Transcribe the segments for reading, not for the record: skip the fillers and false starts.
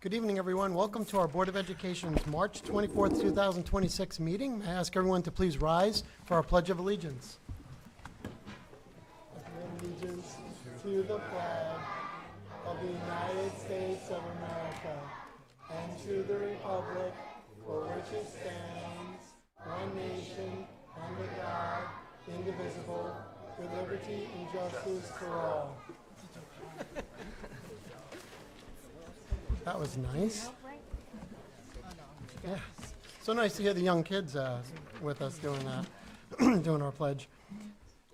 Good evening, everyone. Welcome to our Board of Education's March 24th, 2026 meeting. May I ask everyone to please rise for our Pledge of Allegiance. Allegiance to the flag of the United States of America and to the republic for which it stands, one nation, under God, indivisible, with liberty and justice for all. That was nice. Yeah, so nice to hear the young kids with us doing that, doing our pledge.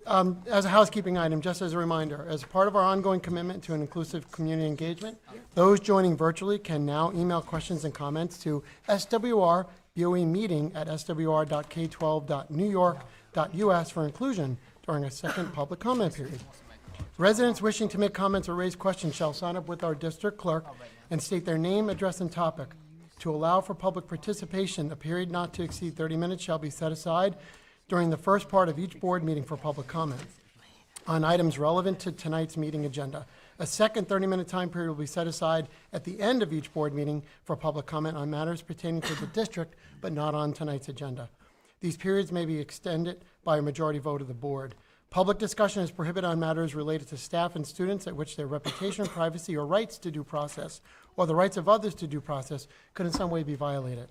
As a housekeeping item, just as a reminder, as part of our ongoing commitment to an inclusive community engagement, those joining virtually can now email questions and comments to SWR BOE Meeting at swr.k12.newyork.us for inclusion during a second public comment period. Residents wishing to make comments or raise questions shall sign up with our district clerk and state their name, address, and topic. To allow for public participation, a period not to exceed 30 minutes shall be set aside during the first part of each board meeting for public comment on items relevant to tonight's meeting agenda. A second 30-minute time period will be set aside at the end of each board meeting for public comment on matters pertaining to the district, but not on tonight's agenda. These periods may be extended by a majority vote of the board. Public discussion is prohibited on matters related to staff and students at which their reputation, privacy, or rights to due process, or the rights of others to due process, could in some way be violated.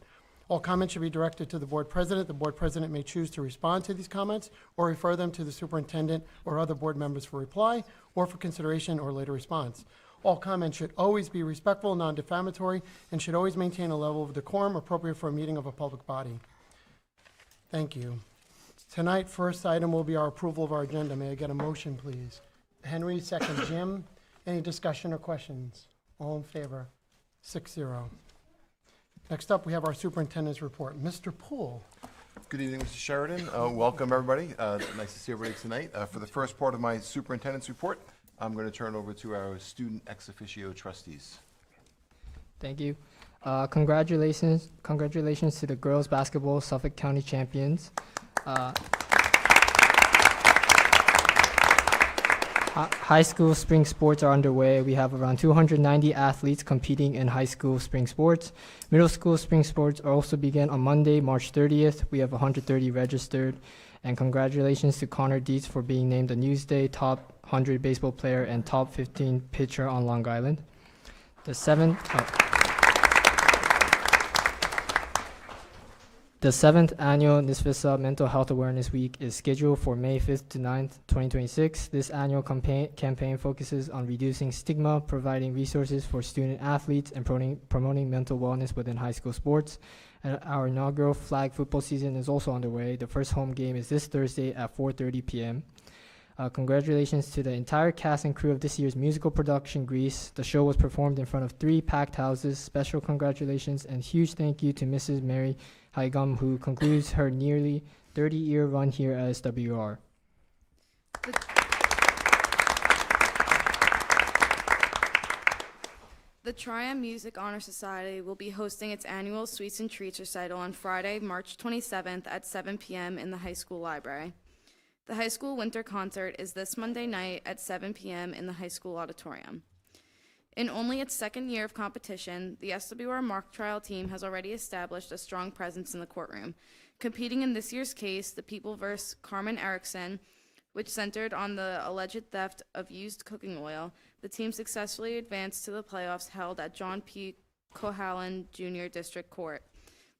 All comments should be directed to the board president. The board president may choose to respond to these comments or refer them to the superintendent or other board members for reply or for consideration or later response. All comments should always be respectful, non-defamatory, and should always maintain a level of decorum appropriate for a meeting of a public body. Thank you. Tonight, first item will be our approval of our agenda. May I get a motion, please? Henry, second Jim. Any discussion or questions? All in favor? 6-0. Next up, we have our superintendent's report. Mr. Poole. Good evening, Mr. Sheridan. Welcome, everybody. Nice to see everybody tonight. For the first part of my superintendent's report, I'm going to turn over to our student ex officio trustees. Thank you. Congratulations to the girls basketball Suffolk County champions. High school spring sports are underway. We have around 290 athletes competing in high school spring sports. Middle school spring sports are also begin on Monday, March 30th. We have 130 registered. And congratulations to Connor Dietz for being named the Newsday Top 100 Baseball Player and Top 15 Pitcher on Long Island. The 7th annual NISVISA Mental Health Awareness Week is scheduled for May 5th to 9th, 2026. This annual campaign focuses on reducing stigma, providing resources for student athletes, and promoting mental wellness within high school sports. And our inaugural flag football season is also underway. The first home game is this Thursday at 4:30 p.m. Congratulations to the entire cast and crew of this year's musical production, Grease. The show was performed in front of 3 packed houses. Special congratulations and huge thank you to Mrs. Mary Haigam, who concludes her nearly 30-year run here at SWR. The Triumph Music Honor Society will be hosting its annual Sweets and Treats recital on Friday, March 27th at 7 p.m. in the high school library. The high school winter concert is this Monday night at 7 p.m. in the high school auditorium. In only its second year of competition, the SWR mock trial team has already established a strong presence in the courtroom. Competing in this year's case, the People vs. Carmen Erickson, which centered on the alleged theft of used cooking oil, the team successfully advanced to the playoffs held at John P. Cohalan Jr. District Court.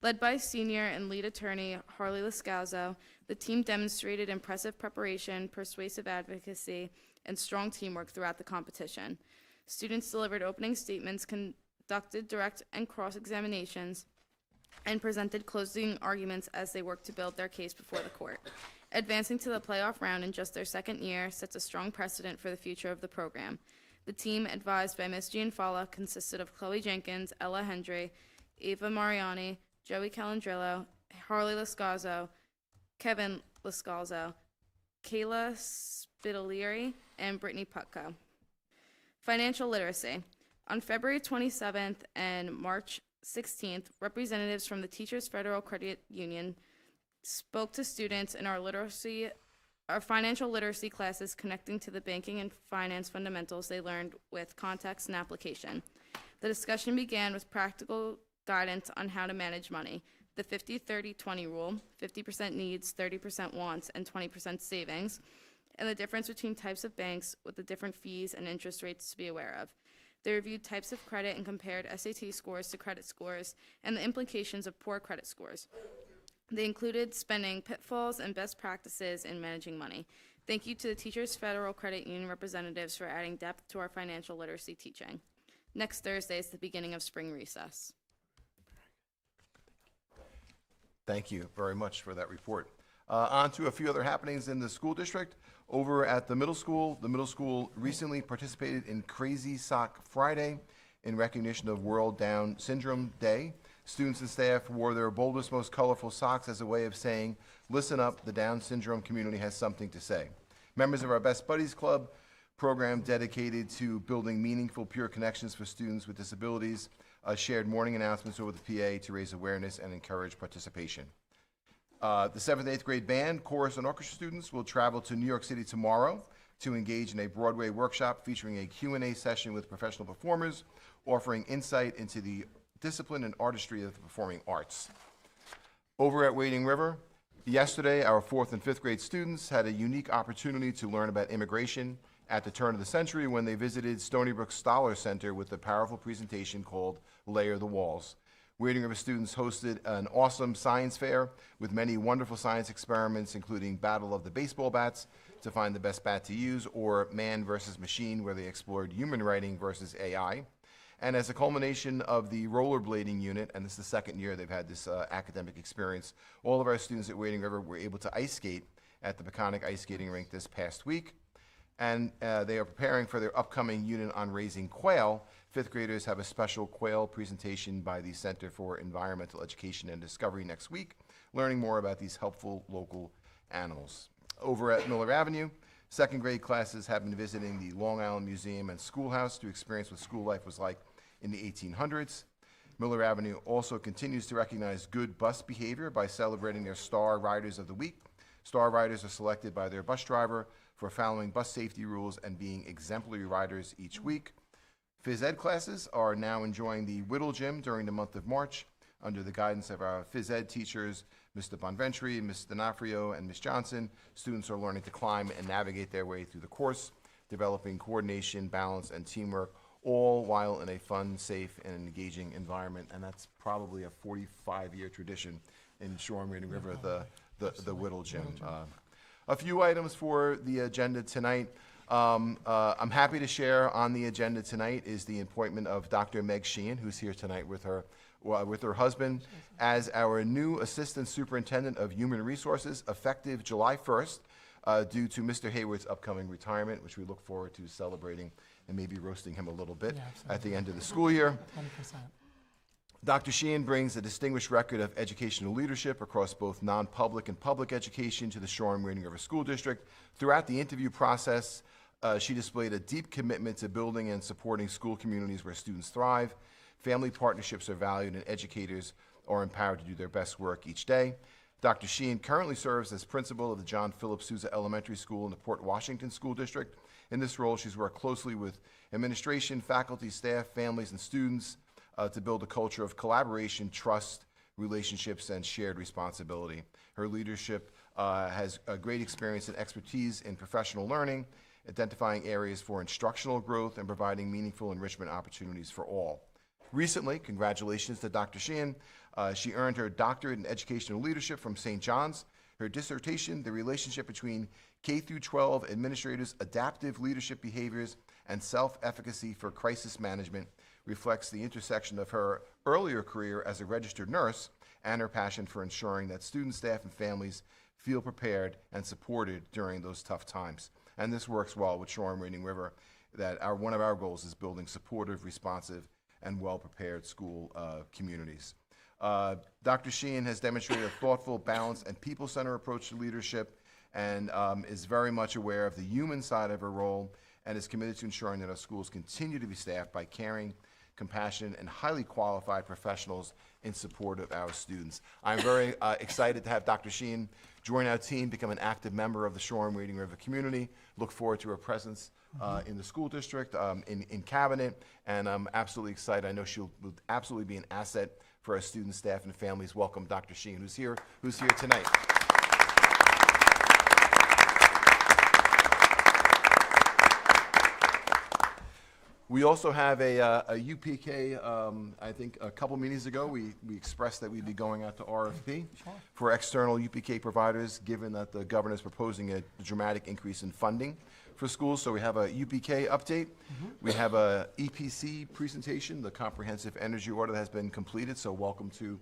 Led by senior and lead attorney Harley Lascalzo, the team demonstrated impressive preparation, persuasive advocacy, and strong teamwork throughout the competition. Students delivered opening statements, conducted direct and cross-examinations, and presented closing arguments as they worked to build their case before the court. Advancing to the playoff round in just their second year sets a strong precedent for the future of the program. The team, advised by Ms. Gianfala, consisted of Chloe Jenkins, Ella Hendry, Ava Mariani, Joey Calandrillo, Harley Lascalzo, Kevin Lascalzo, Kayla Spitaleri, and Brittany Putko. Financial literacy. On February 27th and March 16th, representatives from the Teachers Federal Credit Union spoke to students in our financial literacy classes connecting to the banking and finance fundamentals they learned with context and application. The discussion began with practical guidance on how to manage money, the 50-30-20 rule, 50% needs, 30% wants, and 20% savings, and the difference between types of banks with the different fees and interest rates to be aware of. They reviewed types of credit and compared SAT scores to credit scores and the implications of poor credit scores. They included spending pitfalls and best practices in managing money. Thank you to the Teachers Federal Credit Union representatives for adding depth to our financial literacy teaching. Next Thursday is the beginning of spring recess. Thank you very much for that report. On to a few other happenings in the school district. Over at the middle school recently participated in Crazy Sock Friday in recognition of World Down Syndrome Day. Students and staff wore their boldest, most colorful socks as a way of saying, listen up, the Down syndrome community has something to say. Members of our Best Buddies Club program dedicated to building meaningful, pure connections for students with disabilities shared morning announcements over the PA to raise awareness and encourage participation. The 7th and 8th grade band, chorus, and orchestra students will travel to New York City tomorrow to engage in a Broadway workshop featuring a Q&A session with professional performers, offering insight into the discipline and artistry of the performing arts. Over at Wading River, yesterday, our 4th and 5th grade students had a unique opportunity to learn about immigration at the turn of the century when they visited Stony Brook Scholar Center with a powerful presentation called Layer the Walls. Wading River students hosted an awesome science fair with many wonderful science experiments, including Battle of the Baseball Bats to find the best bat to use, or Man versus Machine, where they explored human writing versus AI. And as a culmination of the rollerblading unit, and this is the second year they've had this academic experience, all of our students at Wading River were able to ice skate at the Peconic Ice Skating Rink this past week. And they are preparing for their upcoming unit on raising quail. 5th graders have a special quail presentation by the Center for Environmental Education and Discovery next week, learning more about these helpful local animals. Over at Miller Avenue, 2nd grade classes have been visiting the Long Island Museum and Schoolhouse to experience what school life was like in the 1800s. Miller Avenue also continues to recognize good bus behavior by celebrating their Star Riders of the Week. Star Riders are selected by their bus driver for following bus safety rules and being exemplary riders each week. Phys Ed classes are now enjoying the Whittle Gym during the month of March under the guidance of our Phys Ed teachers, Mr. Bonventry, Ms. D'Onofrio, and Ms. Johnson. Students are learning to climb and navigate their way through the course, developing coordination, balance, and teamwork, all while in a fun, safe, and engaging environment. And that's probably a 45-year tradition in Shoreham-Wading River, the Whittle Gym. A few items for the agenda tonight. I'm happy to share on the agenda tonight is the appointment of Dr. Meg Sheehan, who's here tonight with her husband, as our new Assistant Superintendent of Human Resources, effective July 1st, due to Mr. Hayward's upcoming retirement, which we look forward to celebrating and maybe roasting him a little bit at the end of the school year. 100%. Dr. Sheehan brings a distinguished record of educational leadership across both non-public and public education to the Shoreham-Wading River School District. Throughout the interview process, she displayed a deep commitment to building and supporting school communities where students thrive. Family partnerships are valued, and educators are empowered to do their best work each day. Dr. Sheehan currently serves as principal of the John Philip Sousa Elementary School in the Port Washington School District. In this role, she's worked closely with administration, faculty, staff, families, and students to build a culture of collaboration, trust, relationships, and shared responsibility. Her leadership has a great experience and expertise in professional learning, identifying areas for instructional growth, and providing meaningful enrichment opportunities for all. Recently, congratulations to Dr. Sheehan. She earned her doctorate in educational leadership from St. John's. Her dissertation, The Relationship Between K-12 Administrators' Adaptive Leadership Behaviors and Self-Efficacy for Crisis Management, reflects the intersection of her earlier career as a registered nurse and her passion for ensuring that students, staff, and families feel prepared and supported during those tough times. And this works well with Shoreham-Wading River, that one of our goals is building supportive, responsive, and well-prepared school communities. Dr. Sheehan has demonstrated a thoughtful, balanced, and people-centered approach to leadership, and is very much aware of the human side of her role, and is committed to ensuring that our schools continue to be staffed by caring, compassionate, and highly qualified professionals in support of our students. I'm very excited to have Dr. Sheen join our team, become an active member of the Shoreham-Wading River community. Look forward to her presence in the school district, in cabinet, and I'm absolutely excited. I know she'll absolutely be an asset for our students, staff, and families. Welcome, Dr. Sheen, who's here tonight. We also have a UPK, I think a couple meetings ago, we expressed that we'd be going out to RFP for external UPK providers, given that the governor is proposing a dramatic increase in funding for schools. So we have a UPK update. We have a EPC presentation. The comprehensive energy audit has been completed, so welcome to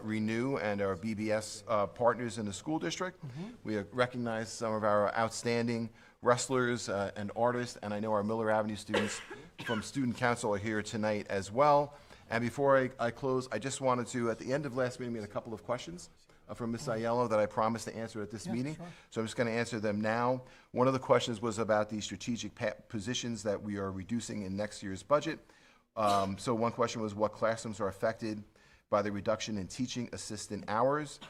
Renew and our BBS partners in the school district. We have recognized some of our outstanding wrestlers and artists, and I know our Miller Avenue students from Student Council are here tonight as well. And before I close, I just wanted to, at the end of last meeting, we had a couple of questions from Ms. Aiello that I promised to answer at this meeting. Sure. So I'm just going to answer them now. One of the questions was about the strategic positions that we are reducing in next year's budget. So one question was what classrooms are affected by the reduction in teaching assistant hours.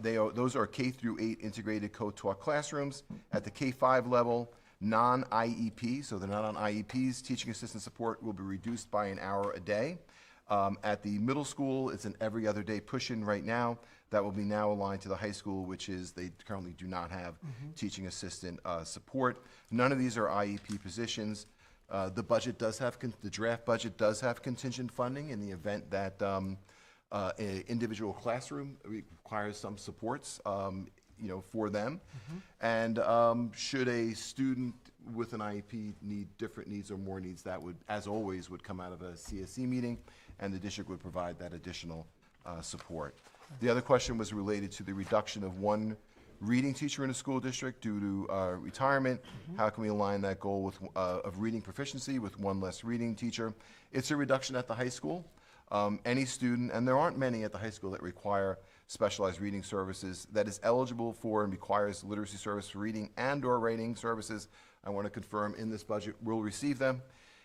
Those are K through 8 integrated co-taught classrooms. At the K-5 level, non-IEP, so they're not on IEPs, teaching assistant support will be reduced by an hour a day. At the middle school, it's an every other day push-in right now. That will be now aligned to the high school, which is they currently do not have teaching assistant support. None of these are IEP positions. The budget does have, the draft budget does have contingent funding in the event that an individual classroom requires some supports, for them. And should a student with an IEP need different needs or more needs, that would, as always, would come out of a CSE meeting, and the district would provide that additional support. The other question was related to the reduction of one reading teacher in a school district due to retirement. How can we align that goal with, of reading proficiency with one less reading teacher? It's a reduction at the high school. Any student, and there aren't many at the high school that require specialized reading services, that is eligible for and requires literacy service for reading and or writing services, I want to confirm in this budget will receive them.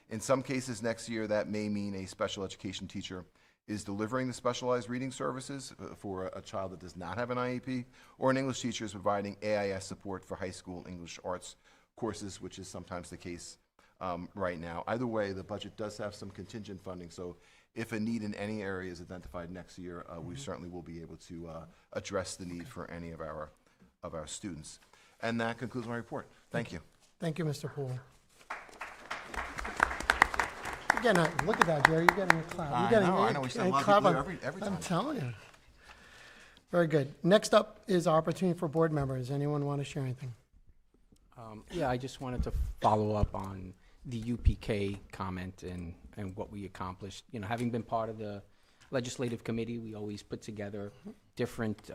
In some cases next year, that may mean a special education teacher is delivering the specialized reading services for a child that does not have an IEP, or an English teacher is providing AIS support for high school English arts courses, which is sometimes the case right now. Either way, the budget does have some contingent funding, so if a need in any area is identified next year, we certainly will be able to address the need for any of our students. And that concludes my report. Thank you. Thank you, Mr. Poole. You're getting look at that, Jerry. You're getting a clap. You're getting I know. We send a lot of clap people on- every time. I'm telling you. Very good. Next up is opportunity for board members. Anyone want to share anything? Yeah, I just wanted to follow up on the UPK comment and what we accomplished. Having been part of the legislative committee, we always put together different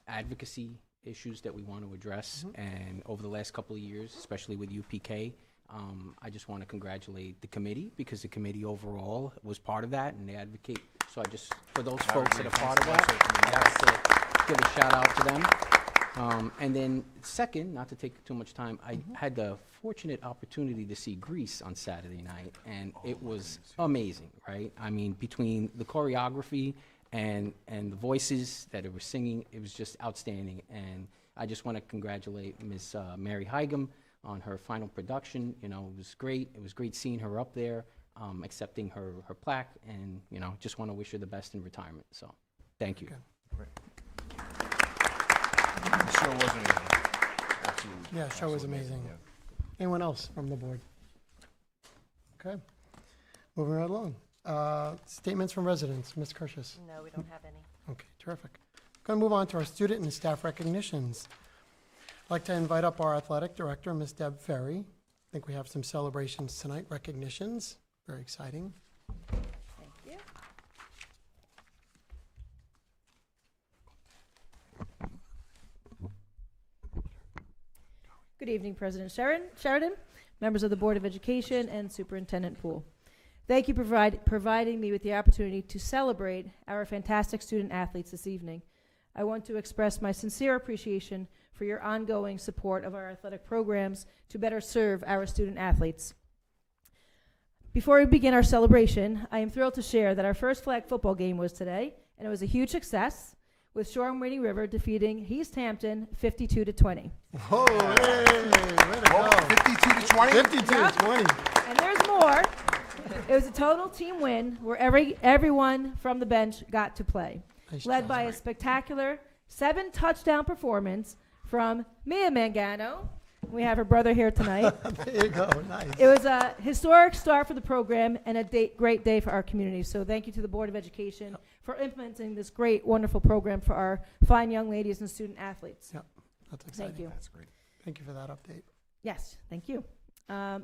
advocacy issues that we want to address. And over the last couple of years, especially with UPK, I just want to congratulate the committee, because the committee overall was part of that and they advocate. So I just, for those folks that are part of that, I'd like to give a shout out to them. And then second, not to take too much time, I had the fortunate opportunity to see Grease on Saturday night, and it was amazing, right? I mean, between the choreography and the voices that it was singing, it was just outstanding. And I just want to congratulate Ms. Mary Heigem on her final production. It was great. It was great seeing her up there, accepting her plaque, and just want to wish her the best in retirement. So, thank you. Okay. The show was amazing. Absolutely. Yeah, show was amazing. Yeah. Anyone else from the board? Okay. Moving right along. Statements from residents. Ms. Kirschis. No, we don't have any. Okay, terrific. Going to move on to our student and staff recognitions. I'd like to invite up our athletic director, Ms. Deb Ferry. I think we have some celebrations tonight, recognitions. Very exciting. Thank you. Good evening, President Sheridan, members of the Board of Education, and Superintendent Poole. Thank you for providing me with the opportunity to celebrate our fantastic student athletes this evening. I want to express my sincere appreciation for your ongoing support of our athletic programs to better serve our student athletes. Before we begin our celebration, I am thrilled to share that our first flag football game was today, and it was a huge success, with Shoreham-Wading River defeating East Hampton 52-20. Whoa, hey, way to go. 52 to 20? 52-20. And there's more. It was a total team win where everyone from the bench got to play, Nice led job. by a spectacular 7-touchdown performance from Mia Mangano. We have her brother here tonight. There you go, nice. It was a historic start for the program and a great day for our community. So thank you to the Board of Education for implementing this great, wonderful program for our fine young ladies and student athletes. Yep, that's exciting. Thank you. That's great. Thank you for that update. Yes, thank you.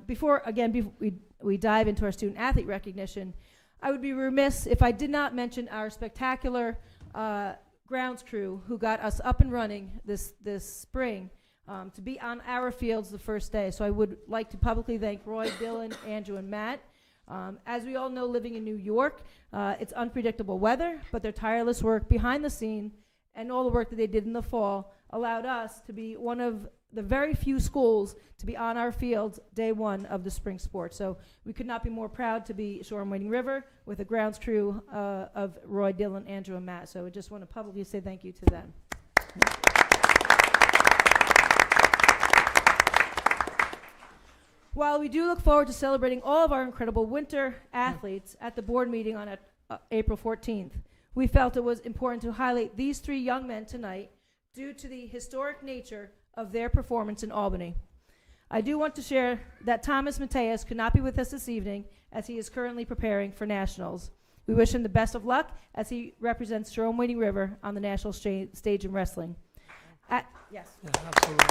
Before we dive into our student athlete recognition, I would be remiss if I did not mention our spectacular grounds crew who got us up and running this spring to be on our fields the first day. So I would like to publicly thank Roy, Dylan, Andrew, and Matt. As we all know, living in New York, it's unpredictable weather, but their tireless work behind the scene and all the work that they did in the fall allowed us to be one of the very few schools to be on our fields day one of the spring sports. So we could not be more proud to be Shoreham-Wading River with a grounds crew of Roy, Dylan, Andrew, and Matt. So I just want to publicly say thank you to them. While we do look forward to celebrating all of our incredible winter athletes at the board meeting on April 14th, we felt it was important to highlight these 3 young men tonight due to the historic nature of their performance in Albany. I do want to share that Thomas Mateus could not be with us this evening as he is currently preparing for nationals. We wish him the best of luck as he represents Shoreham-Wading River on the national stage in wrestling. Yes. Yeah, absolutely.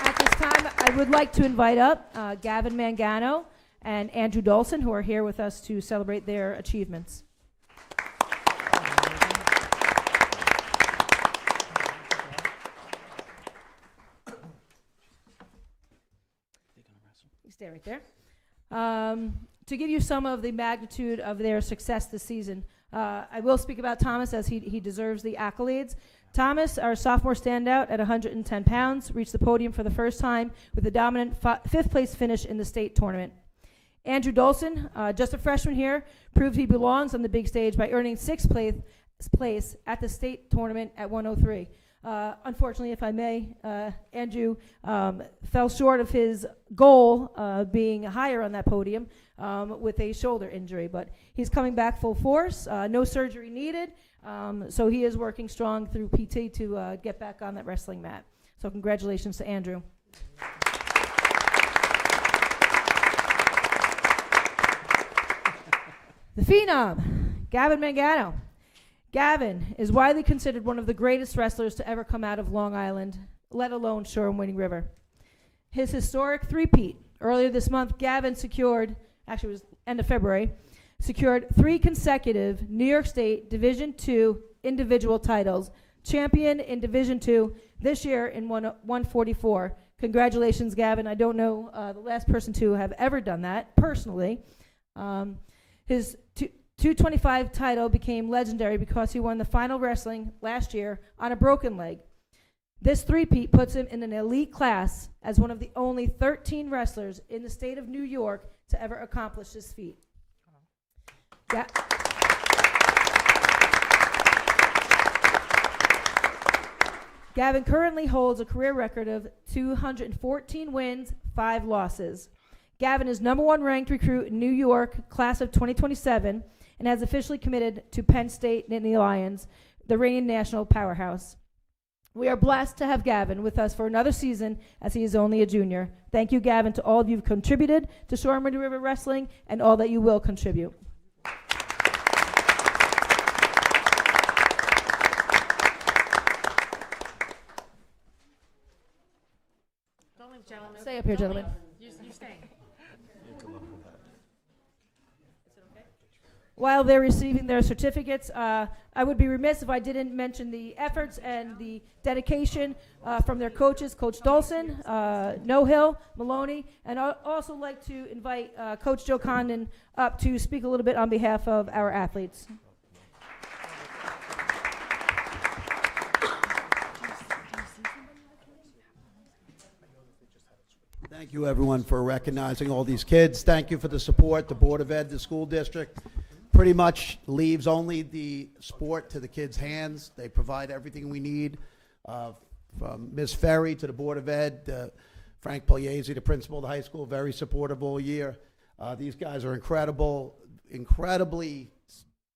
At this time, I would like to invite up Gavin Mangano and Andrew Dolson, who are here with us to celebrate their achievements. You stay right there. To give you some of the magnitude of their success this season, I will speak about Thomas as he deserves the accolades. Thomas, our sophomore standout at 110 pounds, reached the podium for the first time with a dominant 5th place finish in the state tournament. Andrew Dolson, just a freshman here, proved he belongs on the big stage by earning 6th place at the state tournament at 103. Unfortunately, if I may, Andrew fell short of his goal being higher on that podium with a shoulder injury, but he's coming back full force, no surgery needed, so he is working strong through PT to get back on that wrestling mat. So congratulations to Andrew. The Phenom, Gavin Mangano. Gavin is widely considered one of the greatest wrestlers to ever come out of Long Island, let alone Shoreham-Wading River. His historic three-peat. Earlier this month, Gavin secured, actually it was end of February, secured 3 consecutive New York State Division II individual titles, champion in Division II this year in 144. Congratulations, Gavin. I don't know the last person to have ever done that personally. His 225 title became legendary because he won the final wrestling last year on a broken leg. This three-peat puts him in an elite class as one of the only 13 wrestlers in the state of New York to ever accomplish this feat. Gavin currently holds a career record of 214 wins, 5 losses. Gavin is #1 ranked recruit in New York, class of 2027, and has officially committed to Penn State Nittany Lions, the reigning national powerhouse. We are blessed to have Gavin with us for another season as he is only a junior. Thank you, Gavin, to all of you who've contributed to Shoreham-Wading River Wrestling and all that you will contribute. Don't leave, gentlemen. Stay up here, Don't gentlemen. leave. You're staying. While they're receiving their certificates, I would be remiss if I didn't mention the efforts and the dedication from their coaches, Coach Dolson, No-Hill, Maloney, and I'd also like to invite Coach Joe Condon up to speak a little bit on behalf of our athletes. Thank you, everyone, for recognizing all these kids. Thank you for the support. The Board of Ed, the school district, pretty much leaves only the sport to the kids' hands. They provide everything we need, from Ms. Ferry to the Board of Ed, Frank Pugliese, the principal of the high school, very supportive all year. These guys are incredible, incredibly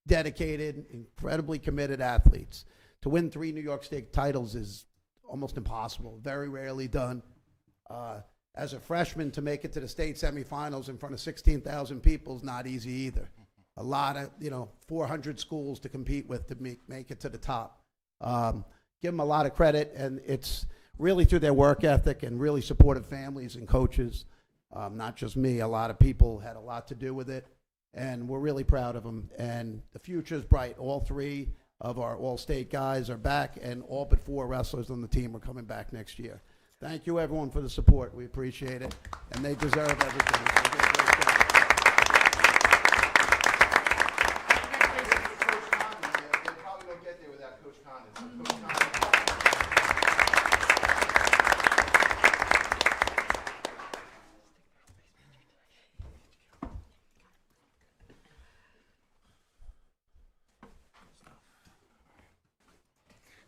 dedicated, incredibly committed athletes. To win 3 New York State titles is almost impossible, very rarely done. As a freshman, to make it to the state semifinals in front of 16,000 people is not easy either. A lot of, 400 schools to compete with to make it to the top. Give them a lot of credit, and it's really through their work ethic and really supportive families and coaches. Not just me, a lot of people had a lot to do with it, and we're really proud of them. And the future's bright. All 3 of our all-state guys are back, and all but 4 wrestlers on the team are coming back next year. Thank you, everyone, for the support. We appreciate it, and they deserve everything. They did a great job. They probably don't get there without Coach Condon. So Coach Condon.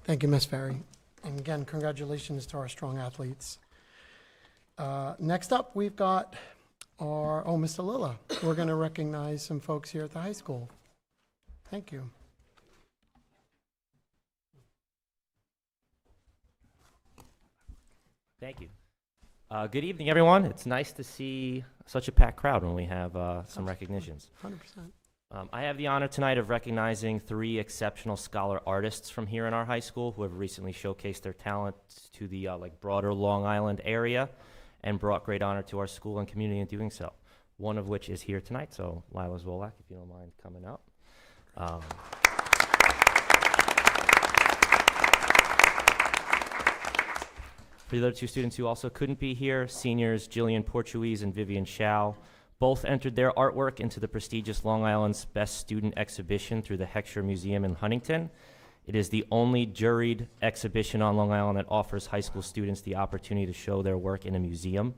Thank you, Ms. Ferry. And again, congratulations to our strong athletes. Next up, we've got Mr. Lilla. We're going to recognize some folks here at the high school. Thank you. Thank you. Good evening, everyone. It's nice to see such a packed crowd when we have some recognitions. 100%. I have the honor tonight of recognizing 3 exceptional scholar artists from here in our high school who have recently showcased their talents to the broader Long Island area and brought great honor to our school and community in doing so. One of which is here tonight, so Lila Zwolak, if you don't mind coming up. For the other 2 students who also couldn't be here, seniors Jillian Portuguese and Vivian Shao, both entered their artwork into the prestigious Long Island's Best Student Exhibition through the Heckscher Museum in Huntington. It is the only juried exhibition on Long Island that offers high school students the opportunity to show their work in a museum.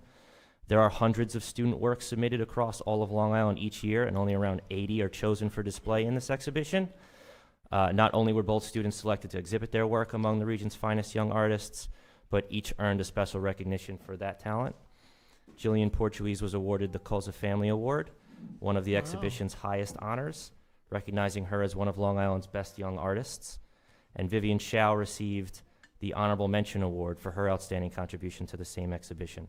There are hundreds of student works submitted across all of Long Island each year, and only around 80 are chosen for display in this exhibition. Not only were both students selected to exhibit their work among the region's finest young artists, but each earned a special recognition for that talent. Jillian Portuguese was awarded the Colza Family Award, one of the exhibition's highest honors, recognizing her as one of Long Island's best young artists. And Vivian Shao received the Honorable Mention Award for her outstanding contribution to the same exhibition.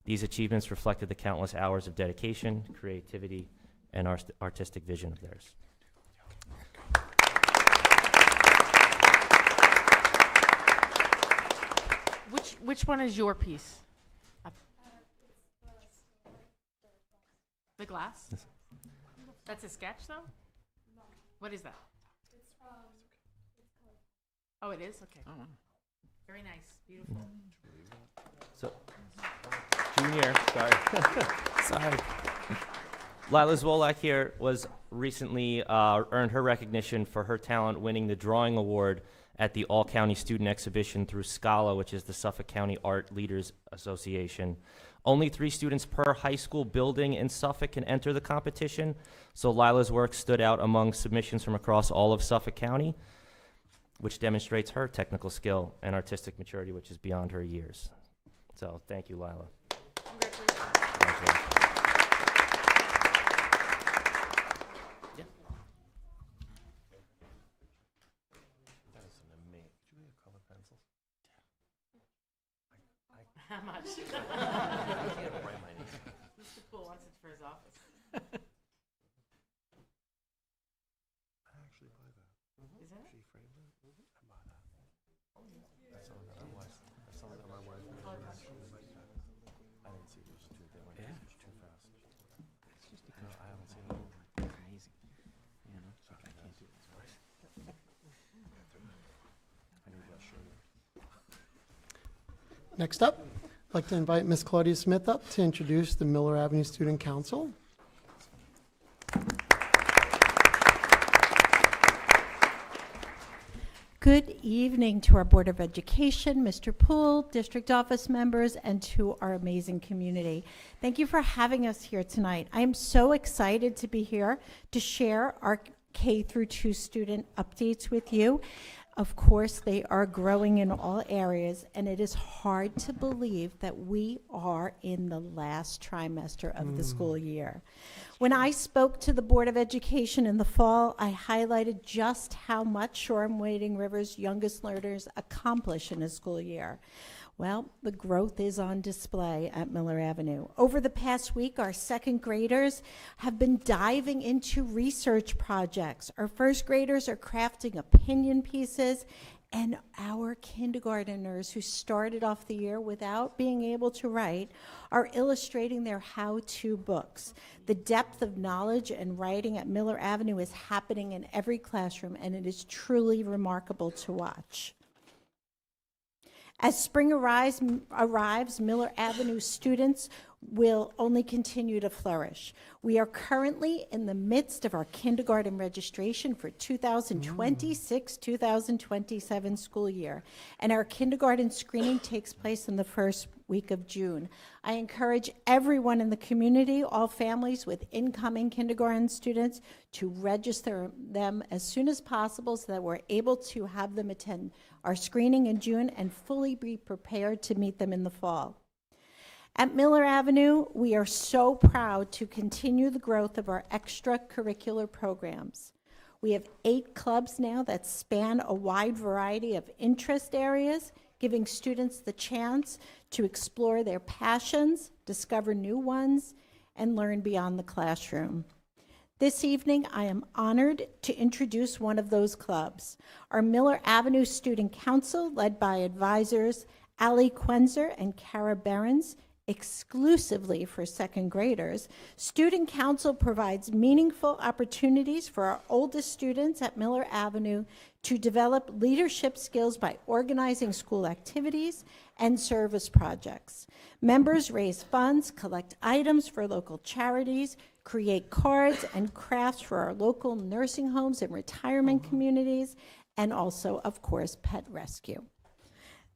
These achievements reflected the countless hours of dedication, creativity, and artistic vision of theirs. Which one is your piece? The glass? Yes. That's a sketch, though? What is that? Oh, it is? Okay. Oh, wow. Very nice. Beautiful. So, Junior, sorry. Lila Zwolak here was recently earned her recognition for her talent winning the drawing award at the All-County Student Exhibition through SCALA, which is the Suffolk County Art Leaders Association. Only 3 students per high school building in Suffolk can enter the competition, so Lila's work stood out among submissions from across all of Suffolk County, which demonstrates her technical skill and artistic maturity, which is beyond her years. So thank you, Lila. Congratulations. Yeah. That is an amazing. Do you have color pencils? How much? I can't write my name. Mr. Poole wants it for his office. I actually buy that. Is that? She framed it. I buy that. That's something that I was. That's something that my wife. I didn't see those 2. They went too fast. It's just No, I haven't seen them. amazing. You know, So I can't do it. I need that sugar. Next up, I'd like to invite Ms. Claudia Smith up to introduce the Miller Avenue Student Council. Good evening to our Board of Education, Mr. Poole, district office members, and to our amazing community. Thank you for having us here tonight. I am so excited to be here to share our K through 2 student updates with you. Of course, they are growing in all areas, and it is hard to believe that we are in the last trimester of the school year. When I spoke to the Board of Education in the fall, I highlighted just how much Shoreham-Wading River's youngest learners accomplish in a school year. Well, the growth is on display at Miller Avenue. Over the past week, our second graders have been diving into research projects. Our first graders are crafting opinion pieces, and our kindergarteners who started off the year without being able to write are illustrating their how-to books. The depth of knowledge and writing at Miller Avenue is happening in every classroom, and it is truly remarkable to watch. As spring arrives, Miller Avenue students will only continue to flourish. We are currently in the midst of our kindergarten registration for 2026-2027 school year, and our kindergarten screening takes place in the first week of June. I encourage everyone in the community, all families with incoming kindergarten students, to register them as soon as possible so that we're able to have them attend our screening in June and fully be prepared to meet them in the fall. At Miller Avenue, we are so proud to continue the growth of our extracurricular programs. We have 8 clubs now that span a wide variety of interest areas, giving students the chance to explore their passions, discover new ones, and learn beyond the classroom. This evening, I am honored to introduce one of those clubs, our Miller Avenue Student Council, led by advisors Ali Quenzer and Kara Behrens, exclusively for second graders. Student Council provides meaningful opportunities for our oldest students at Miller Avenue to develop leadership skills by organizing school activities and service projects. Members raise funds, collect items for local charities, create cards and crafts for our local nursing homes and retirement communities, and also, of course, pet rescue.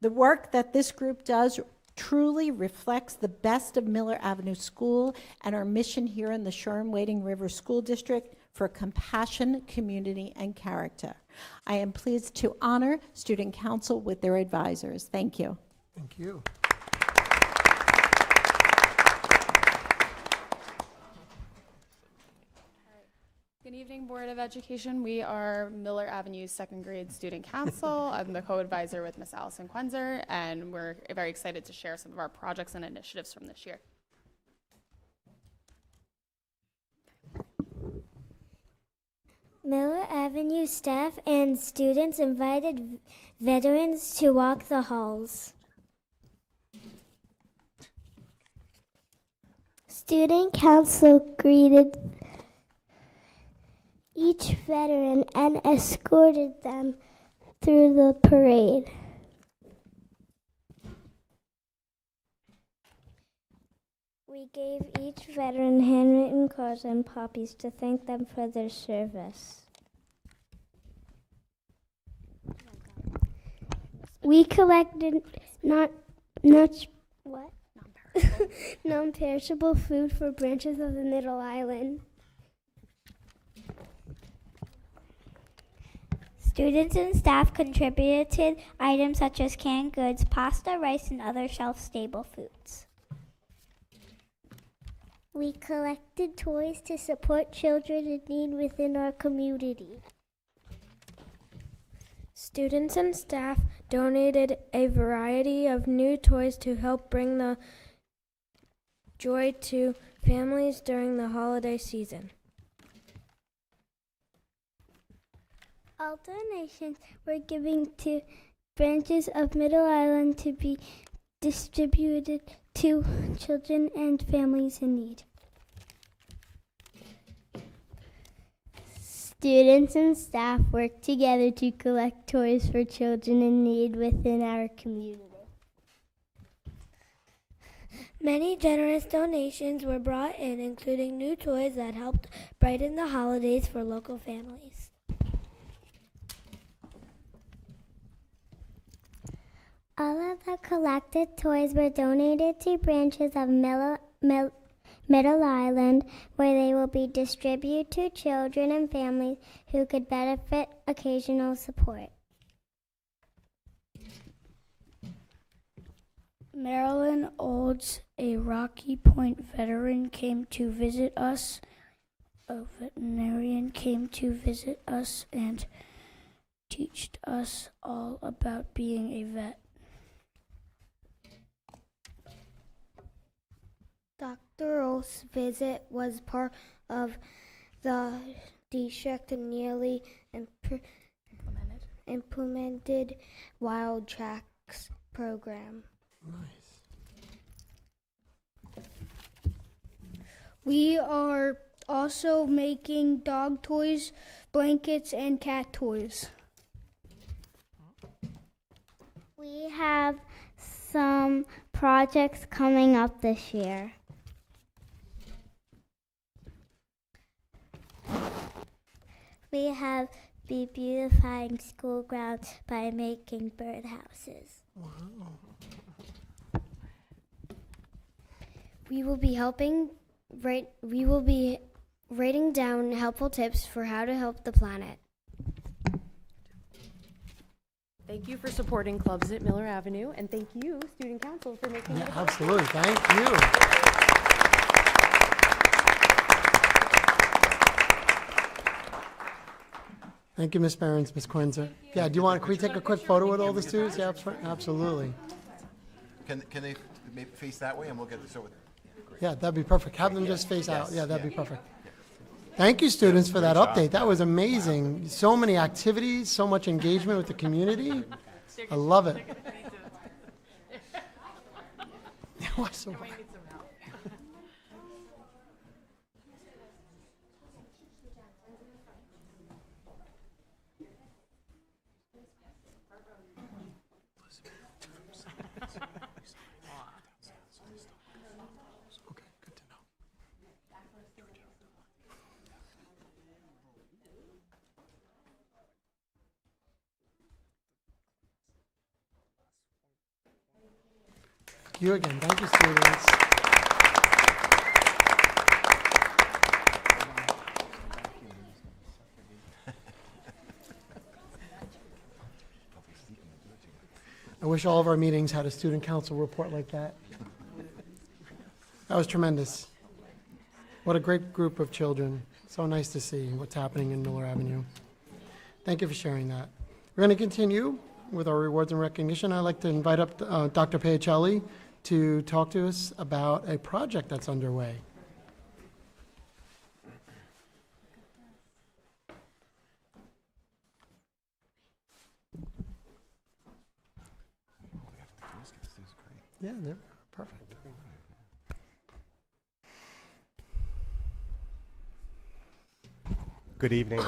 The work that this group does truly reflects the best of Miller Avenue School and our mission here in the Shoreham-Wading River School District for compassion, community, and character. I am pleased to honor Student Council with their advisors. Thank you. Thank you. Good evening, Board of Education. We are Miller Avenue's second grade student council. I'm the co-advisor with Miss Allison Quenzer, and we're very excited to share some of our projects and initiatives from this year. Miller Avenue staff and students invited veterans to walk the halls. Student council greeted each veteran and escorted them through the parade. We gave each veteran handwritten cards and poppies to thank them for their service. We collected non-perishable food for branches of the Middle Island. Students and staff contributed items such as canned goods, pasta, rice, and other shelf-stable foods. We collected toys to support children in need within our community. Students and staff donated a variety of new toys to help bring the joy to families during the holiday season. All donations were given to branches of Middle Island to be distributed to children and families in need. Students and staff worked together to collect toys for children in need within our community. Many generous donations were brought in, including new toys that helped brighten the holidays for local families. All of the collected toys were donated to branches of Middle Island, where they will be distributed to children and families who could benefit occasional support. Marilyn Olds, a Rocky Point veteran, came to visit us. A veterinarian came to visit us and teach us all about being a vet. Dr. Olds' visit was part of the district nearly implemented Wild Tracks program. Nice. We are also making dog toys, blankets, and cat toys. We have some projects coming up this year. We have be beautifying school grounds by making birdhouses. Wow. We will be writing down helpful tips for how to help the planet. Thank you for supporting clubs at Miller Avenue, and thank you, Student Council, for making Yeah, it a absolutely. Thank you. Thank you, Ms. Behrens, Ms. Quinzer. Yeah, can we take a quick photo with all the students? Yeah, absolutely. Can they maybe face that way and we'll get this over there? Yeah, that'd be perfect. Have them just face out. Yeah, that'd be perfect. Thank you, students, for that update. That was amazing. So many activities, so much engagement with the community. I love it. What's the way? Okay, good to know. Thank you again. Thank you, students. I wish all of our meetings had a student council report like that. That was tremendous. What a great group of children. So nice to see what's happening in Miller Avenue. Thank you for sharing that. We're going to continue with our rewards and recognition. I'd like to invite up Dr. Paocelli to talk to us about a project that's underway. Yeah, they're perfect. Good evening.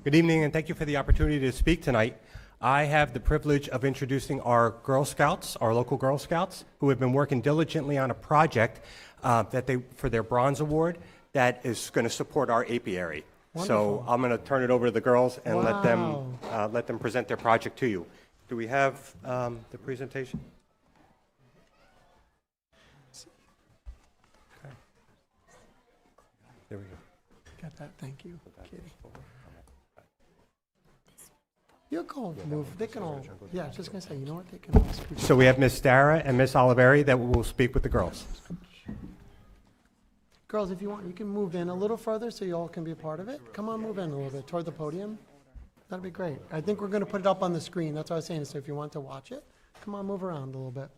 Good evening, and thank you for the opportunity to speak tonight. I have the privilege of introducing our Girl Scouts, our local Girl Scouts, who have been working diligently on a project for their Bronze Award that is going to support our apiary. Wonderful. So I'm going to turn it over to the girls and Wow. let them present their project to you. Do we have the presentation? Okay. There we go. Got that. Thank you, Katie. You can all move. They can all. Yeah, I was just gonna say. You know what? They can all speak. So we have Miss Dara and Miss Oliveri that will speak with the girls. Girls, if you want, you can move in a little further so you all can be a part of it. Come on, move in a little bit toward the podium. That'd be great. I think we're gonna put it up on the screen. That's what I was saying. So if you want to watch it, come on, move around a little bit.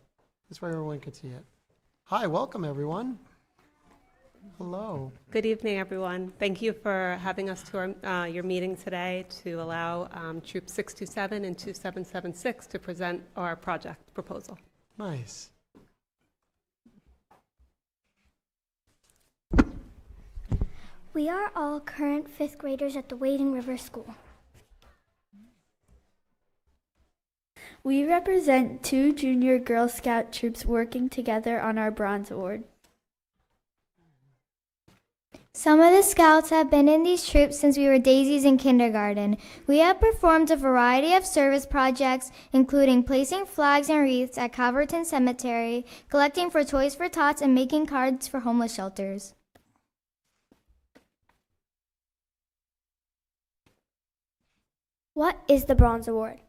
This way everyone can see it. Hi, welcome everyone. Hello. Good evening, everyone. Thank you for having us to your meeting today to allow Troop 627 and 2776 to present our project proposal. Nice. We are all current 5th graders at the Wading River School. We represent 2 junior Girl Scout troops working together on our Bronze Award. Some of the scouts have been in these troops since we were daisies in kindergarten. We have performed a variety of service projects, including placing flags and wreaths at Calverton Cemetery, collecting for Toys for Tots, and making cards for homeless shelters. What is the Bronze Award?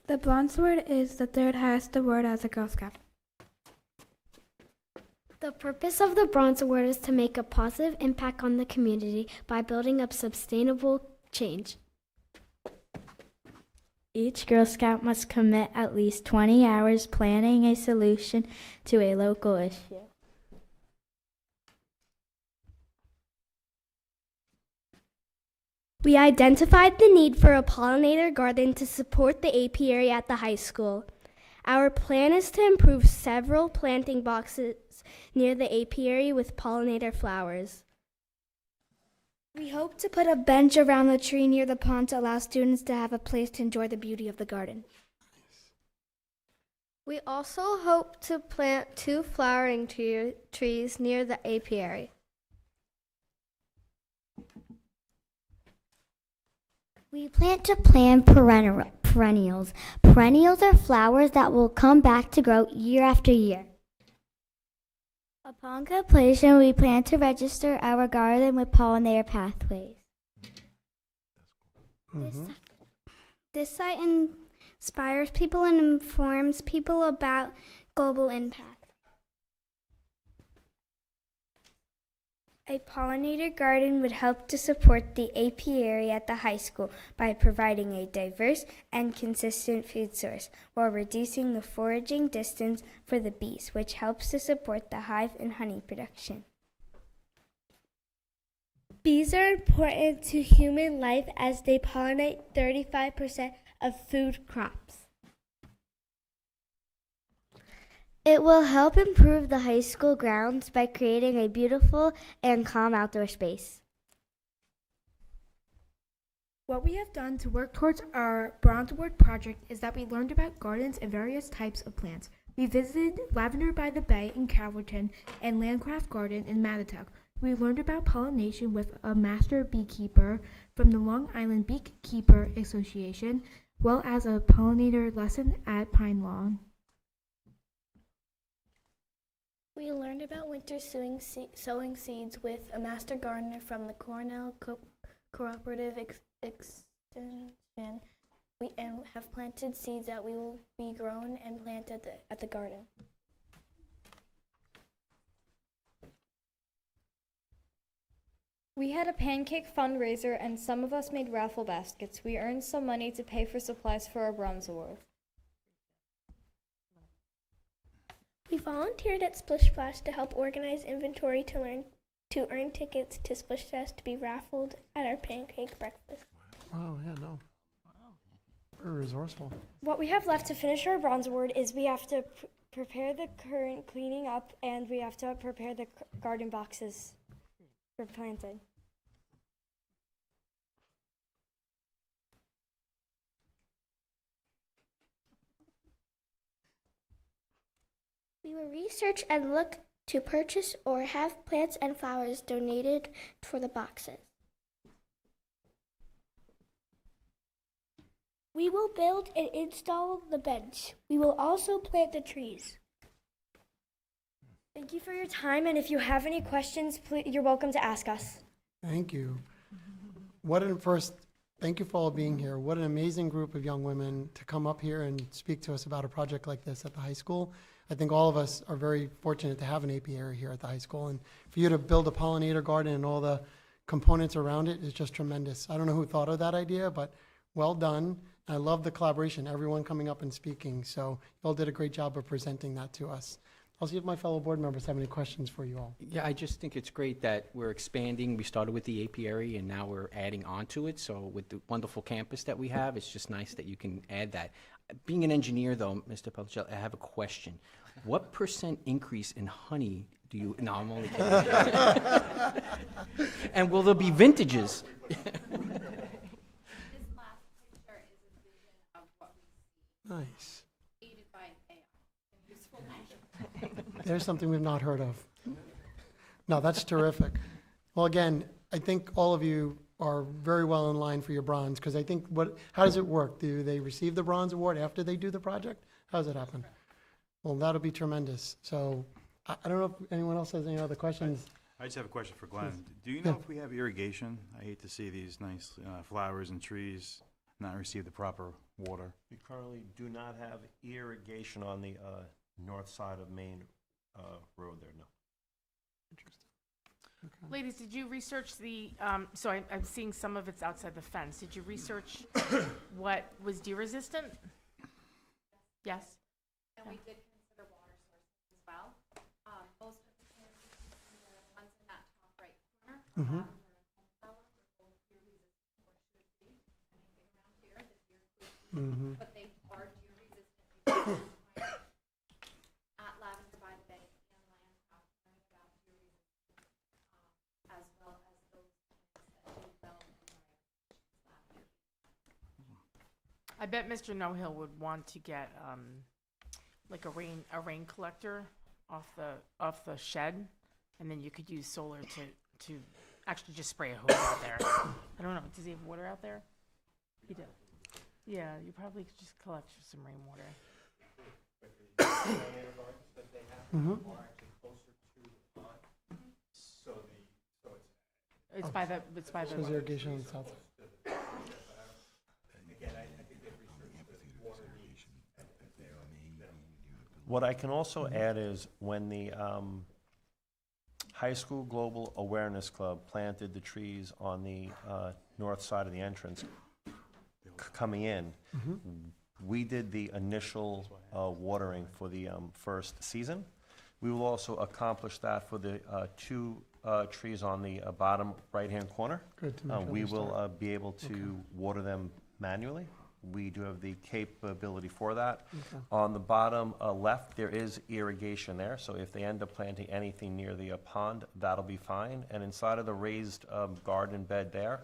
The Bronze Award is the third highest award as a Girl Scout. The purpose of the Bronze Award is to make a positive impact on the community by building up sustainable change. Each Girl Scout must commit at least 20 hours planning a solution to a local issue. We identified the need for a pollinator garden to support the apiary at the high school. Our plan is to improve several planting boxes near the apiary with pollinator flowers. We hope to put a bench around the tree near the pond to allow students to have a place to enjoy the beauty of the garden. We also hope to plant 2 flowering trees near the apiary. We plan to plant perennials. Perennials are flowers that will come back to grow year after year. Upon completion, we plan to register our garden with pollinator pathways. This site inspires people and informs people about global impact. A pollinator garden would help to support the apiary at the high school by providing a diverse and consistent food source while reducing the foraging distance for the bees, which helps to support the hive and honey production. Bees are important to human life as they pollinate 35% of food crops. It will help improve the high school grounds by creating a beautiful and calm outdoor space. What we have done to work towards our Bronze Award project is that we learned about gardens and various types of plants. We visited Lavender by the Bay in Calverton and Landcraft Garden in Mattatuck. We learned about pollination with a master beekeeper from the Long Island Beekeeper Association, well as a pollinator lesson at Pine Lawn. We learned about winter sowing seeds with a master gardener from the Cornell Cooperative Extension. We have planted seeds that will be grown and planted at the garden. We had a pancake fundraiser and some of us made raffle baskets. We earned some money to pay for supplies for our Bronze Award. We volunteered at Splish Splash to help organize inventory to earn tickets to Splish Fest to be raffled at our pancake breakfast. Wow, yeah, no. Very resourceful. What we have left to finish our Bronze Award is we have to prepare the current cleaning up and we have to prepare the garden boxes for planting. We will research and look to purchase or have plants and flowers donated for the boxes. We will build and install the bench. We will also plant the trees. Thank you for your time, and if you have any questions, please, you're welcome to ask us. Thank you. Thank you for all being here. What an amazing group of young women to come up here and speak to us about a project like this at the high school. I think all of us are very fortunate to have an apiary here at the high school, and for you to build a pollinator garden and all the components around it is just tremendous. I don't know who thought of that idea, but well done. I love the collaboration, everyone coming up and speaking, so you all did a great job of presenting that to us. I'll see if my fellow board members have any questions for you all. Yeah, I just think it's great that we're expanding. We started with the apiary and now we're adding on to it. So with the wonderful campus that we have, it's just nice that you can add that. Being an engineer though, Mr. Pellicella, I have a question. What % increase in honey do you, no, I'm only kidding. And will there be vintages? Nice. There's something we've not heard of. No, that's terrific. Well, again, I think all of you are very well in line for your bronze, because I think how does it work? Do they receive the bronze award after they do the project? How does it happen? Well, that'll be tremendous. So I don't know if anyone else has any other questions. I just have a question for Glenn. Please. Do you know if we have irrigation? I hate to see these nice flowers and trees not receive the proper water. We currently do not have irrigation on the north side of Main Road there, no. Ladies, did you research the, so I'm seeing some of it's outside the fence. Did you research what was deer resistant? Yes? And we did consider water sources as well. Most of the ones in that top right corner. But they are deer resistant. At Lavender by the Bay and Landcraft, learning about deer resistant, as well as those plants that do well in lavender. I bet Mr. No-Hill would want to get, like a rain collector off the shed, and then you could use solar to actually just spray a hose out there. I don't know, does he have water out there? He does. Yeah, you probably could just collect some rainwater. It's by the. Shows irrigation on the south. What I can also add is when the High School Global Awareness Club planted the trees on the north side of the entrance coming in, we did the initial watering for the first season. We will also accomplish that for the two trees on the bottom right-hand corner. Good to make sure We they will start. be able to water them manually. We do have the capability for that. Okay. On the bottom left, there is irrigation there, so if they end up planting anything near the pond, that'll be fine. And inside of the raised garden bed there,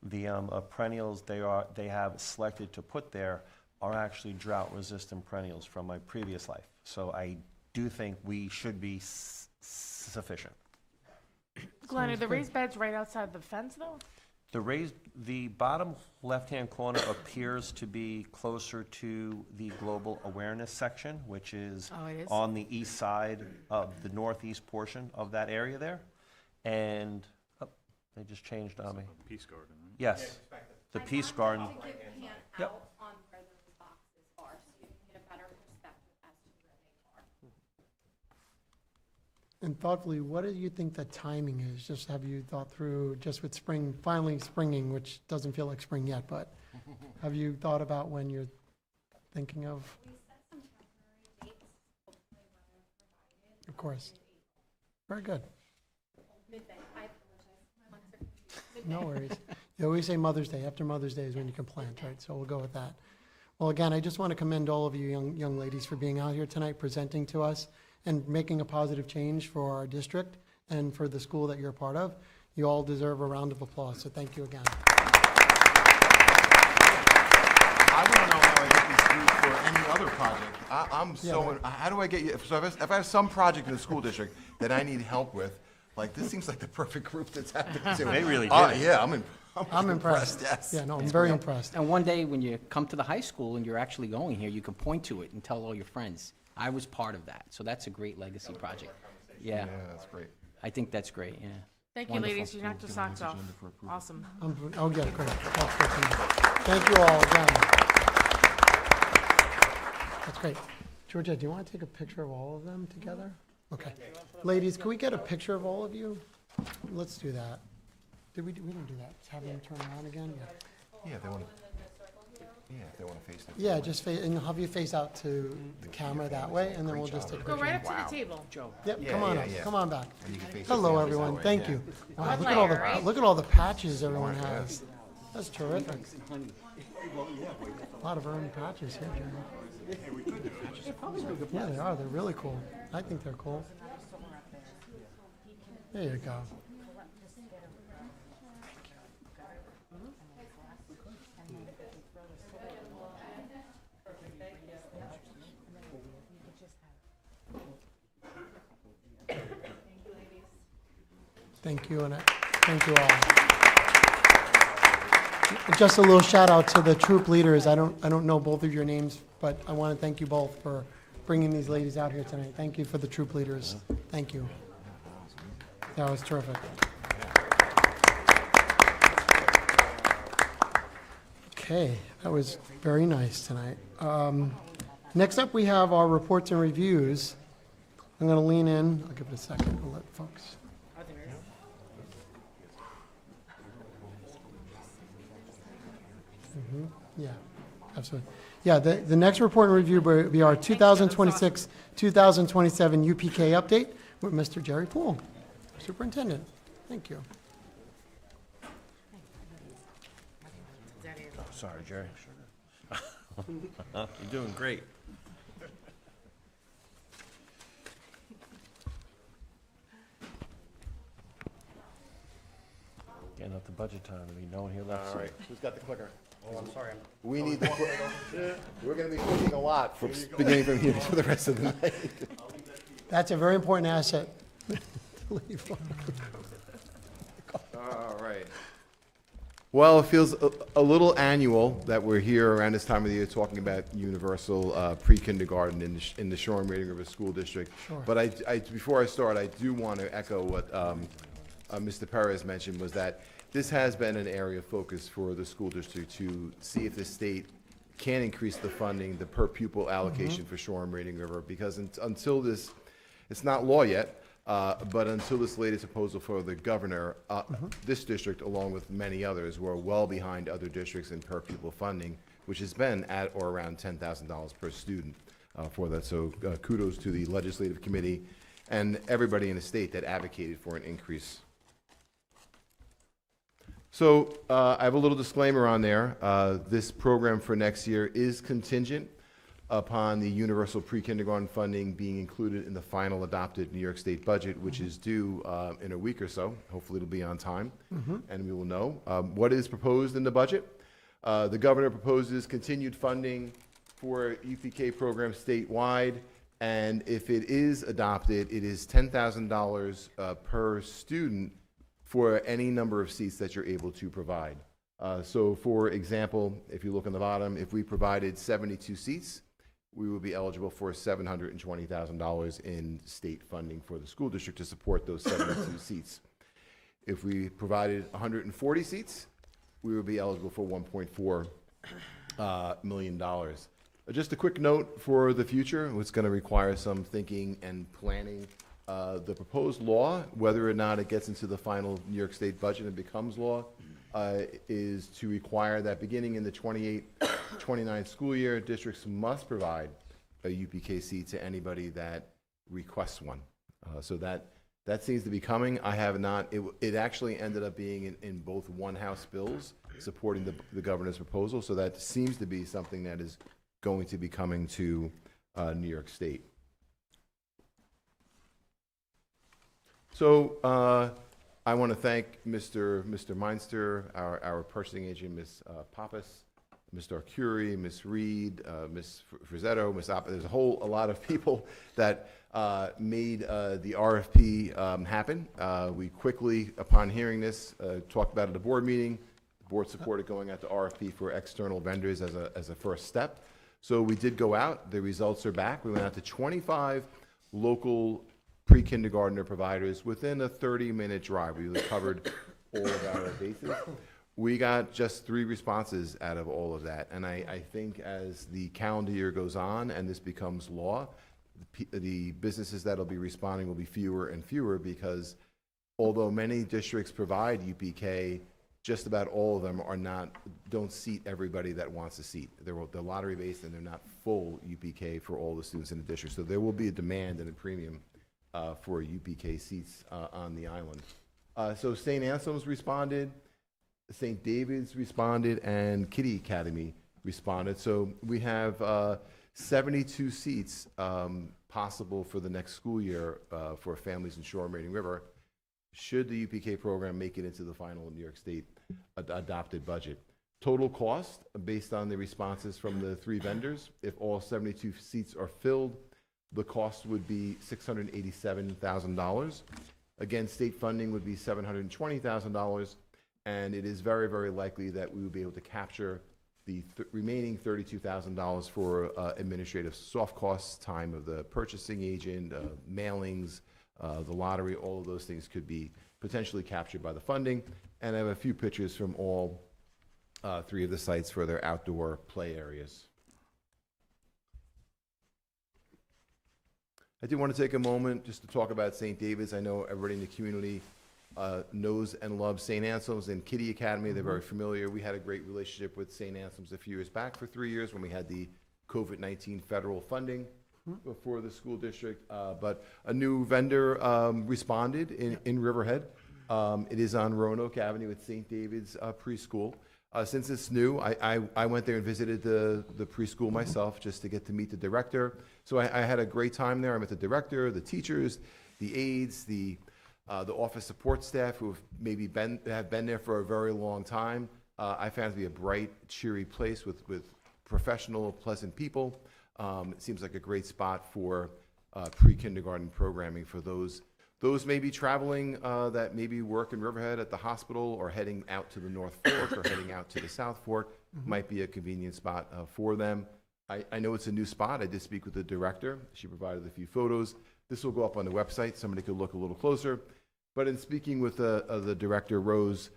the perennials they have selected to put there are actually drought-resistant perennials from my previous life. So I do think we should be sufficient. Glenn, are the raised beds right outside the fence, though? The bottom left-hand corner appears to be closer to the global awareness section, which is on the east side of the northeast portion of that area there. And they just changed on me. Peace garden, right? Yes, the Peace Garden. To give pan Yep. out on where those boxes are, so you can get a better perspective as to where they are. And thoughtfully, what do you think the timing is? Just have you thought through, just with spring, finally springing, which doesn't feel like spring yet, but have you thought about when you're thinking of? We set some temporary dates, hopefully weather provided. Of course. Very good. Midday, I apologize, my legs are confused. No worries. You always say Mother's Day. After Mother's Day is when you can plant, right? So we'll go with that. Well, again, I just want to commend all of you young ladies for being out here tonight, presenting to us and making a positive change for our district and for the school that you're a part of. You all deserve a round of applause, so thank you again. I want to know how I get this group for any other project. I'm so, how do I get you, so if I have some project in the school district that I need help with, like, this seems like the perfect group that's happened to. They really did. Yeah, I'm impressed. Yes. Yeah, no, I'm very impressed. And one day when you come to the high school and you're actually going here, you can point to it and tell all your friends, I was part of that. So that's a great legacy project. Yeah. Yeah, that's great. I think that's great, yeah. Thank you, Wonderful. ladies. You knocked your socks off. Awesome. Oh, yeah, great. That's good to know. Thank you all again. That's great. Georgia, do you want to take a picture of all of them together? Okay. Ladies, can we get a picture of all of you? Let's do that. We didn't do that. Just have them turn around again? Yeah. Yeah, if they want to, if they want to face it. Yeah, just and have you face out to the camera that way, and then we'll just take a Go picture. right up to the table. Joe. Yep, Yeah, come on yeah, up. yeah. Come on back. And you can face Hello, it everyone. that way, Thank yeah. you. Wow, One look at all layer, right? look at all the patches everyone has. That's terrific. A lot of earned patches here, Jeremy. Yeah, they are. They're really cool. I think they're cool. There you go. Thank you, and thank you all. Just a little shout out to the troop leaders. I don't know both of your names, but I want to thank you both for bringing these ladies out here tonight. Thank you for the troop leaders. Thank you. That was terrific. Okay, that was very nice tonight. Next up, we have our reports and reviews. I'm going to lean in. I'll give it a second. I'll let folks. Yeah, absolutely. Yeah, the next report and review will be our 2026-2027 UPK update with Mr. Jerry Poole, Superintendent. Thank you. Oh, sorry, Jerry. You're doing great. Getting up to budget time. There'll be no one here left. All right, who's got the clicker? Oh, I'm sorry. We need the We're going to be clicking a lot from beginning from here to the rest of the night. That's a very important asset. All right. Well, it feels a little annual that we're here around this time of the year talking about universal pre-kindergarten in the Shoreham-Wading River School District. Sure. But before I start, I do want to echo what Mr. Perez mentioned, was that this has been an area of focus for the school district to see if the state can increase the funding, the per pupil allocation for Shoreham-Wading River, because until this, it's not law yet, but until this latest proposal for the governor, this district, along with many others, were well behind other districts in per pupil funding, which has been at or around $10,000 per student for that. So kudos to the legislative committee and everybody in the state that advocated for an increase. So I have a little disclaimer on there. This program for next year is contingent upon the universal pre-kindergarten funding being included in the final adopted New York State budget, which is due in a week or so. Hopefully it'll be on time, and we will know. What is proposed in the budget? The governor proposes continued funding for UPK programs statewide, and if it is adopted, it is $10,000 per student for any number of seats that you're able to provide. So for example, if you look on the bottom, if we provided 72 seats, we would be eligible for $720,000 in state funding for the school district to support those 72 seats. If we provided 140 seats, we would be eligible for $1.4 million. Just a quick note for the future, it's going to require some thinking and planning. The proposed law, whether or not it gets into the final New York State budget and becomes law, is to require that beginning in the 28-29 school year, districts must provide a UPK seat to anybody that requests one. So that seems to be coming. I have not, it actually ended up being in both one House bills supporting the governor's proposal, so that seems to be something that is going to be coming to New York State. So I want to thank Mr. Meinster, our purchasing agent, Ms. Pappas, Mr. Arcuri, Ms. Reed, Ms. Frizzetto, Ms. Appa. There's a lot of people that made the RFP happen. We quickly, upon hearing this, talked about it at the board meeting. The board supported going out to RFP for external vendors as a first step. So we did go out. The results are back. We went out to 25 local pre-kindergartner providers within a 30-minute drive. We covered all of our bases. We got just 3 responses out of all of that. And I think as the calendar year goes on and this becomes law, the businesses that will be responding will be fewer and fewer, because although many districts provide UPK, just about all of them don't seat everybody that wants a seat. They're lottery based and they're not full UPK for all the students in the district. So there will be a demand and a premium for UPK seats on the island. So St. Anselm's responded, St. David's responded, and Kitty Academy responded. So we have 72 seats possible for the next school year for families in Shoreham-Wading River, should the UPK program make it into the final New York State adopted budget. Total cost, based on the responses from the 3 vendors, if all 72 seats are filled, the cost would be $687,000. Again, state funding would be $720,000, and it is very, very likely that we will be able to capture the remaining $32,000 for administrative soft costs, time of the purchasing agent, mailings, the lottery. All of those things could be potentially captured by the funding. And I have a few pictures from all 3 of the sites for their outdoor play areas. I do want to take a moment just to talk about St. David's. I know everybody in the community knows and loves St. Anselm's and Kitty Academy. They're very familiar. We had a great relationship with St. Anselm's a few years back for 3 years when we had the COVID-19 federal funding for the school district. But a new vendor responded in Riverhead. It is on Roanoke Avenue at St. David's preschool. Since it's new, I went there and visited the preschool myself just to get to meet the director. So I had a great time there. I met the director, the teachers, the aides, the office support staff who have been there for a very long time. I found it to be a bright, cheery place with professional, pleasant people. It seems like a great spot for pre-kindergarten programming for those maybe traveling that maybe work in Riverhead at the hospital or heading out to the North Fork or heading out to the South Fork. Might be a convenient spot for them. I know it's a new spot. I did speak with the director. She provided a few photos. This will go up on the website. Somebody could look a little closer. But in speaking with the director, Rose,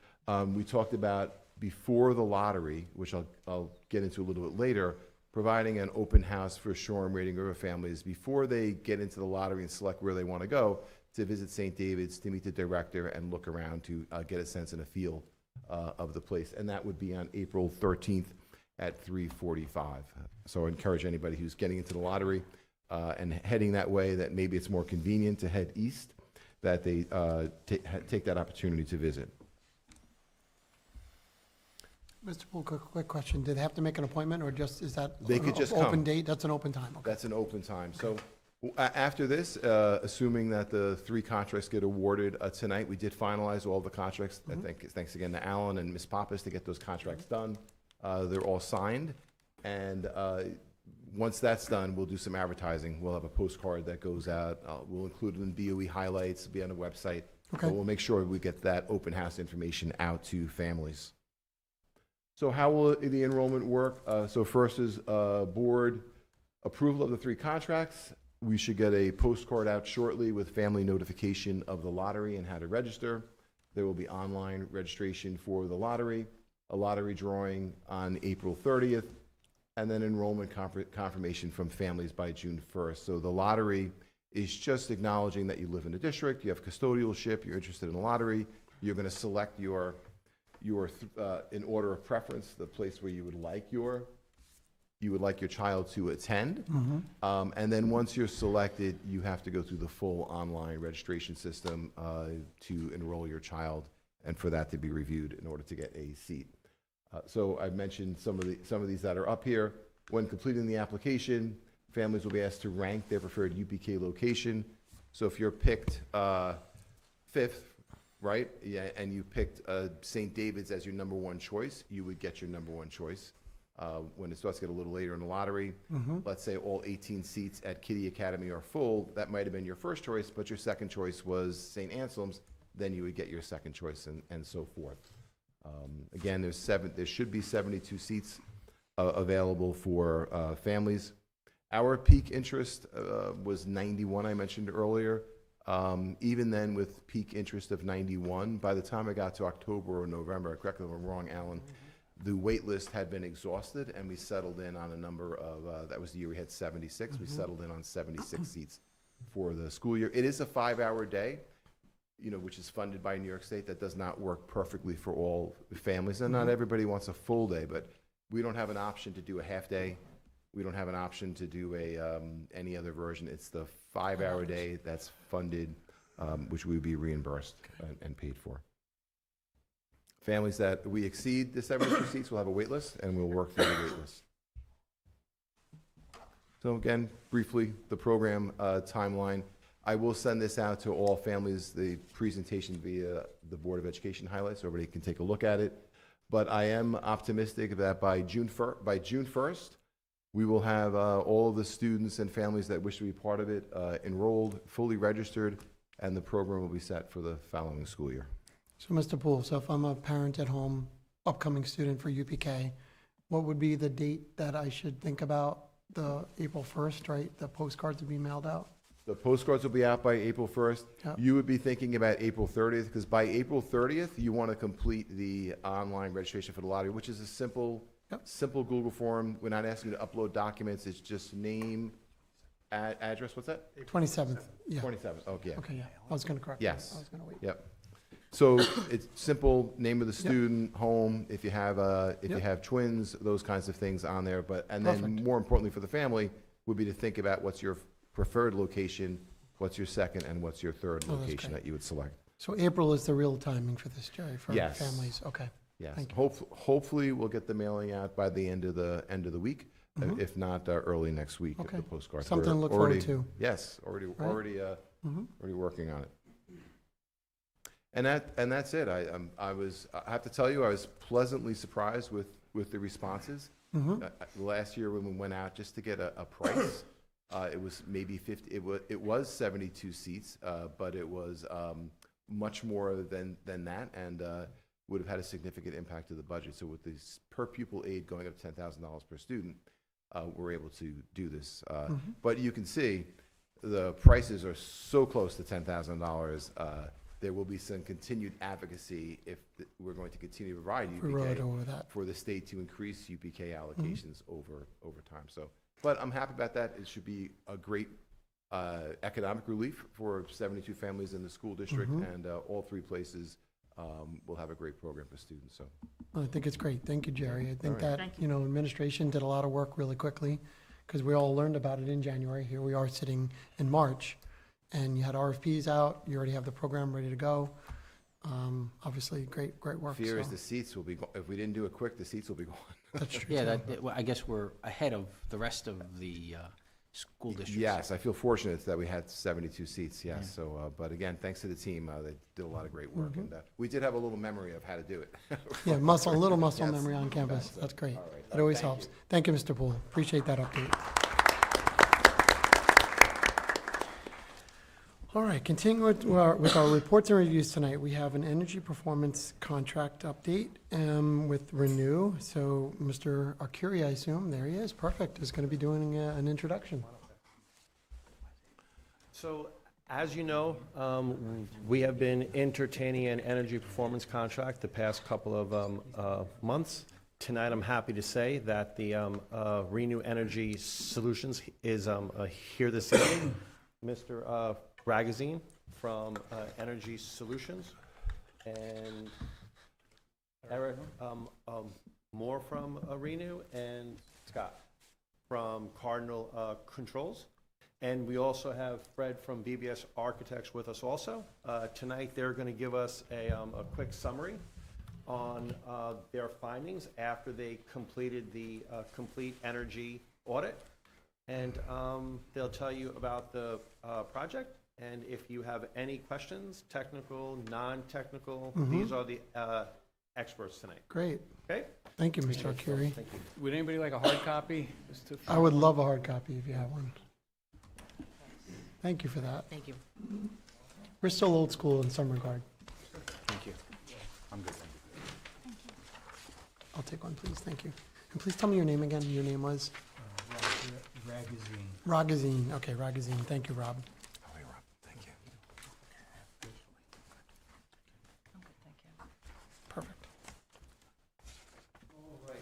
we talked about before the lottery, which I'll get into a little bit later, providing an open house for Shoreham-Wading River families before they get into the lottery and select where they want to go, to visit St. David's, to meet the director and look around to get a sense and a feel of the place. And that would be on April 13th at 3:45. So I encourage anybody who's getting into the lottery and heading that way, that maybe it's more convenient to head east, that they take that opportunity to visit. Mr. Poole, quick question. Did they have to make an appointment, or just, is that They could just open come. date? That's an open time, okay. That's an open time. So after this, assuming that the 3 contracts get awarded tonight, we did finalize all the contracts. Thanks again to Alan and Ms. Pappas to get those contracts done. They're all signed. And once that's done, we'll do some advertising. We'll have a postcard that goes out. We'll include it in BOE highlights, be on the website. Okay. But we'll make sure we get that open house information out to families. So how will the enrollment work? So first is board approval of the 3 contracts. We should get a postcard out shortly with family notification of the lottery and how to register. There will be online registration for the lottery, a lottery drawing on April 30th, and then enrollment confirmation from families by June 1st. So the lottery is just acknowledging that you live in the district, you have custodialship, you're interested in the lottery, you're going to select your in order of preference, the place where you would like your child to attend. And then once you're selected, you have to go through the full online registration system to enroll your child and for that to be reviewed in order to get a seat. So I've mentioned some of these that are up here. When completing the application, families will be asked to rank their preferred UPK location. So if you're picked 5th, right, yeah, and you picked St. David's as your #1 choice, you would get your #1 choice. When it starts to get a little later in the lottery, let's say all 18 seats at Kitty Academy are full, that might have been your first choice, but your second choice was St. Anselm's, then you would get your second choice and so forth. Again, there should be 72 seats available for families. Our peak interest was 91, I mentioned earlier. Even then, with peak interest of 91, by the time I got to October or November, correct me if I'm wrong, Alan, the wait list had been exhausted, and we settled in on a number of, that was the year we had 76. We settled in on 76 seats for the school year. It is a 5-hour day, which is funded by New York State. That does not work perfectly for all families, and not everybody wants a full day, but we don't have an option to do a half day. We don't have an option to do any other version. It's the 5-hour day that's funded, which we would be reimbursed and paid for. Families that we exceed the 72 seats will have a wait list, and we'll work through the wait list. So again, briefly, the program timeline. I will send this out to all families, the presentation via the Board of Education highlights, so everybody can take a look at it. But I am optimistic that by June 1st, we will have all of the students and families that wish to be part of it enrolled, fully registered, and the program will be set for the following school year. So, Mr. Poole, so if I'm a parent at home, upcoming student for UPK, what would be the date that I should think about? The April 1st, right? The postcards will be mailed out? The postcards will be out by April 1st. Yep. You would be thinking about April 30th, because by April 30th, you want to complete the online registration for the lottery, which is a simple Google form. We're not asking you to upload documents. It's just name, address, what's that? 27th, yeah. 27th, oh, yeah. Okay, yeah. I was going to correct that. Yes. I was going to wait. Yep. So it's simple, name of the student, home, if you have, if you Yep. have twins, those kinds of things on there. But, and then Perfect. more importantly for the family, would be to think about what's your preferred location, what's your second, and what's your third Oh, that's location great. that you would select. So April is the real timing for this, Jerry, for Yes. families? Okay. Yes. Thank you. Hopefully, we'll get the mailing out by the end of the week, Mhm. if not early next week. Okay. The postcards. Something to We're look forward already- to. Yes, already Mhm. working on it. And that's it. I have to tell you, I was pleasantly surprised with the responses. Mhm. Last year when we went out just to get a price, it was maybe 50. It was 72 seats, but it was much more than that, and would have had a significant impact to the budget. So with this per pupil aid going up $10,000 per student, we're able to do this. But you can see the prices are so close to $10,000. There will be some continued advocacy if we're going to continue to provide We rode over UPK that. for the state to increase UPK allocations over time. So, but I'm happy about that. It should be a great economic relief for 72 families in the school district, and all three places will have a great program for students. So, I think it's great. Thank you, Jerry. I think right. that, Thank you know, administration did a lot of work really quickly, because we all learned about it in January. Here we are sitting in March, and you had RFPs out. You already have the program ready to go. Obviously, great work. fear is so the seats will be, if we didn't do it quick, the seats will be gone. That's true. Yeah, too. well, I guess we're ahead of the rest of the school districts. Yes, I feel fortunate that we had 72 seats, yes. So, but again, thanks to the team, they did a lot of great work. And we did have a little memory of how to do it. Yeah, a little muscle Yes. memory on campus. That's great. All right. It always Thank helps. you. Thank you, Mr. Poole. Appreciate that update. All right, continuing with our reports and reviews tonight, we have an energy performance contract update with Renew. So Mr. Arcuri, I assume, there he is, perfect, is going to be doing an introduction. So, as you know, we have been entertaining an energy performance contract the past couple of months. Tonight, I'm happy to say that the Renew Energy Solutions is here this evening. Mr. Ragazine from Energy Solutions, and Eric Moore from Renew, and Scott from Cardinal Controls. And we also have Fred from BBS Architects with us also. Tonight, they're going to give us a quick summary on their findings after they completed the complete energy audit. And they'll tell you about the project. And if you have any questions, technical, non-technical, these are the experts tonight. Great. Okay? Thank you, Mr. Arcuri. Thank you. Would anybody like a hard copy? I would love a hard copy if you have one. Thank you for that. Thank you. We're still old school in some regard. Thank you. I'm good. I'll take one, please. Thank you. And please tell me your name again. Your name was? Ragazine. Ragazine. Okay, Ragazine. Thank you, Rob. Thank you. Perfect. All right.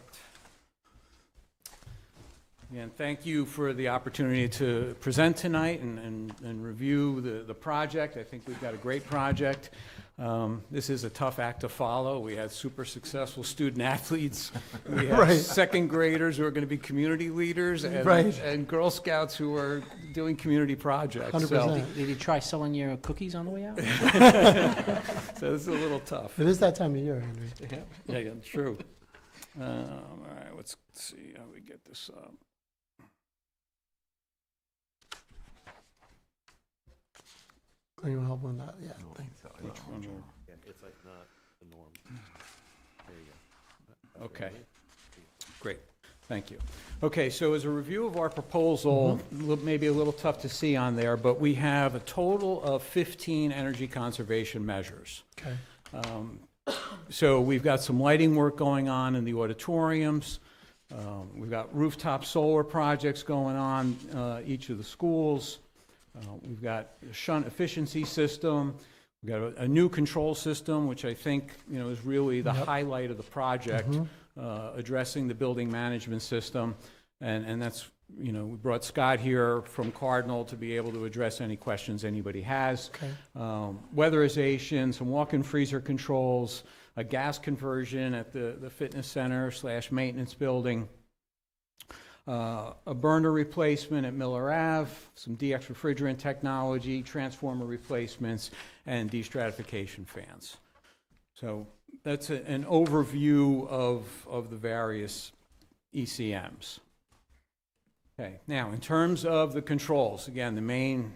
Again, thank you for the opportunity to present tonight and review the project. I think we've got a great project. This is a tough act to follow. We had super successful student athletes. We have Right. second graders who are going to be community leaders, and, Right. and Girl Scouts who are doing community projects. 100%. Did you try selling your cookies on the way out? So this is a little tough. It is that time of year, Henry. Yeah, true. All right, let's see how we get this up. Oh, you want help on that? Yeah, thanks. Which one will- Yeah, it's like not the norm. There you go. Okay, great. Thank you. Okay, so as a review of our proposal, maybe a little tough to see on there, but we have a total of 15 energy conservation measures. Okay. So we've got some lighting work going on in the auditoriums. We've got rooftop solar projects going on each of the schools. We've got a shunt efficiency system. We've got a new control system, which I think, is really the highlight of the project, addressing the building management system. And that's, we brought Scott here from Cardinal to be able to address any questions anybody has. Okay. Weatherization, some walk-in freezer controls, a gas conversion at the fitness center / maintenance building, a burner replacement at Miller Ave, some DX refrigerant technology, transformer replacements, and destratification fans. So that's an overview of the various ECMs. Okay, now in terms of the controls, again, the main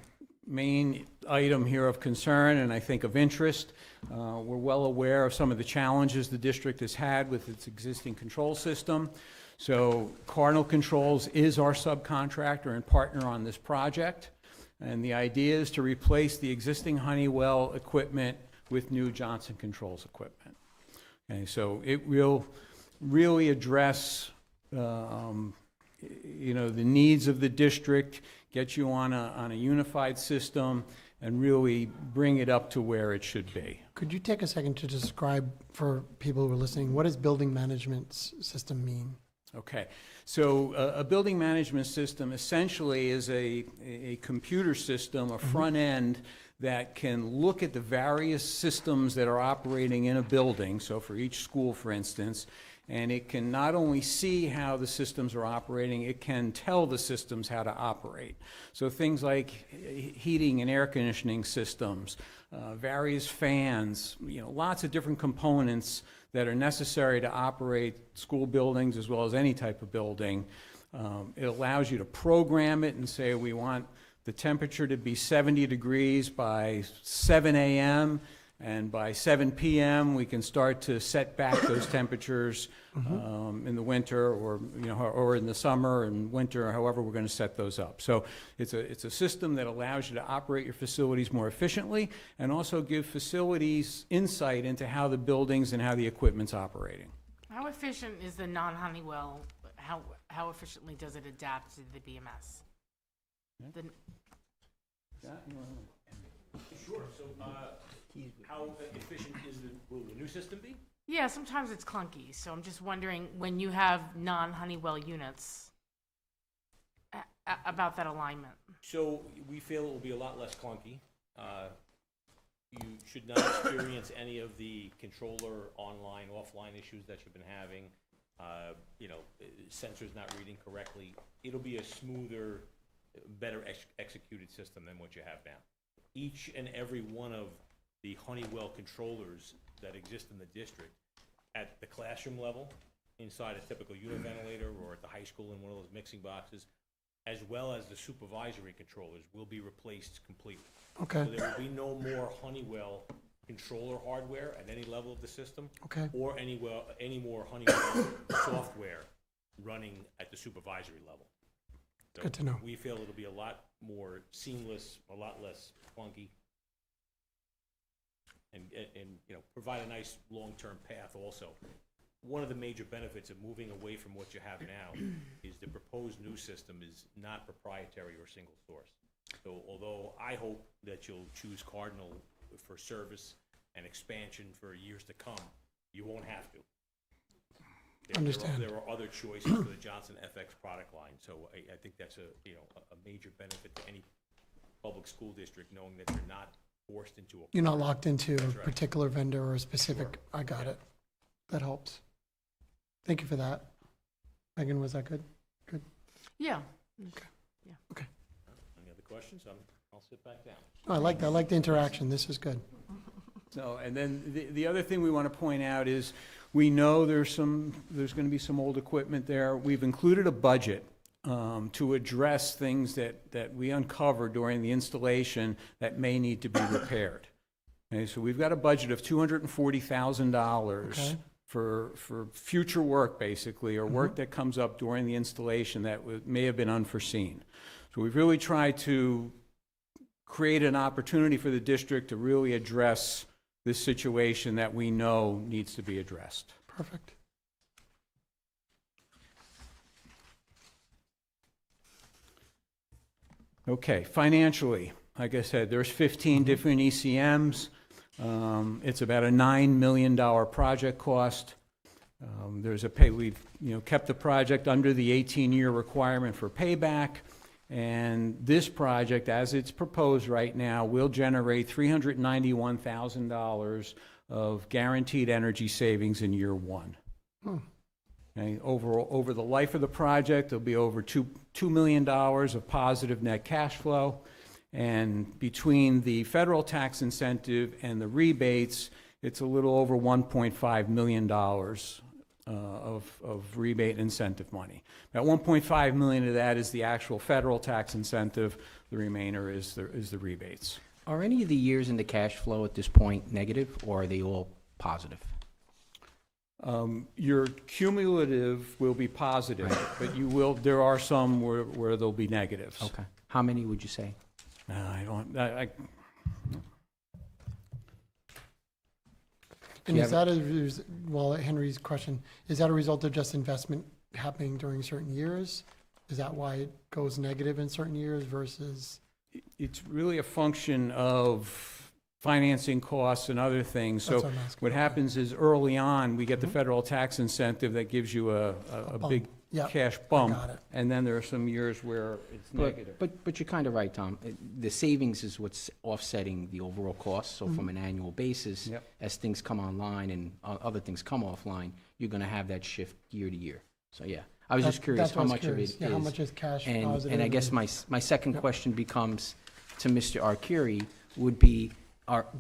item here of concern and I think of interest, we're well aware of some of the challenges the district has had with its existing control system. So Cardinal Controls is our subcontractor and partner on this project. And the idea is to replace the existing Honeywell equipment with new Johnson Controls equipment. Okay, so it will really address the needs of the district, get you on a unified system, and really bring it up to where it should be. Could you take a second to describe for people who are listening, what does building management system mean? Okay, so a building management system essentially is a computer system, a front end that can look at the various systems that are operating in a building, so for each school, for instance, and it can not only see how the systems are operating, it can tell the systems how to operate. So things like heating and air conditioning systems, various fans, lots of different components that are necessary to operate school buildings as well as any type of building. It allows you to program it and say, we want the temperature to be 70 degrees by 7 a.m., and by 7 p.m., we can start to set back those temperatures in the winter or in the summer and winter, however we're going to set those up. So it's a system that allows you to operate your facilities more efficiently and also give facilities insight into how the buildings and how the equipment's operating. How efficient is the non-Honeywell, how efficiently does it adapt to the BMS? Sure, so how efficient will the new system be? Yeah, sometimes it's clunky, so I'm just wondering, when you have non-Honeywell units, about that alignment. So we feel it will be a lot less clunky. You should not experience any of the controller online, offline issues that you've been having. Sensors not reading correctly. It'll be a smoother, better executed system than what you have now. Each and every one of the Honeywell controllers that exist in the district at the classroom level, inside a typical univentilator or at the high school in one of those mixing boxes, as well as the supervisory controllers, will be replaced completely. Okay. So there will be no more Honeywell controller hardware at any level of the system. Okay. Or any more Honeywell software running at the supervisory level. So Good to know. we feel it'll be a lot more seamless, a lot less clunky, and provide a nice long-term path also. One of the major benefits of moving away from what you have now is the proposed new system is not proprietary or single source. So although I hope that you'll choose Cardinal for service and expansion for years to come, you won't have to. Understand. There are other choices for the Johnson FX product line, so I think that's a major benefit to any public school district, knowing that you're not forced into a. You're not locked into a That's right. particular vendor or a specific, Sure. I got it. That helps. Thank you for that. Megan, was that good? Good? Yeah. Okay. Any other questions? I'll sit back down. I like the interaction. This is good. So, and then the other thing we want to point out is we know there's going to be some old equipment there. We've included a budget to address things that we uncover during the installation that may need to be repaired. Okay, so we've got a budget of $240,000 Okay. for future work, basically, or work that comes up during the installation that may have been unforeseen. So we've really tried to create an opportunity for the district to really address this situation that we know needs to be addressed. Perfect. Okay, financially, like I said, there's 15 different ECMs. It's about a $9 million project cost. We've kept the project under the 18-year requirement for payback, and this project, as it's proposed right now, will generate $391,000 of guaranteed energy savings in year one. Okay, over the life of the project, there'll be over $2 million of positive net cash flow. And between the federal tax incentive and the rebates, it's a little over $1.5 million of rebate incentive money. About $1.5 million of that is the actual federal tax incentive. The remainder is the rebates. Are any of the years in the cash flow at this point negative, or are they all positive? Your cumulative will be positive, but there are some where there'll be negatives. Okay. How many would you say? And is that Henry's question, is that a result of just investment happening during certain years? Is that why it goes negative in certain years versus? It's really a function of financing costs and other things. So what happens is early on, we get the federal tax incentive that gives you a big cash bump. And then there are some years where it's negative. But you're kind of right, Tom. The savings is what's offsetting the overall cost. So from an annual basis, as things come online and other things come offline, you're going to have that shift year to year. So yeah, I was just curious how much of it is. How much is cash and, positive? And I guess my second question becomes to Mr. Arcuri would be,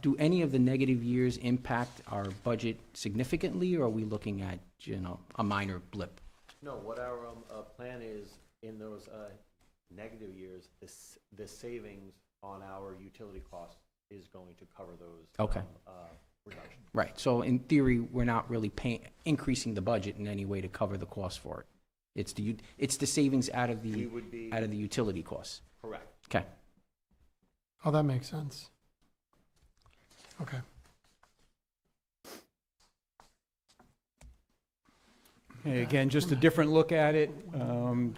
do any of the negative years impact our budget significantly, or are we looking at, a minor blip? No, what our plan is in those negative years, the savings on our utility costs is going to cover those reductions. Right. So in theory, we're not really increasing the budget in any way to cover the cost for it. It's the savings out of the utility costs. Correct. Okay. Oh, that makes sense. Okay. Okay, again, just a different look at it.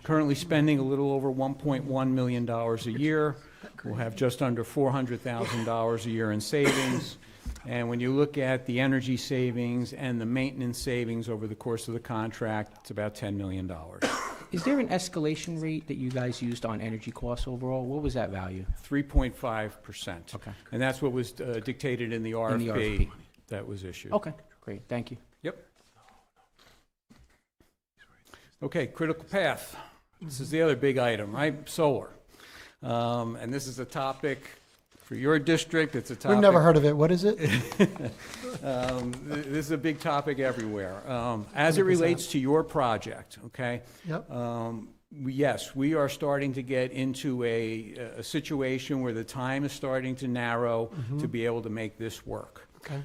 Currently spending a little over $1.1 million a year. We'll have just under $400,000 a year in savings. And when you look at the energy savings and the maintenance savings over the course of the contract, it's about $10 million. Is there an escalation rate that you guys used on energy costs overall? What was that value? 3.5%. Okay. And that's what was dictated in the RFP that was issued. Okay, great. Thank you. Yep. Okay, critical path. This is the other big item, right? Solar. And this is a topic for your district. It's a topic. We've never heard of it. What is it? This is a big topic everywhere. As it relates to your project, okay? Yep. Yes, we are starting to get into a situation where the time is starting to narrow to be able to make this work. Okay.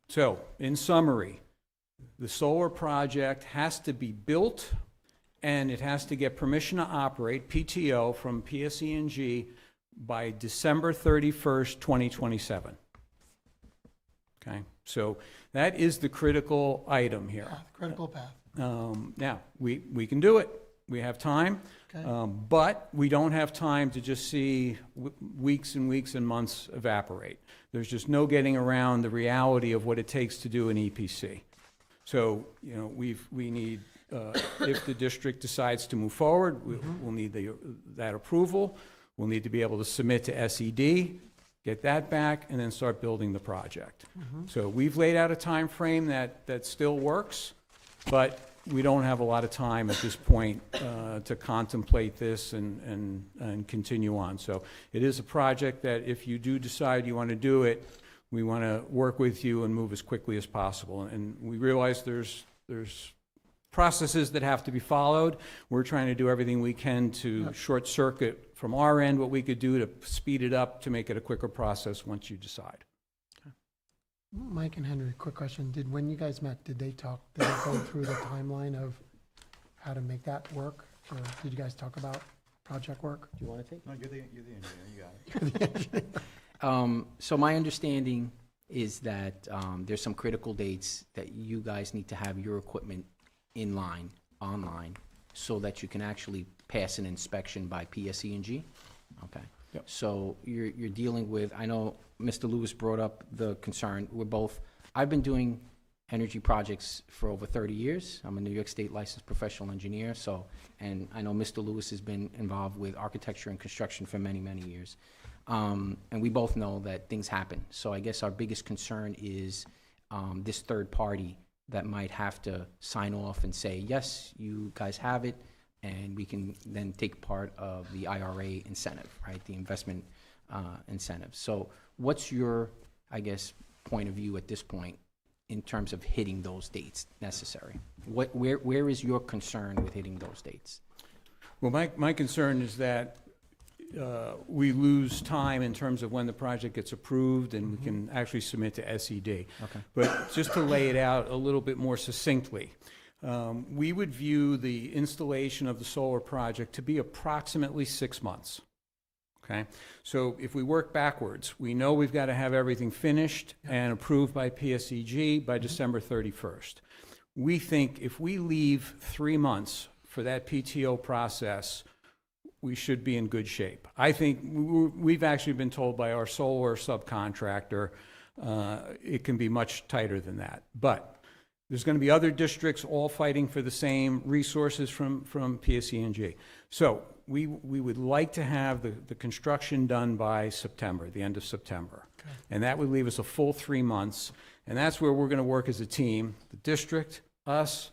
So, in summary, the solar project has to be built and it has to get permission to operate, PTO, from PSE&G by December 31st, 2027. Okay, so that is the critical item here. Critical path. Now, we can do it. We have time, but we don't have time to just see weeks and weeks and months evaporate. There's just no getting around the reality of what it takes to do an EPC. So, we need, if the district decides to move forward, we'll need that approval. We'll need to be able to submit to SED, get that back, and then start building the project. So we've laid out a time frame that still works, but we don't have a lot of time at this point to contemplate this and continue on. So it is a project that if you do decide you want to do it, we want to work with you and move as quickly as possible. And we realize there's processes that have to be followed. We're trying to do everything we can to short circuit from our end what we could do to speed it up to make it a quicker process once you decide. Mike and Henry, quick question. When you guys met, did they go through the timeline of how to make that work? Or did you guys talk about project work? Do you want to take? No, you're the engineer, you got it. So my understanding is that there's some critical dates that you guys need to have your equipment in line, online, so that you can actually pass an inspection by PSE&G? Okay. Yep. So you're dealing with, I know Mr. Lewis brought up the concern, I've been doing energy projects for over 30 years. I'm a New York State licensed professional engineer, and I know Mr. Lewis has been involved with architecture and construction for many, many years. And we both know that things happen. So I guess our biggest concern is this third party that might have to sign off and say, yes, you guys have it, and we can then take part of the IRA incentive, right, the investment incentive. So what's your, I guess, point of view at this point in terms of hitting those dates necessary? Where is your concern with hitting those dates? Well, my concern is that we lose time in terms of when the project gets approved and we can actually submit to SED. Okay. But just to lay it out a little bit more succinctly, we would view the installation of the solar project to be approximately 6 months. Okay? So if we work backwards, we know we've got to have everything finished and approved by PSEG by December 31st. We think if we leave 3 months for that PTO process, we should be in good shape. I think we've actually been told by our solar subcontractor it can be much tighter than that. But there's going to be other districts all fighting for the same resources from PSE&G. So we would like to have the construction done by September, the end of September. Okay. And that would leave us a full 3 months. And that's where we're going to work as a team, the district, us,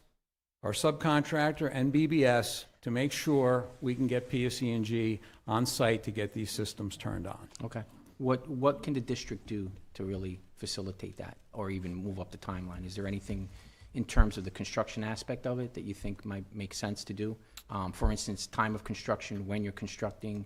our subcontractor, and BBS, to make sure we can get PSE&G on site to get these systems turned on. Okay. What can the district do to really facilitate that, or even move up the timeline? Is there anything in terms of the construction aspect of it that you think might make sense to do? For instance, time of construction, when you're constructing,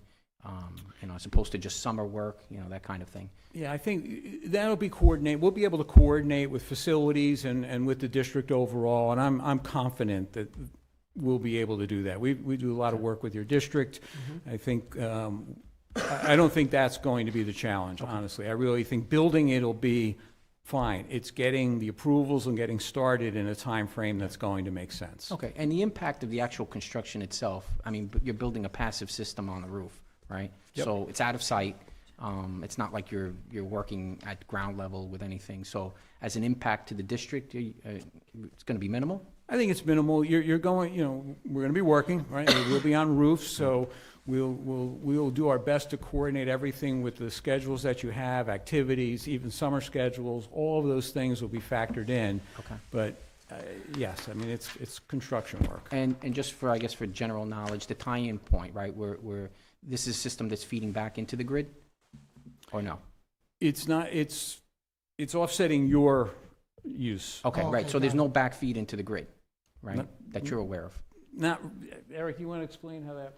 as opposed to just summer work, that kind of thing. Yeah, I think that'll be coordinated. We'll be able to coordinate with facilities and with the district overall, and I'm confident that we'll be able to do that. We do a lot of work with your district. I think I don't think that's going to be the challenge, honestly. I really think building it'll be fine. It's getting the approvals and getting started in a time frame that's going to make sense. Okay, and the impact of the actual construction itself, I mean, you're building a passive system on the roof, right? Yep. So it's out of sight. It's not like you're working at ground level with anything. So as an impact to the district, it's going to be minimal? I think it's minimal. You're going, we're going to be working, right? We'll be on roofs, so we'll do our best to coordinate everything with the schedules that you have, activities, even summer schedules. All of those things will be factored in. Okay. But yes, I mean it's construction work. And just for, I guess, for general knowledge, the tie-in point, right? Where this is a system that's feeding back into the grid, or no? It's not. It's offsetting your use. Okay, right. So there's no backfeed into the grid, right? That you're aware of. Not, Eric. You want to explain how that?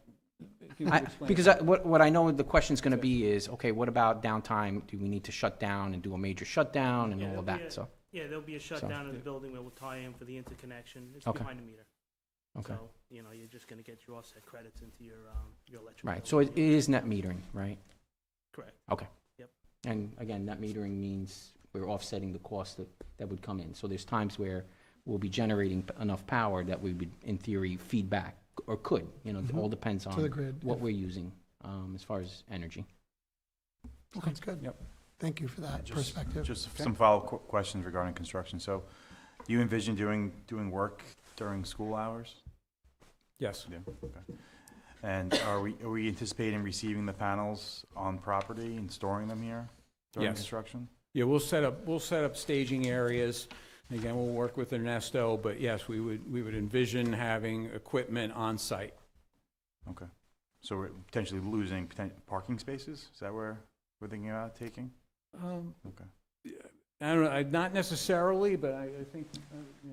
Because what I know the question's going to be is, okay, what about downtime? Do we need to shut down and do a major shutdown and all of that? Yeah, there'll be a shutdown of the building where we'll tie in for the interconnection. It's Okay. behind the meter. Okay. So, you're just going to get your offset credits into your electric. Right. bill. So it is net metering, right? Correct. Okay. Yep. And again, net metering means we're offsetting the cost that would come in. So there's times where we'll be generating enough power that we would, in theory, feed back, or could. It all depends on To the grid, what yeah. we're using as far as energy. Sounds good. Yep. Thank you for that perspective. Just some follow-up questions regarding construction. So you envision doing work during school hours? Yes. Yeah, okay. And are we anticipating receiving the panels on property and storing them here during Yes. construction? Yeah, we'll set up staging areas. Again, we'll work with Ernesto, but yes, we would envision having equipment on site. Okay. So we're potentially losing parking spaces? Is that where we're thinking about taking? Okay. I don't know, not necessarily, but I think.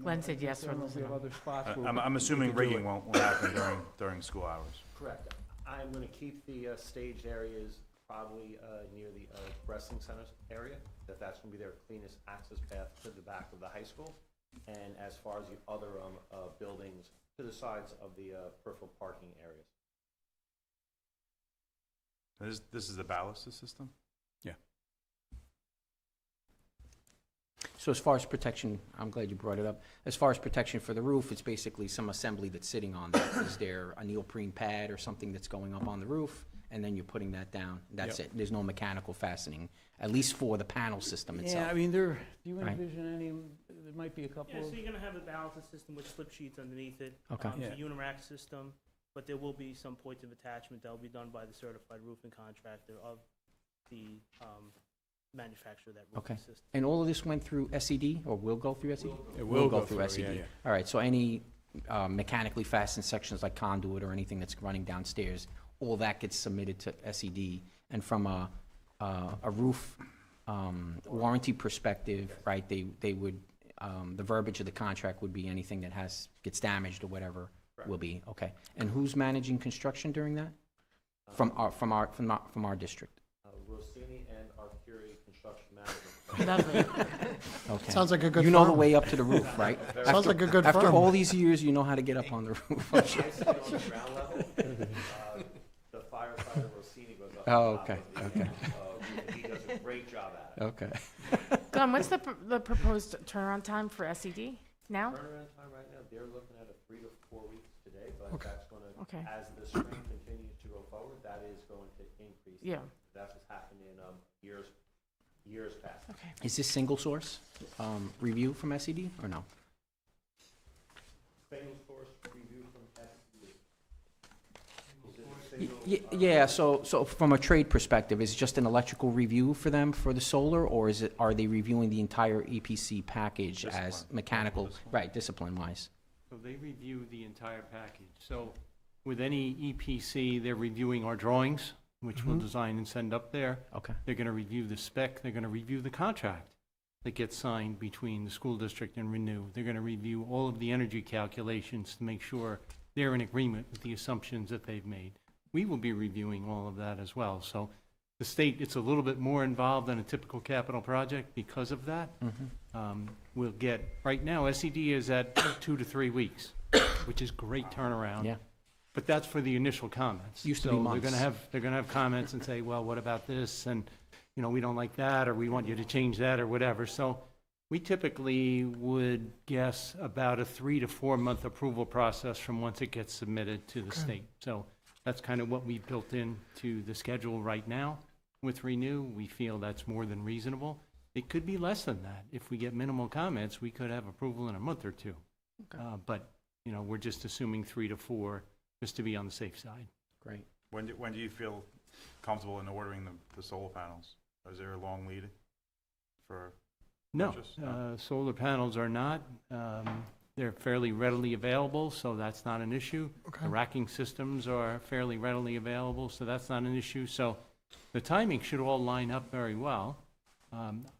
Glenn said yes for we have other spots. where I'm we assuming could do rigging it. won't happen during school hours. Correct. I'm going to keep the staged areas probably near the wrestling center area, that's going to be their cleanest access path to the back of the high school. And as far as the other buildings, to the sides of the peripheral parking areas. This is the ballast system? So as far as protection, I'm glad you brought it up. As far as protection for the roof, it's basically some assembly that's sitting on there. Is there a neoprene pad or something that's going up on the roof? And then you're putting that down. That's Yep. it. There's no mechanical fastening, at least for the panel system itself. Yeah, I mean, do you Right. envision any, there might be a couple Yeah, so of... you're gonna have a balancer system with slip sheets underneath it. Okay. It's Yeah. a unirack system, but there will be some points of attachment that'll be done by the certified roofing contractor of the manufacturer of that Okay. roofing system. And all of this went through SED, or will go through SED? It will go through through, SED. yeah, yeah. All right, so any mechanically fastened sections like conduit or anything that's running downstairs, all that gets submitted to SED. And from a roof warranty perspective, right, they would, the verbiage of the contract would be anything that gets damaged or whatever will be, okay. And who's managing construction during that? From our district? Rossini and Arcuri Construction Management. Lovely. Okay. Sounds like a good You know the firm. way up to the roof, right? Sounds like a good After firm. all these years, you know how to get up on the roof. I sit on the ground level. The firefighter Rossini goes up. Oh, on top okay, of the, okay. roof, and he does a great job at it. Okay. Glenn, what's the proposed turnaround time for SED now? Turnaround time right now, they're looking at a 3 to 4 weeks today, but Okay. that's going to, Okay. as the spring continues to go forward, that is going to increase. Yeah. That's what's happened in years past. Okay. Is this single source review from SED or no? Single source review from SED. Yeah, so from a trade perspective, is it just an electrical review for them for the solar, or are they reviewing the entire EPC package as Discipline. mechanical, Discipline. right, discipline-wise? So they review the entire package. So with any EPC, they're reviewing our drawings, which we'll Mhm. design and send up there. Okay. They're going to review the spec, they're going to review the contract that gets signed between the school district and Renew. They're going to review all of the energy calculations to make sure they're in agreement with the assumptions that they've made. We will be reviewing all of that as well. So the state, it's a little bit more involved than a typical capital project because of that. We'll get, right now, SED is at 2 to 3 weeks, which is great turnaround. Yeah. But that's for the initial comments. Used to be So months. they're gonna have comments and say, well, what about this? And, you know, we don't like that, or we want you to change that, or whatever. So we typically would guess about a 3 to 4 month approval process from once it gets submitted to the state. So that's kind of what we've built into the schedule right now with Renew. We feel that's more than reasonable. It could be less than that. If we get minimal comments, we could have approval in a month or two. But, you know, we're just assuming 3 to 4, just to be on the safe side. Great. When do you feel comfortable in ordering the solar panels? Is there a long lead for No, purchase? solar panels are not. They're fairly readily available, so that's not an issue. Okay. The racking systems are fairly readily available, so that's not an issue. So the timing should all line up very well.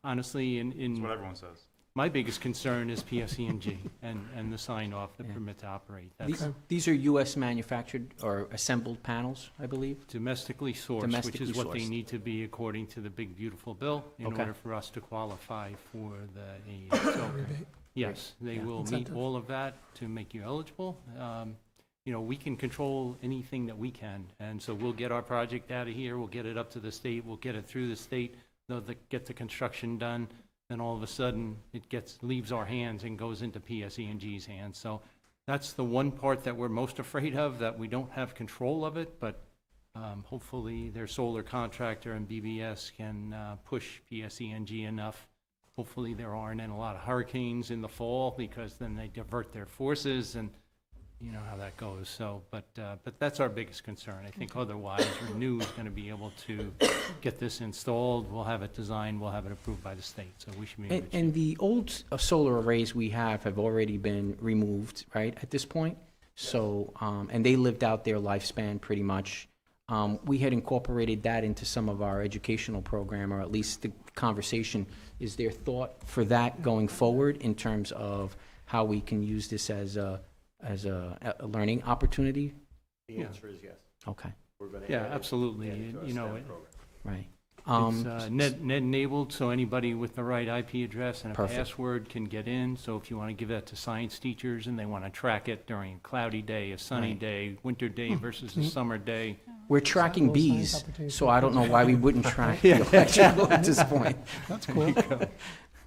Honestly, That's what everyone says. my biggest concern is PSE&G and the sign-off, the permit to operate. That's These are US manufactured or assembled panels, I believe? domestically sourced, which Domestically is what they sourced. need to be according to the Big Beautiful Bill in Okay. order for us to qualify for the aid. So, Rebate. yes, they Yeah. will meet Incentive. all of that to make you eligible. You know, we can control anything that we can, and so we'll get our project out of here, we'll get it up to the state, we'll get it through the state, they'll get the construction done, then all of a sudden, it leaves our hands and goes into PSE&G's hands. So that's the one part that we're most afraid of, that we don't have control of it, but hopefully their solar contractor and BBS can push PSE&G enough. Hopefully there aren't a lot of hurricanes in the fall, because then they divert their forces, and you know how that goes. So, but that's our biggest concern. I think otherwise, Renew is going to be able to get this installed. We'll have it designed, we'll have it approved by the state, so we should be in good shape. And the old solar arrays we have already been removed, right, at this point? So, and they lived out their lifespan pretty much. We had incorporated that into some of our educational program, or at least the conversation. Is there thought for that going forward in terms of how we can use this as a learning opportunity? The answer is yes. Okay. We're going to Yeah, absolutely. You know, Right. It's net enabled, so anybody with the right IP address and a Perfect. password can get in. So if you want to give that to science teachers and they want to track it during a cloudy day, a sunny Right. day, winter day versus a summer day. We're tracking Little science bees, opportunity so for I don't know kids. why we wouldn't track Yeah. the electrical at this point. That's There cool. you go.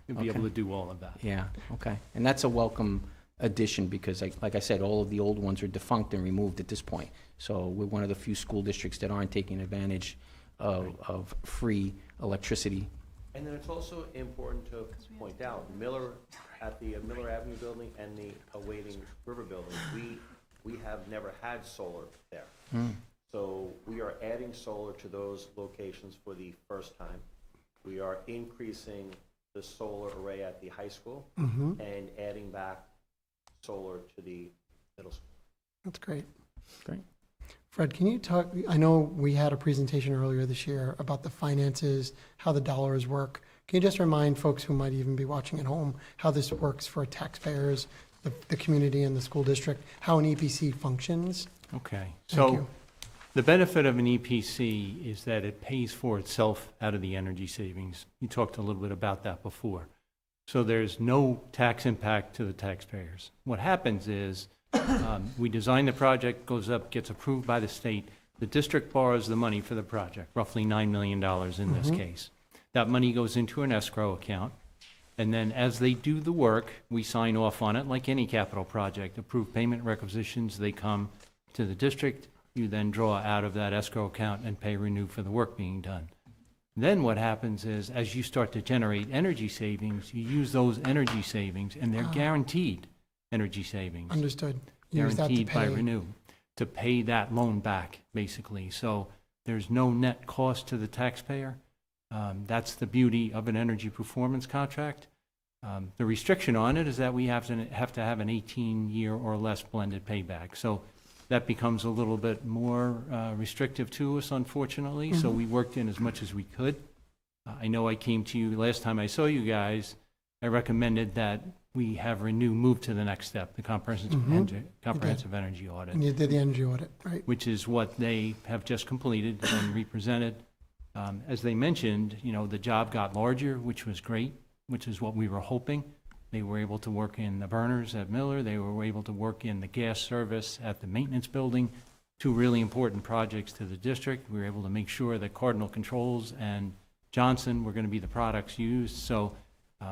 You'll be Okay. able to do all of that. Yeah, okay. And that's a welcome addition because like I said, all of the old ones are defunct and removed at this point. So we're one of the few school districts that aren't taking advantage of free electricity. And then it's also important to point out, Miller, at the Miller Avenue building and the Wading River building, we have never had solar there. So we are adding solar to those locations for the first time. We are increasing the solar array at the high school Mhm. and adding back solar to the middle school. That's great. Great. Fred, can you talk, I know we had a presentation earlier this year about the finances, how the dollars work. Can you just remind folks who might even be watching at home how this works for taxpayers, the community and the school district, how an EPC functions? Okay. Thank So you. the benefit of an EPC is that it pays for itself out of the energy savings. You talked a little bit about that before. So there's no tax impact to the taxpayers. What happens is we design the project, goes up, gets approved by the state. The district borrows the money for the project, roughly $9 million in this case. That money goes into an escrow account. And then as they do the work, we sign off on it like any capital project. Approved payment requisitions, they come to the district. You then draw out of that escrow account and pay Renew for the work being done. Then what happens is, as you start to generate energy savings, you use those energy savings, and they're guaranteed energy savings. Understood. Use that to Guaranteed by pay. Renew, to pay that loan back, basically. So there's no net cost to the taxpayer. That's the beauty of an energy performance contract. The restriction on it is that we have to have an 18-year or less blended payback. So that becomes a little bit more restrictive to us, unfortunately. So we worked in as much as we could. I know I came to you last time I saw you guys. I recommended that we have Renew move to the next step, the comprehensive energy audit, And you did the energy audit, right? which is what they have just completed and represented. As they mentioned, the job got larger, which was great, which is what we were hoping. They were able to work in the burners at Miller. They were able to work in the gas service at the maintenance building, two really important projects to the district. We were able to make sure that Cardinal Controls and Johnson were going to be the products used. So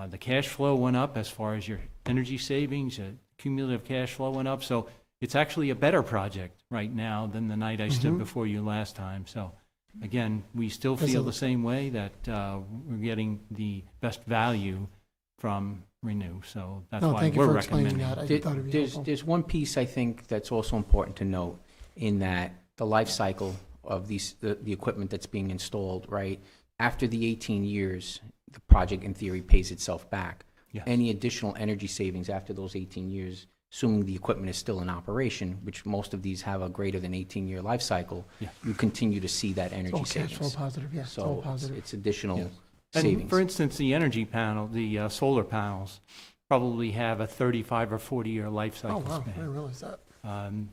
the cash flow went up as far as your energy savings, cumulative cash flow went up. So it's actually a better project right now than the night I stood before you last time. So again, we still feel the same way that we're getting the best value from Renew. So that's No, why thank you we're for explaining recommending. that. I thought it'd be helpful. There's one piece I think that's also important to note in that the life cycle of the equipment that's being installed, right? After the 18 years, the project in theory pays itself back. Yes. Any additional energy savings after those 18 years, assuming the equipment is still in operation, which most of these have a greater than 18-year life cycle, Yeah. you continue to see that It's energy all cash flow savings. positive, yeah, it's all So positive. it's additional Yes. savings. And for instance, the energy panel, the solar panels, probably have a 35 or 40-year life Oh, cycle wow, I span. didn't realize that.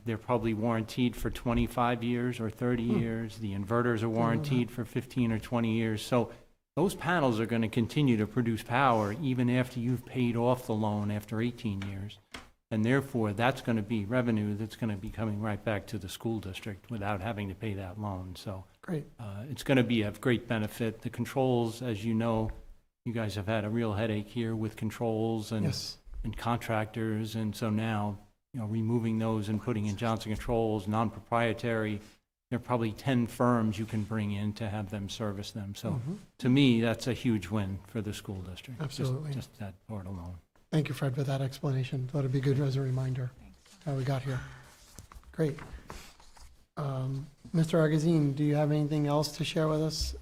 They're probably warranted for 25 years or 30 years. The inverters are warranted for 15 or 20 years. So those panels are going to continue to produce power even after you've paid off the loan after 18 years. And therefore, that's going to be revenue that's going to be coming right back to the school district without having to pay that loan. So Great. it's going to be of great benefit. The controls, as you know, you guys have had a real headache here with controls and Yes. and contractors, and so now, removing those and putting in Johnson Controls, non-proprietary, there are probably 10 firms you can bring in to have them service them. So to me, that's a huge win for the school district. Absolutely. Just that part alone. Thank you, Fred, for that explanation. Thought it'd be good as a reminder how we got here. Great. Mr. Agazine, do you have anything else to share with us?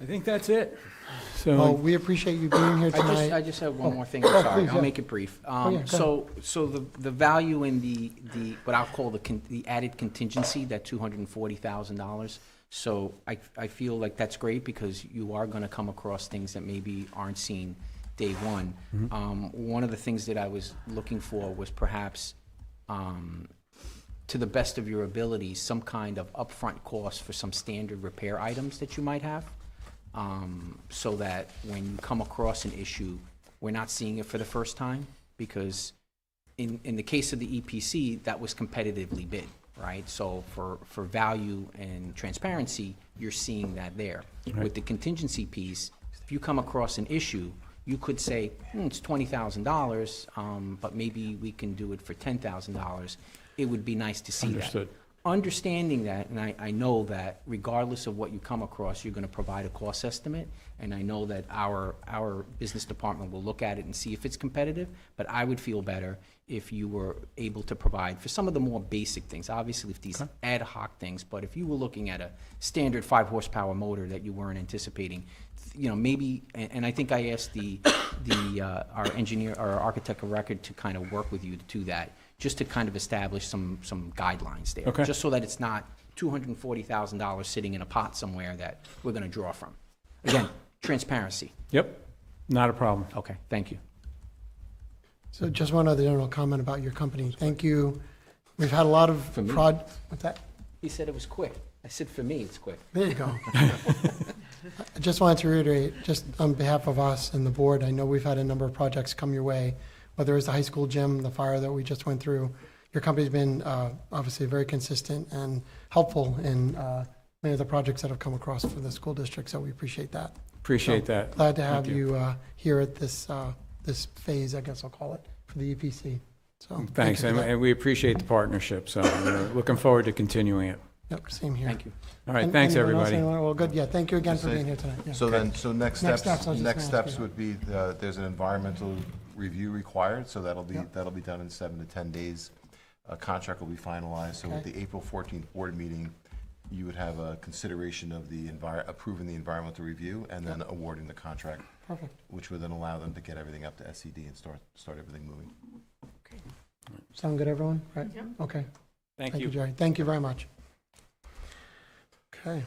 I think that's it. Well, So, we appreciate you being here tonight. I just have one Oh, more thing, oh, I'm sorry, please, I'll yeah. make it brief. Oh, yeah, So the value in the, what I'll call the added contingency, that $240,000, so I feel like that's great because you are gonna come across things that maybe aren't seen day one. One of the things that I was looking for was perhaps to the best of your ability, some kind of upfront cost for some standard repair items that you might have, so that when you come across an issue, we're not seeing it for the first time, because in the case of the EPC, that was competitively bid, right? So for value and transparency, you're seeing that there. Right. With the contingency piece, if you come across an issue, you could say, it's $20,000, but maybe we can do it for $10,000. It would be nice to see Understood. that. Understanding that, and I know that regardless of what you come across, you're going to provide a cost estimate, and I know that our business department will look at it and see if it's competitive, but I would feel better if you were able to provide for some of the more basic things, obviously if these ad hoc things, but if you were looking at a standard 5-horsepower motor that you weren't anticipating, maybe, and I think I asked our engineer, our architect of record to kind of work with you to do that, just to kind of establish some guidelines there. Okay. Just so that it's not $240,000 sitting in a pot somewhere that we're going to draw from. Again, transparency. Yep, not a problem. Okay, thank you. So just one other general comment about your company. Thank you. We've had a lot of For me? what's that? He said it was quick. I said, for me, it's quick. There you go. I just wanted to reiterate, just on behalf of us and the board, I know we've had a number of projects come your way, whether it's the high school gym, the fire that we just went through. Your company's been obviously very consistent and helpful in many of the projects that have come across for the school district, so we appreciate that. Appreciate So, that. Glad to have Thank you. you here at this phase, I guess I'll call it, for the EPC. So thank Thanks, you for that. and we appreciate the partnership, so we're looking forward to continuing it. Yep, same here. Thank you. All right, And thanks, anyone else, everybody. anyone? Well, good, yeah, thank you again for being here tonight. Yeah. So next Next steps, steps, I was just next gonna ask steps you. would be, there's an environmental review required, so that'll be done in 7 to 10 days. A contract will be finalized, so at Okay. the April 14th board meeting, you would have a consideration of approving the environmental review and then awarding the contract. Perfect. Which would then allow them to get everything up to SCD and start everything moving. Sound good, everyone? Right? Yep. Okay. Thank Thank you, you. Jerry. Thank you very much. Okay.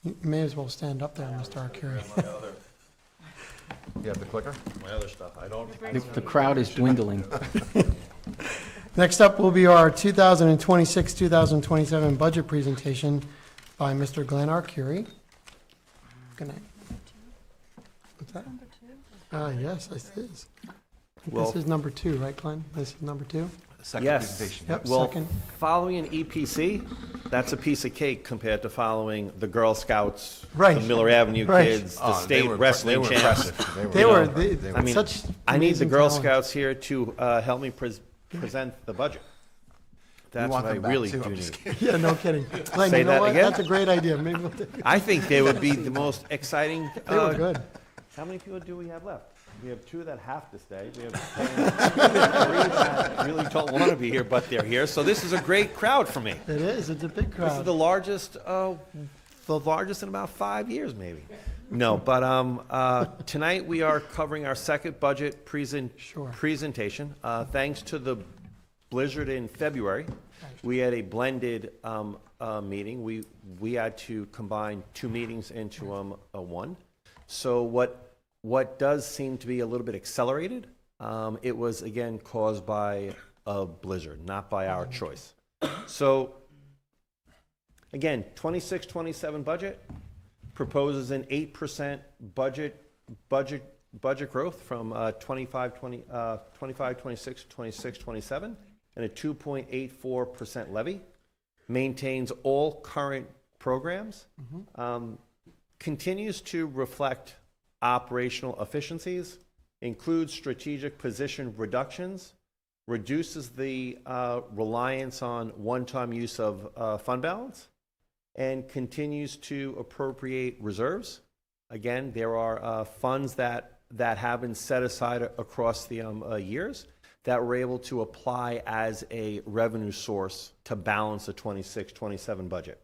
You may as well stand up there, Mr. Arcuri. You have the clicker? My other stuff, I don't. The crowd is dwindling. Next up will be our 2026-2027 budget presentation by Mr. Glenn Arcuri. Good night. What's that? Yes, this is. Well- This is number 2, right, Glenn? This is number 2? Second Yes. presentation. Yep, Well, second. following an EPC, that's a piece of cake compared to following the Girl Scouts, Right. the Miller Avenue Right. kids, the Oh, they state were- wrestling they were champs. impressive. They You were, know, they I mean, such I need the amazing Girl talent. Scouts here to help me present the budget. That's want what I them back, really too. do I'm just need. Yeah, no kidding. Glenn, Say you know that what? again? That's a great idea. Maybe we'll take I think they would be the most exciting. They were good. How many people do we have left? We have 2 that have to stay. We have 3 that really don't want to be here, but they're here. So this is a great crowd for me. It is. It's a big This is crowd. the largest in about 5 years, maybe. No, but tonight we are covering our second budget presentation. Thanks to the blizzard in February, we had a blended meeting. We had to combine 2 meetings into one. So what does seem to be a little bit accelerated, it was again caused by a blizzard, not by our choice. So again, 26-27 budget proposes an 8% budget growth from 25-26 to 26-27, and a 2.84% levy. Maintains all current programs. Continues to reflect operational efficiencies, includes strategic position reductions, reduces the reliance on one-time use of fund balance, and continues to appropriate reserves. Again, there are funds that have been set aside across the years that we're able to apply as a revenue source to balance the 26-27 budget.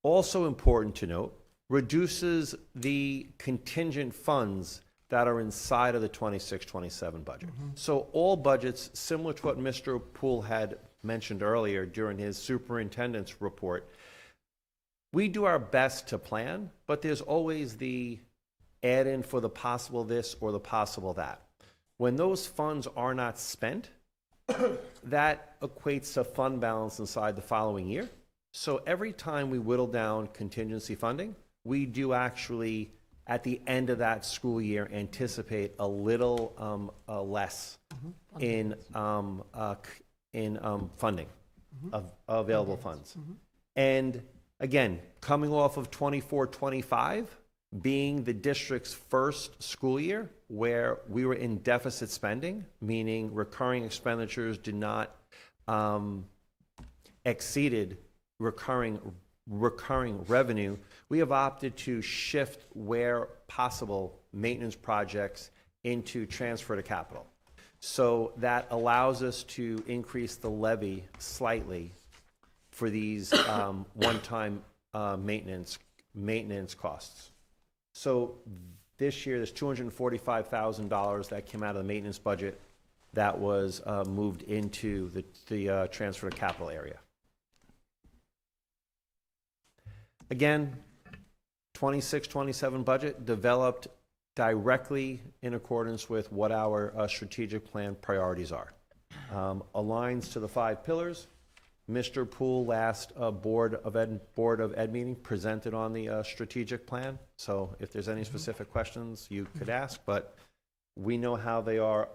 Also important to note, reduces the contingent funds that are inside of the 26-27 budget. So all budgets, similar to what Mr. Poole had mentioned earlier during his superintendent's report, we do our best to plan, but there's always the add in for the possible this or the possible that. When those funds are not spent, that equates to fund balance inside the following year. So every time we whittle down contingency funding, we do actually, at the end of that school year, anticipate a little less in funding of available funds. And again, coming off of 24-25, being the district's first school year where we were in deficit spending, meaning recurring expenditures did not exceeded recurring revenue, we have opted to shift, where possible, maintenance projects into transfer to capital. So that allows us to increase the levy slightly for these one-time maintenance costs. So this year, there's $245,000 that came out of the maintenance budget that was moved into the transfer to capital area. Again, 26-27 budget developed directly in accordance with what our strategic plan priorities are. Aligns to the 5 pillars. Mr. Poole last Board of Ed meeting presented on the strategic plan. So if there's any specific questions, you could ask, but we know how they are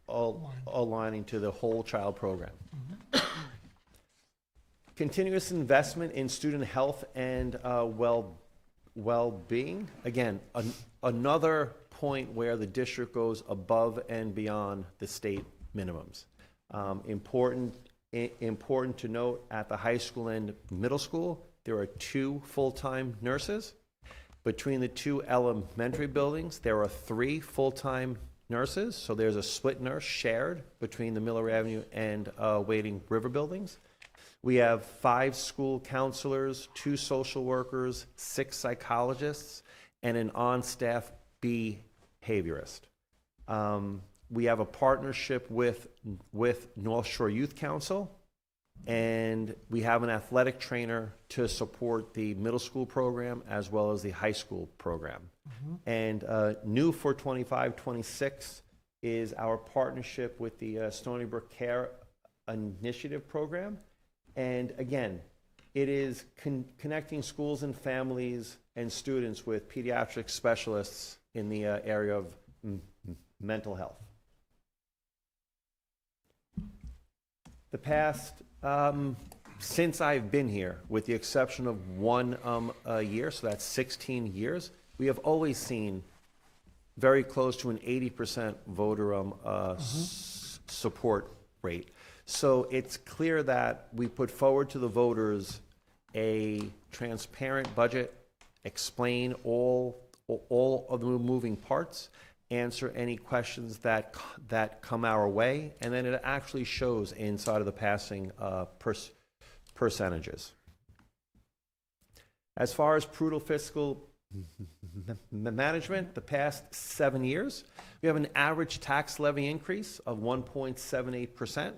aligning to the whole child program. Continuous investment in student health and well-being. Again, another point where the district goes above and beyond the state minimums. Important to note, at the high school and middle school, there are 2 full-time nurses. Between the 2 elementary buildings, there are 3 full-time nurses. So there's a split nurse shared between the Miller Avenue and Wading River buildings. We have 5 school counselors, 2 social workers, 6 psychologists, and an on-staff behaviorist. We have a partnership with North Shore Youth Council, and we have an athletic trainer to support the middle school program as well as the high school program. And new for 25-26 is our partnership with the Stony Brook Care Initiative program. And again, it is connecting schools and families and students with pediatric specialists in the area of mental health. The past, since I've been here, with the exception of 1 year, so that's 16 years, we have always seen very close to an 80% voter support rate. So it's clear that we put forward to the voters a transparent budget, explain all of the moving parts, answer any questions that come our way, and then it actually shows inside of the passing percentages. As far as prudent fiscal management, the past 7 years, we have an average tax levy increase of 1.78%.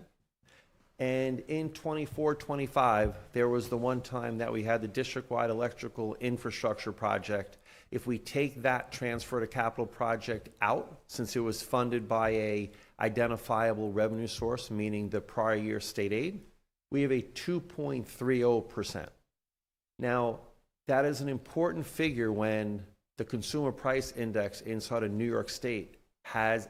And in 24-25, there was the one time that we had the district-wide electrical infrastructure project. If we take that transfer to capital project out, since it was funded by a identifiable revenue source, meaning the prior year state aid, we have a 2.30%. Now, that is an important figure when the consumer price index inside of New York State has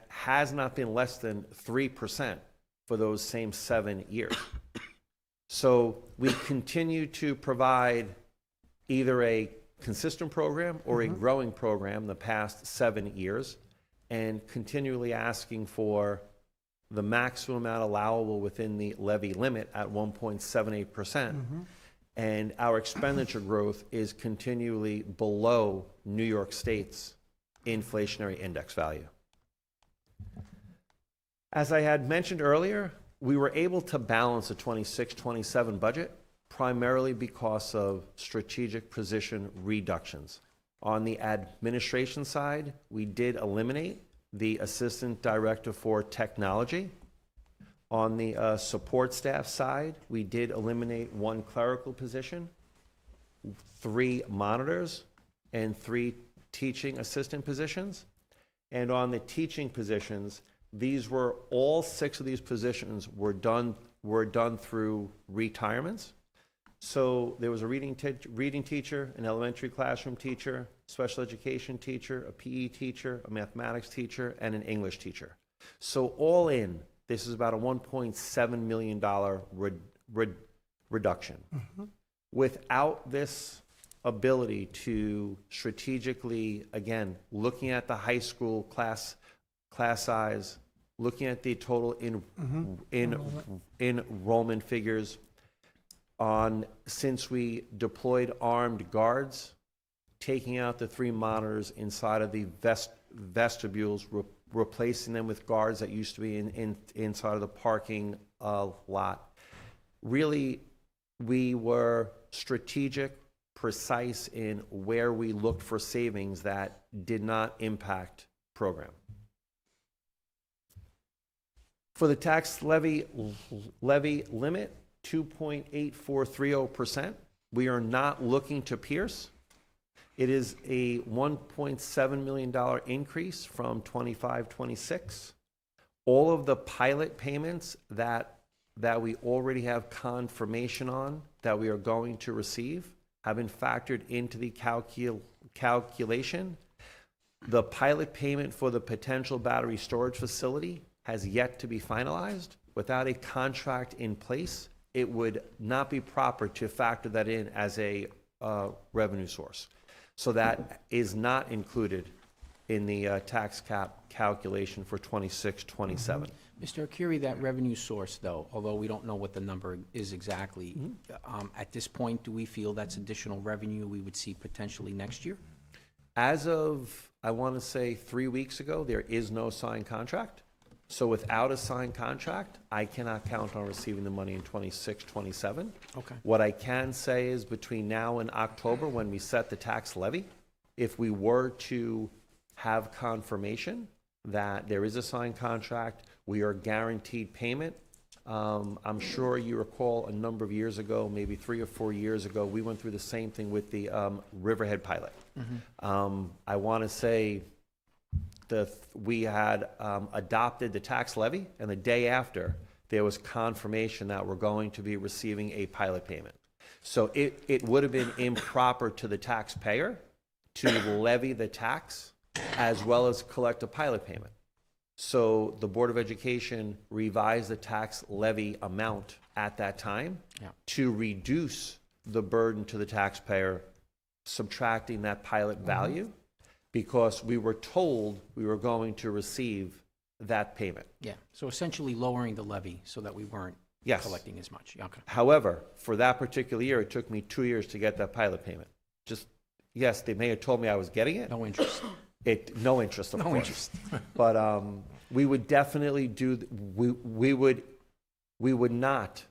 not been less than 3% for those same 7 years. So we continue to provide either a consistent program or a growing program the past 7 years, and continually asking for the maximum amount allowable within the levy limit at 1.78%. And our expenditure growth is continually below New York State's inflationary index value. As I had mentioned earlier, we were able to balance a 26-27 budget primarily because of strategic position reductions. On the administration side, we did eliminate the Assistant Director for Technology. On the support staff side, we did eliminate 1 clerical position, 3 monitors, and 3 teaching assistant positions. And on the teaching positions, all 6 of these positions were done through retirements. So there was a reading teacher, an elementary classroom teacher, special education teacher, a PE teacher, a mathematics teacher, and an English teacher. So all in, this is about a $1.7 million reduction. Without this ability to strategically, again, looking at the high school class size, looking at the total enrollment figures, since we deployed armed guards, taking out the 3 monitors inside of the vestibules, replacing them with guards that used to be inside of the parking lot. Really, we were strategic, precise in where we looked for savings that did not impact program. For the tax levy limit, 2.8430%, we are not looking to pierce. It is a $1.7 million increase from 25-26. All of the pilot payments that we already have confirmation on that we are going to receive have been factored into the calculation. The pilot payment for the potential battery storage facility has yet to be finalized. Without a contract in place, it would not be proper to factor that in as a revenue source. So that is not included in the tax cap calculation for 26-27. Mr. Akiri, that revenue source, though, although we don't know what the number is exactly, at this point, do we feel that's additional revenue we would see potentially next year? As of, I want to say 3 weeks ago, there is no signed contract. So without a signed contract, I cannot count on receiving the money in 26-27. Okay. What I can say is between now and October, when we set the tax levy, if we were to have confirmation that there is a signed contract, we are guaranteed payment. I'm sure you recall a number of years ago, maybe 3 or 4 years ago, we went through the same thing with the Riverhead pilot. I want to say we had adopted the tax levy, and the day after, there was confirmation that we're going to be receiving a pilot payment. So it would have been improper to the taxpayer to levy the tax as well as collect a pilot payment. So the Board of Education revised the tax levy amount at that time to reduce the burden to the taxpayer, subtracting that pilot value, because we were told we were going to receive that payment. Yeah, so essentially lowering the levy so that we weren't collecting as much. Okay. However, for that particular year, it took me 2 years to get that pilot payment. Yes, they may have told me I was getting it. No interest. No interest, of course. No interest. But we would definitely we would not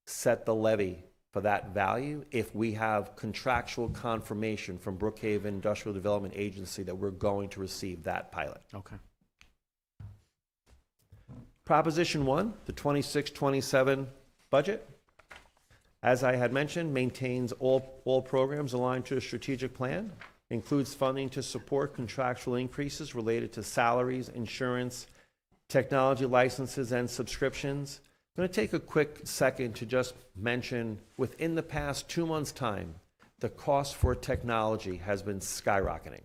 set the levy for that value if we have contractual confirmation from Brookhaven Industrial Development Agency that we're going to receive that pilot. Okay. Proposition 1, the 26-27 budget, as I had mentioned, maintains all programs aligned to a strategic plan, includes funding to support contractual increases related to salaries, insurance, technology licenses, and subscriptions. I'm going to take a quick second to just mention, within the past 2 months' time, the cost for technology has been skyrocketing.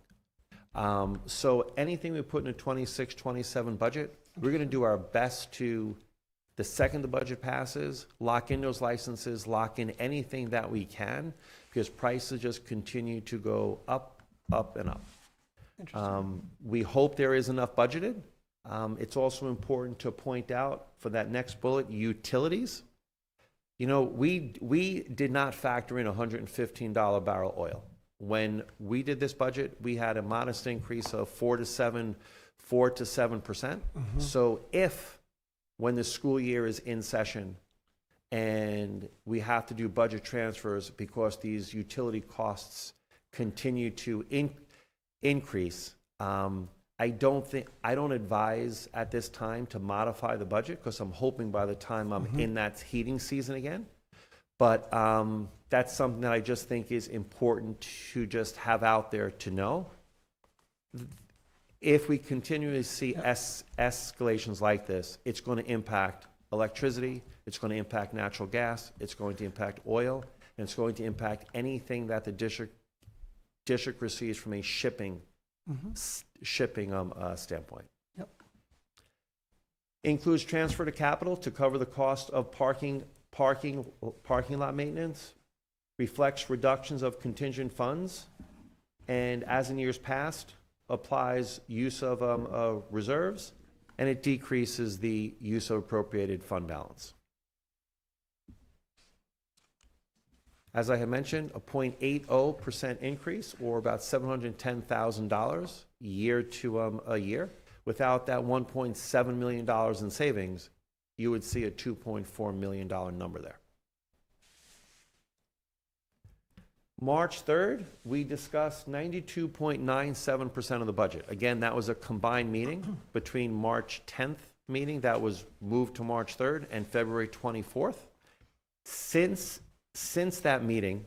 So anything we put in a 26-27 budget, we're going to do our best to, the second the budget passes, lock in those licenses, lock in anything that we can, because prices just continue to go up, and up. We hope there is enough budgeted. It's also important to point out for that next bullet, utilities. You know, we did not factor in $115 barrel oil. When we did this budget, we had a modest increase of 4 to 7%. So if, when the school year is in session and we have to do budget transfers because these utility costs continue to increase, I don't advise at this time to modify the budget, because I'm hoping by the time I'm in that heating season again. But that's something that I just think is important to just have out there to know. if we continue to see escalations like this, it's going to impact electricity, it's going to impact natural gas, it's going to impact oil, and it's going to impact anything that the district receives from a shipping standpoint. Yep. Includes transfer to capital to cover the cost of parking lot maintenance, reflects reductions of contingent funds, and as in years past, applies use of reserves, and it decreases the use of appropriated fund balance. As I had mentioned, a 0.80% increase, or about $710,000 year to a year. Without that $1.7 million in savings, you would see a $2.4 million number there. March 3rd, we discussed 92.97% of the budget. Again, that was a combined meeting between March 10th meeting that was moved to March 3rd and February 24th. Since that meeting,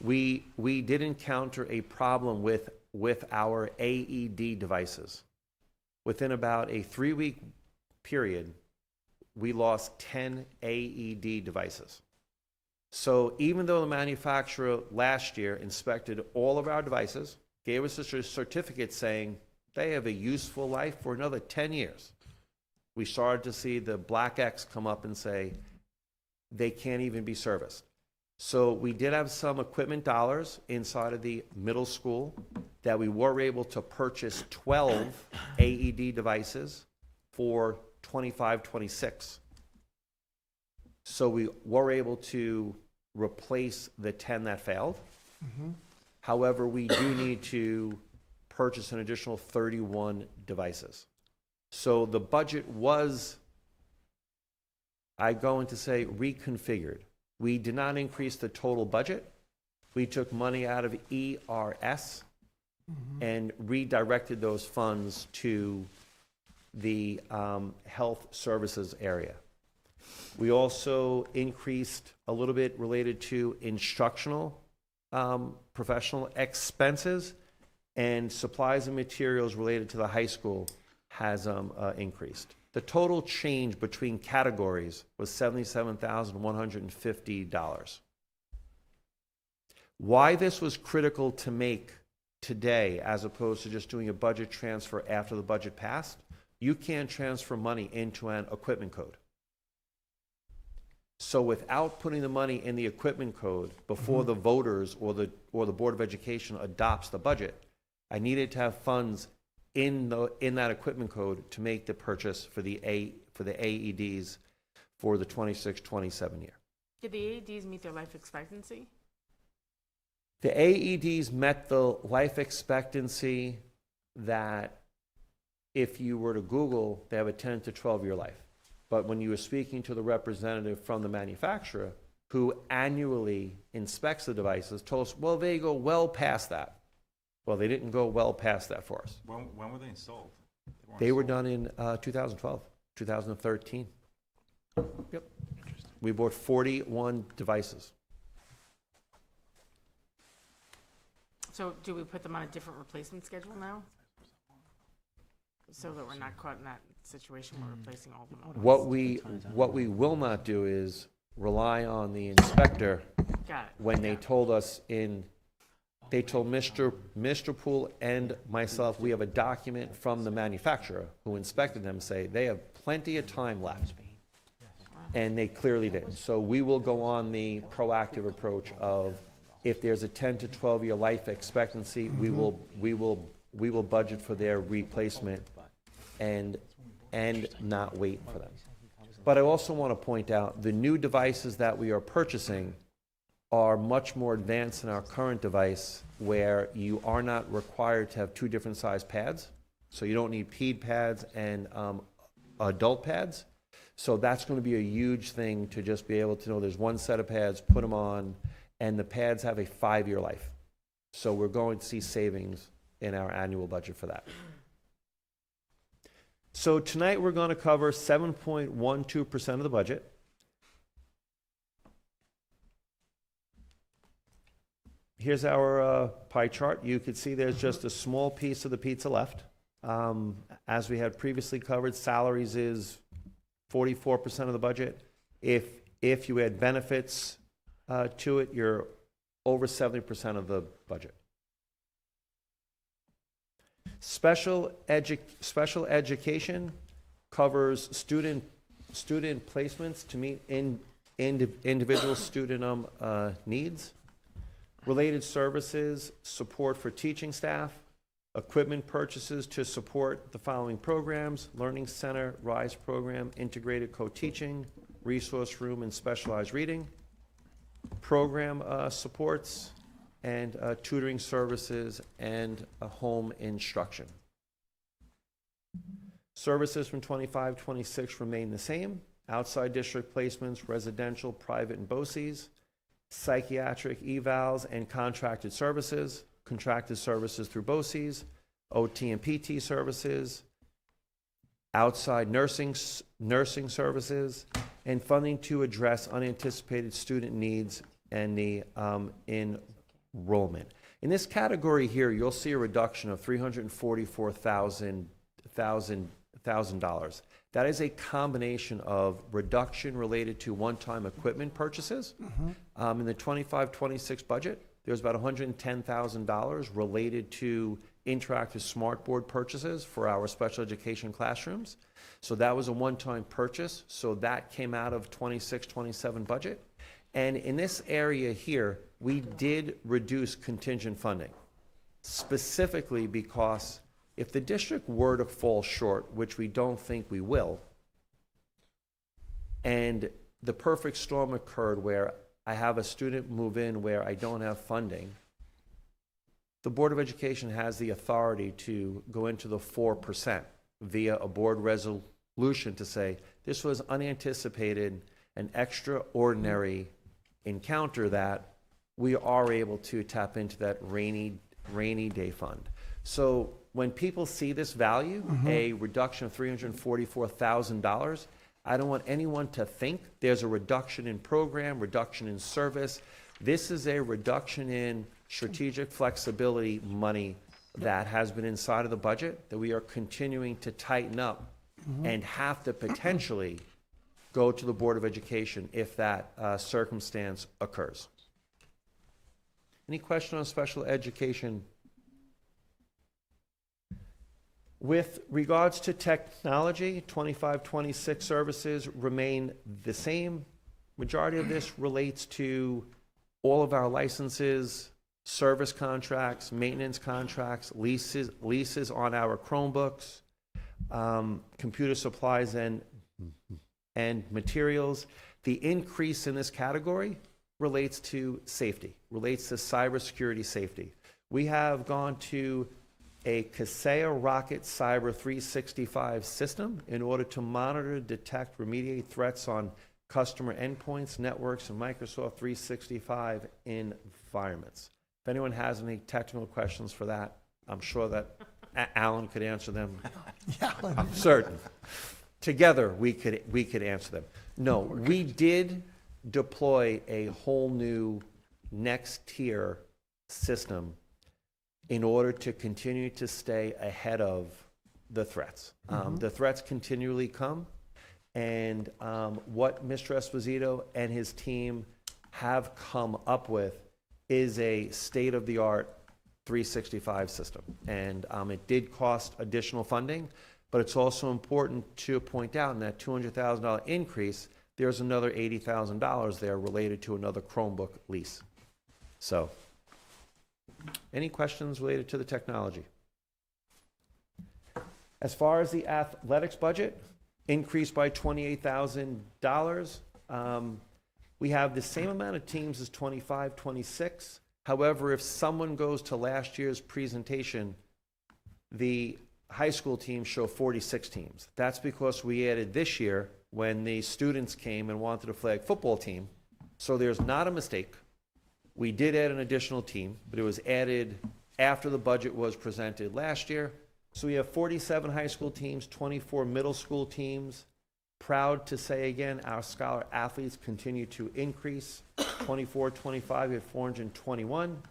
we did encounter a problem with our AED devices. Within about a 3-week period, we lost 10 AED devices. So even though the manufacturer last year inspected all of our devices, gave us a certificate saying they have a useful life for another 10 years, we started to see the black X come up and say they can't even be serviced. So we did have some equipment dollars inside of the middle school that we were able to purchase 12 AED devices for 25-26. So we were able to replace the 10 that failed. However, we do need to purchase an additional 31 devices. So the budget was, I'm going to say, reconfigured. We did not increase the total budget. We took money out of ERS and redirected those funds to the health services area. We also increased a little bit related to instructional professional expenses, and supplies and materials related to the high school has increased. The total change between categories was $77,150. Why this was critical to make today, as opposed to just doing a budget transfer after the budget passed, you can't transfer money into an equipment code. So without putting the money in the equipment code before the voters or the Board of Education adopts the budget, I needed to have funds in that equipment code to make the purchase for the AEDs for the 26-27 year. Did the AEDs meet their life expectancy? The AEDs met the life expectancy that, if you were to Google, they have a 10 to 12 year life. But when you were speaking to the representative from the manufacturer, who annually inspects the devices, told us, well, they go well past that. Well, they didn't go well past that for us. When were they installed? They were done in 2012, 2013. Yep. We bought 41 devices. So do we put them on a different replacement schedule now? So that we're not caught in that situation where we're replacing all of them at once? What we will not do is rely on the inspector. Got it. When they told us they told Mr. Poole and myself, we have a document from the manufacturer who inspected them, say they have plenty of time left. And they clearly did. So we will go on the proactive approach of, if there's a 10 to 12 year life expectancy, we will budget for their replacement and not wait for them. But I also want to point out, the new devices that we are purchasing are much more advanced than our current device, where you are not required to have 2 different size pads. So you don't need ped pads and adult pads. So that's going to be a huge thing, to just be able to know there's one set of pads, put them on, and the pads have a 5-year life. So we're going to see savings in our annual budget for that. So tonight we're going to cover 7.12% of the budget. here's our pie chart. You could see there's just a small piece of the pizza left. As we had previously covered, salaries is 44% of the budget. If you add benefits to it, you're over 70% of the budget. Special education covers student placements to meet individual student needs. Related services, support for teaching staff, equipment purchases to support the following programs: Learning Center, RISE program, integrated co-teaching, resource room, and specialized reading. Program supports and tutoring services and home instruction. Services from 25-26 remain the same. Outside district placements, residential, private, and BOCES. Psychiatric evals and contracted services through BOCES, OT and PT services, outside nursing services, and funding to address unanticipated student needs and the enrollment. In this category here, you'll see a reduction of $344,000. That is a combination of reduction related to one-time equipment purchases. In the 25-26 budget, there's about $110,000 related to interactive smartboard purchases for our special education classrooms. So that was a one-time purchase. So that came out of 26-27 budget. And in this area here, we did reduce contingent funding, specifically because if the district were to fall short, which we don't think we will, and the perfect storm occurred where I have a student move in where I don't have funding, the Board of Education has the authority to go into the 4% via a board resolution to say, this was unanticipated, an extraordinary encounter that we are able to tap into that rainy day fund. So when people see this value, a reduction of $344,000, I don't want anyone to think there's a reduction in program, reduction in service. This is a reduction in strategic flexibility money that has been inside of the budget that we are continuing to tighten up and have to potentially go to the Board of Education if that circumstance occurs. Any question on special education? With regards to technology, 25-26 services remain the same. Majority of this relates to all of our licenses, service contracts, maintenance contracts, leases on our Chromebooks, computer supplies and materials. The increase in this category relates to safety, relates to cybersecurity safety. We have gone to a Kaseya Rocket Cyber 365 system in order to monitor, detect, remediate threats on customer endpoints, networks, and Microsoft 365 environments. If anyone has any technical questions for that, I'm sure that Alan could answer them. I'm certain. Together, we could answer them. No, we did deploy a whole new next tier system in order to continue to stay ahead of the threats. The threats continually come, and what Mr. Esposito and his team have come up with is a state-of-the-art 365 system. And it did cost additional funding, but it's also important to point out in that $200,000 increase, there's another $80,000 there related to another Chromebook lease. So, any questions related to the technology? As far as the athletics budget, increased by $28,000. We have the same amount of teams as 25-26. However, if someone goes to last year's presentation, the high school teams show 46 teams. That's because we added this year when the students came and wanted a flag football team. So there's not a mistake. We did add an additional team, but it was added after the budget was presented last year. So we have 47 high school teams, 24 middle school teams. Proud to say again, our scholar athletes continue to increase. 24-25, we had 421.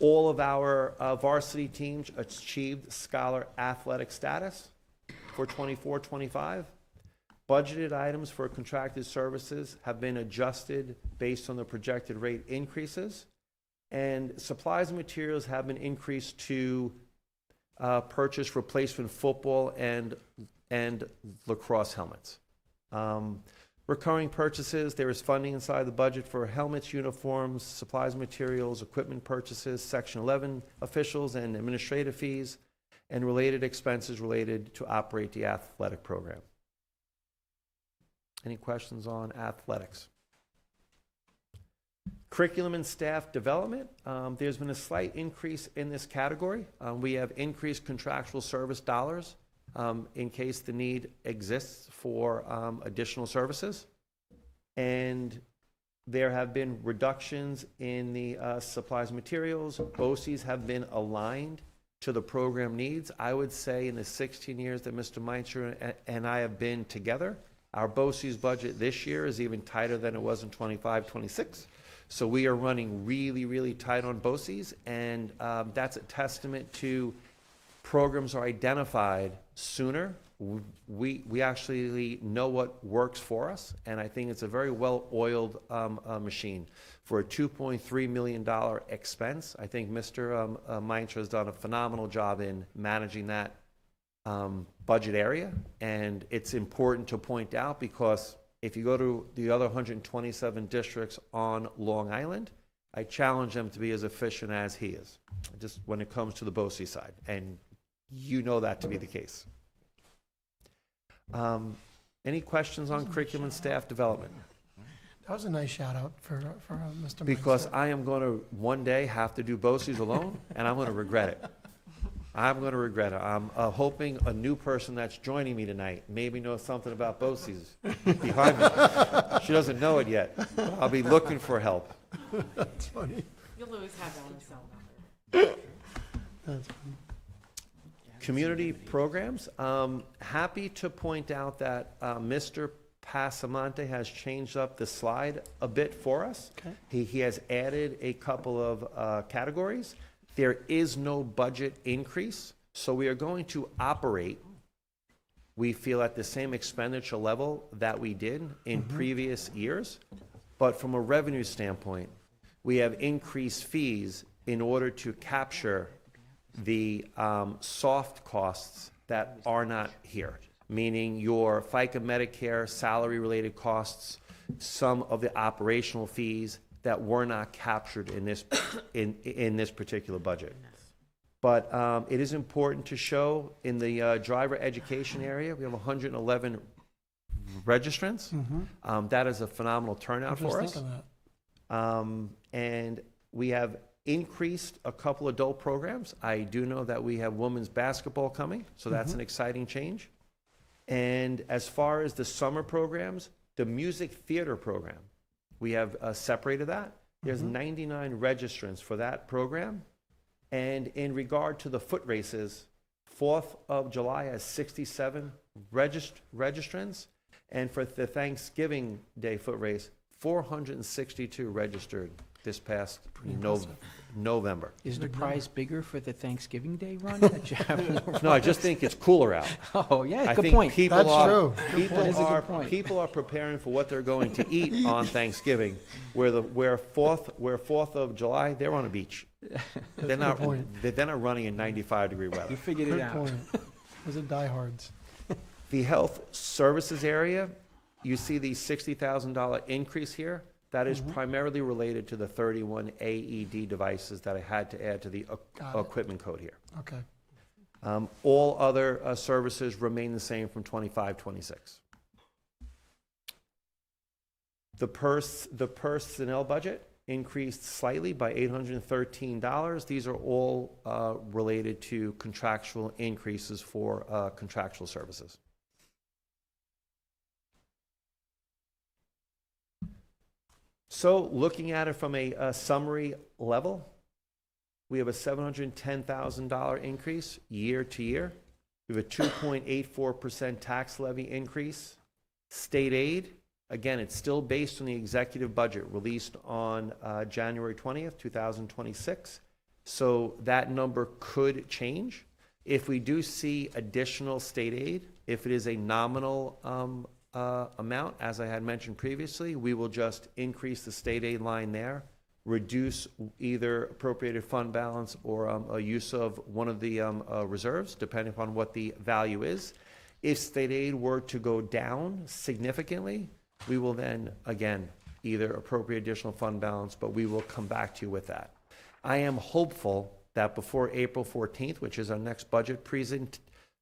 All of our varsity teams achieved scholar athletic status for 24-25. Budgeted items for contracted services have been adjusted based on the projected rate increases. And supplies and materials have been increased to purchase replacement football and lacrosse helmets. Recurring purchases, there is funding inside the budget for helmets, uniforms, supplies, materials, equipment purchases, Section 11 officials and administrative fees, and related expenses related to operate the athletic program. Any questions on athletics? Curriculum and staff development, there's been a slight increase in this category. We have increased contractual service dollars in case the need exists for additional services. And there have been reductions in the supplies and materials. BOCES have been aligned to the program needs. I would say in the 16 years that Mr. Meinzer and I have been together, our BOCES budget this year is even tighter than it was in 25-26. So we are running really, really tight on BOCES, and that's a testament to programs are identified sooner. We actually know what works for us, and I think it's a very well-oiled machine. For a $2.3 million expense, I think Mr. Meinzer has done a phenomenal job in managing that budget area, and it's important to point out because if you go to the other 127 districts on Long Island, I challenge them to be as efficient as he is, just when it comes to the BOCES side, and you know that to be the case. Any questions on curriculum and staff development? That was a nice shout out for Mr. Because Meinzer. I am going to one day have to do BOCES alone, and I'm going to regret it. I'm going to regret it. I'm hoping a new person that's joining me tonight maybe knows something about BOCES behind me. She doesn't know it yet. I'll be looking for help. That's funny. You'll always have that on the cell number. That's funny. Community programs. Happy to point out that Mr. Passamonte has changed up the slide a bit for us. Okay. He has added a couple of categories. There is no budget increase, so we are going to operate, we feel, at the same expenditure level that we did in previous years. But from a revenue standpoint, we have increased fees in order to capture the soft costs that are not here, meaning your FICA Medicare, salary-related costs, some of the operational fees that were not captured in this in this particular budget. But it is important to show in the driver education area, we have 111 registrants. That is a phenomenal turnout for us. And we have increased a couple adult programs. I do know that we have women's basketball coming, so that's an exciting change. And as far as the summer programs, the music theater program, we have separated that. There's 99 registrants for that program. And in regard to the foot races, 4th of July has 67 registrants. And for the Thanksgiving Day foot race, 462 registered this past November. Is the prize bigger for the Thanksgiving Day run? That you have more No, I just think it's cooler out. Oh, yeah, I good think point. people That's are, true. People are preparing for what they're going to eat on Thanksgiving, where 4th of July, they're on a beach. They're not running in 95-degree weather. You figured it Good out. point. Those are diehards. The health services area, you see the $60,000 increase here. That is primarily related to the 31 AED devices that I had to add to the equipment code here. Okay. All other services remain the same from 25-26. The personnel budget increased slightly by $813. These are all related to contractual increases for contractual services. So looking at it from a summary level, we have a $710,000 increase year to year. We have a 2.84% tax levy increase. State aid, again, it's still based on the executive budget released on January 20th, 2026. So that number could change. If we do see additional state aid, if it is a nominal amount, as I had mentioned previously, we will just increase the state aid line there, reduce either appropriated fund balance or a use of one of the reserves, depending upon what the value is. If state aid were to go down significantly, we will then, again, either appropriate additional fund balance, but we will come back to you with that. I am hopeful that before April 14th, which is our next budget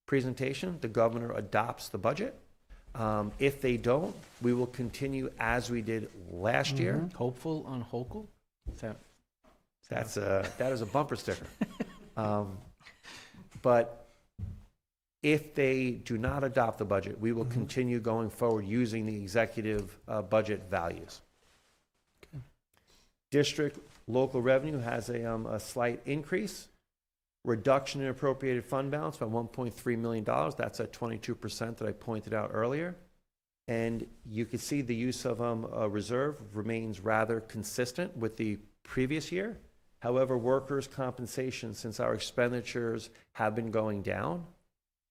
presentation, the governor adopts the budget. If they don't, we will continue as we did last year. Hopeful on Hochul? That is a bumper sticker. But if they do not adopt the budget, we will continue going forward using the executive budget values. District local revenue has a slight increase. Reduction in appropriated fund balance by $1.3 million. That's at 22% that I pointed out earlier. And you can see the use of a reserve remains rather consistent with the previous year. However, workers' compensation, since our expenditures have been going down,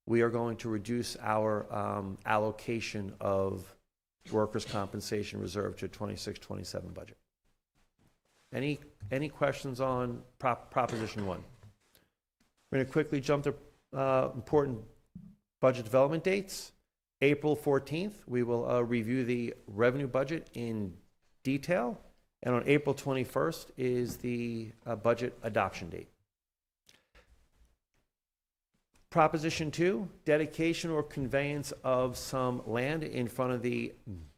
we are going to reduce our allocation of workers' compensation reserve to a 26-27 budget. Any questions on Proposition 1? We're going to quickly jump to important budget development dates. April 14th, we will review the revenue budget in detail. And on April 21st is the budget adoption date. Proposition 2, dedication or conveyance of some land in front of the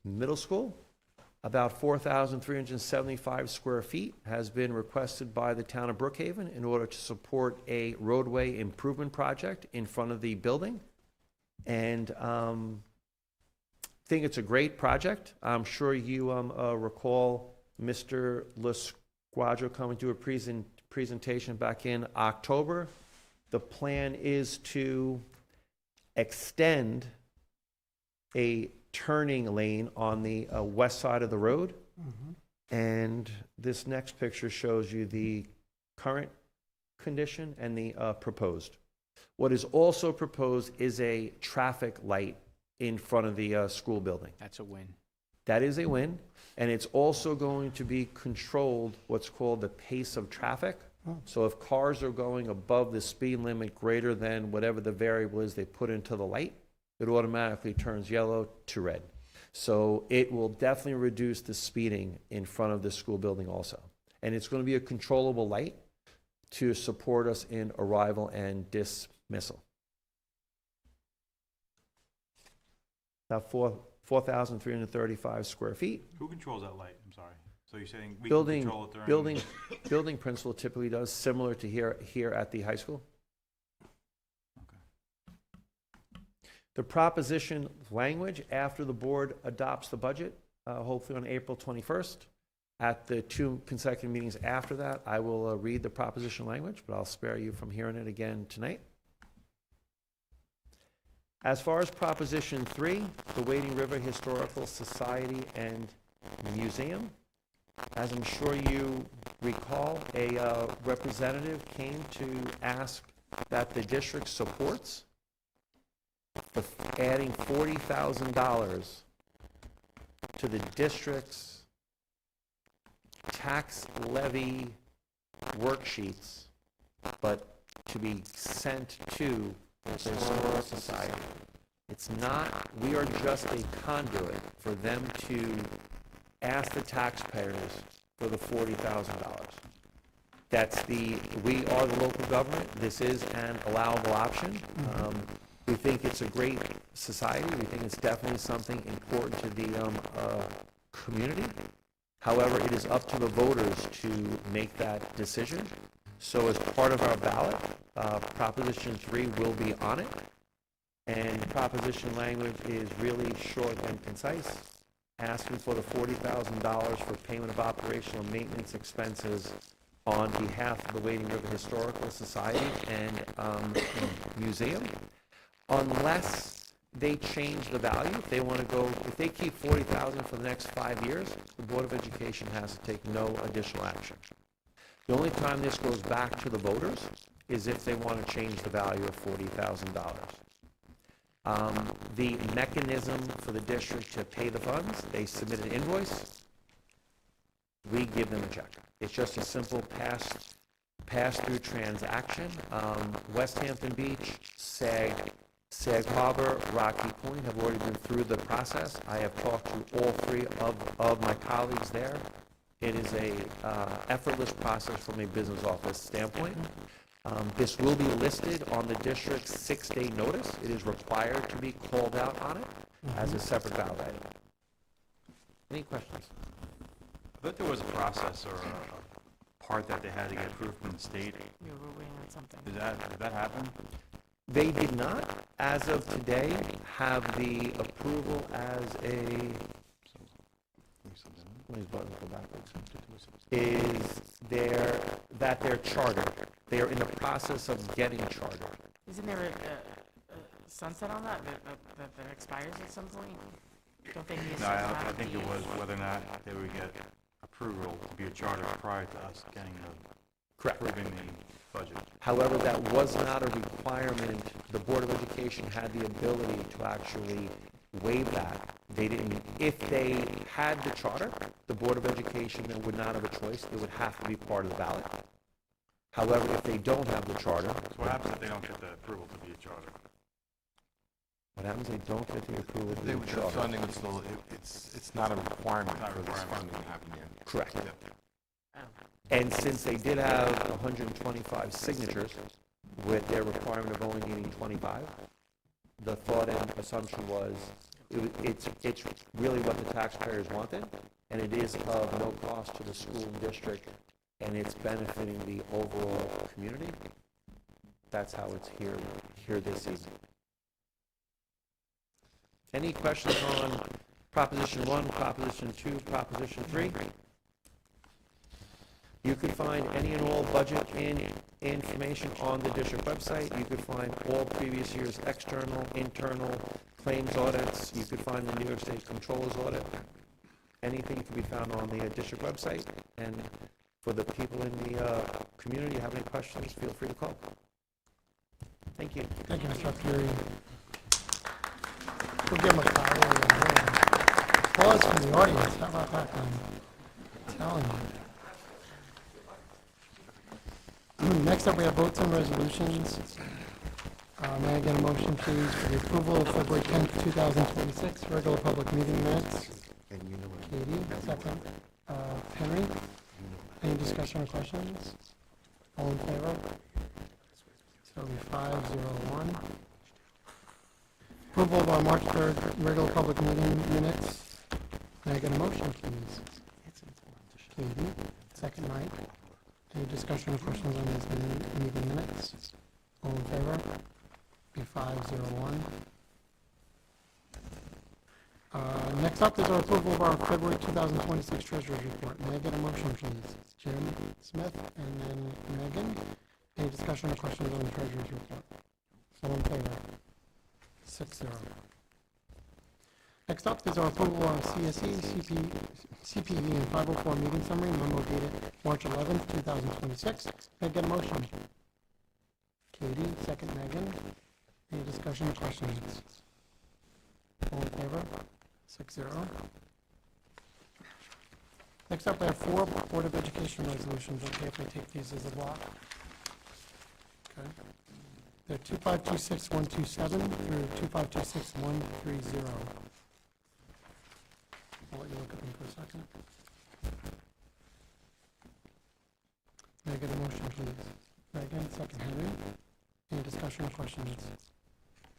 middle school. About 4,375 square feet has been requested by the town of Brookhaven in order to support a roadway improvement project in front of the building. And I think it's a great project. I'm sure you recall Mr. LaSquadro coming to a presentation back in October. The plan is to extend a turning lane on the west side of the road. And this next picture shows you the current condition and the proposed. What is also proposed is a traffic light in front of the school building. That's a win. That is a win. And it's also going to be controlled, what's called the pace of traffic. So if cars are going above the speed limit greater than whatever the variable is they put into the light, it automatically turns yellow to red. So it will definitely reduce the speeding in front of the school building also. And it's going to be a controllable light to support us in arrival and dismissal. About 4,335 square feet. Who controls that light? I'm sorry. So you're saying we Building, can control it during... building principal typically does, similar to here at the high school. The proposition language after the board adopts the budget, hopefully on April 21st. At the 2 consecutive meetings after that, I will read the proposition language, but I'll spare you from hearing it again tonight. As far as Proposition 3, the Wading River Historical Society and Museum, as I'm sure you recall, a representative came to ask that the district supports for adding $40,000 to the district's tax levy worksheets, but to be sent to the Historical Society. It's not, we are just a conduit for them to ask the taxpayers for the $40,000. We are the local government. This is an allowable option. We think it's a great society. We think it's definitely something important to the community. However, it is up to the voters to make that decision. So as part of our ballot, Proposition 3 will be on it. And proposition language is really short and concise, asking for the $40,000 for payment of operational maintenance expenses on behalf of the Wading River Historical Society and Museum, unless they change the value. If they want to go, if they keep $40,000 for the next 5 years, the Board of Education has to take no additional action. The only time this goes back to the voters is if they want to change the value of $40,000. The mechanism for the district to pay the funds, they submit an invoice, we give them a check. It's just a simple pass-through transaction. West Hampton Beach, Sag Harbor, Rocky Point have already been through the process. I have talked to all three of my colleagues there. It is a effortless process from a business office standpoint. This will be listed on the district's 6-day notice. It is required to be called out on it as a separate ballot item. Any questions? I thought there was a process or a part that they had to get approved from the state. We were waiting on something. Did that happen? They did not, as of today, have the approval as a, these buttons go backwards, is they're chartered. They are in the process of getting chartered. Isn't there a sunset on that expires at some point? Don't they need a No, certain amount I of think it days? was whether or not they would get approval to be a charter prior to us getting Correct. approving the budget. However, that was not a requirement. The Board of Education had the ability to actually waive that. They didn't, if they had the charter, the Board of Education then would not have a choice. It would have to be part of the ballot. However, if they don't have the charter, So what happens if they don't get the approval to be a charter? what happens if they don't get the approval of They the would, the charter? funding would still, it's not a requirement for this funding to happen yet. Correct. Oh. And since they did have 125 signatures with their requirement of only needing 25, the thought and assumption was it's really what the taxpayers wanted, and it is of no cost to the school and district, and it's benefiting the overall community. That's how it's here this evening. Any questions on Proposition 1, Proposition 2, Proposition 3? You could find any and all budget information on the district website. You could find all previous year's external, internal claims audits. You could find the New York State Controller's audit. Anything can be found on the district website. And for the people in the community, have any questions, feel free to call. Thank you. Thank you, Mr. Fury. We'll give him a call. Applause from the audience. How about that, man? I'm telling you. Next up, we have votes and resolutions. May I get a motion, please, for the approval of February 10th, 2026, regular public meeting minutes? Katie, second. Henry? Any discussion or questions? All in favor? So it'll be 501. Approval of our March 3rd regular public meeting minutes. May I get a motion, please? Katie, second. Mike? Any discussion or questions on these meeting minutes? All in favor? Be 501. Next up is our approval of our February 2026 Treasurer's Report. May I get a motion, please? Jim, Smith, and then Megan. Any discussion or questions on the Treasurer's Report? All in favor? 6-0. Next up is our approval of CSE, CPE, and 504 meeting summary, memo dated March 11th, 2026. May I get a motion? Katie, second. Megan. Any discussion or questions? All in favor? 6-0. Next up, I have 4 Board of Education resolutions. Okay, if I take these as a block. Okay. They're 2526127 through 2526130. I'll let you look at them for a second. May I get a motion, please? Megan, second. Henry. Any discussion or questions?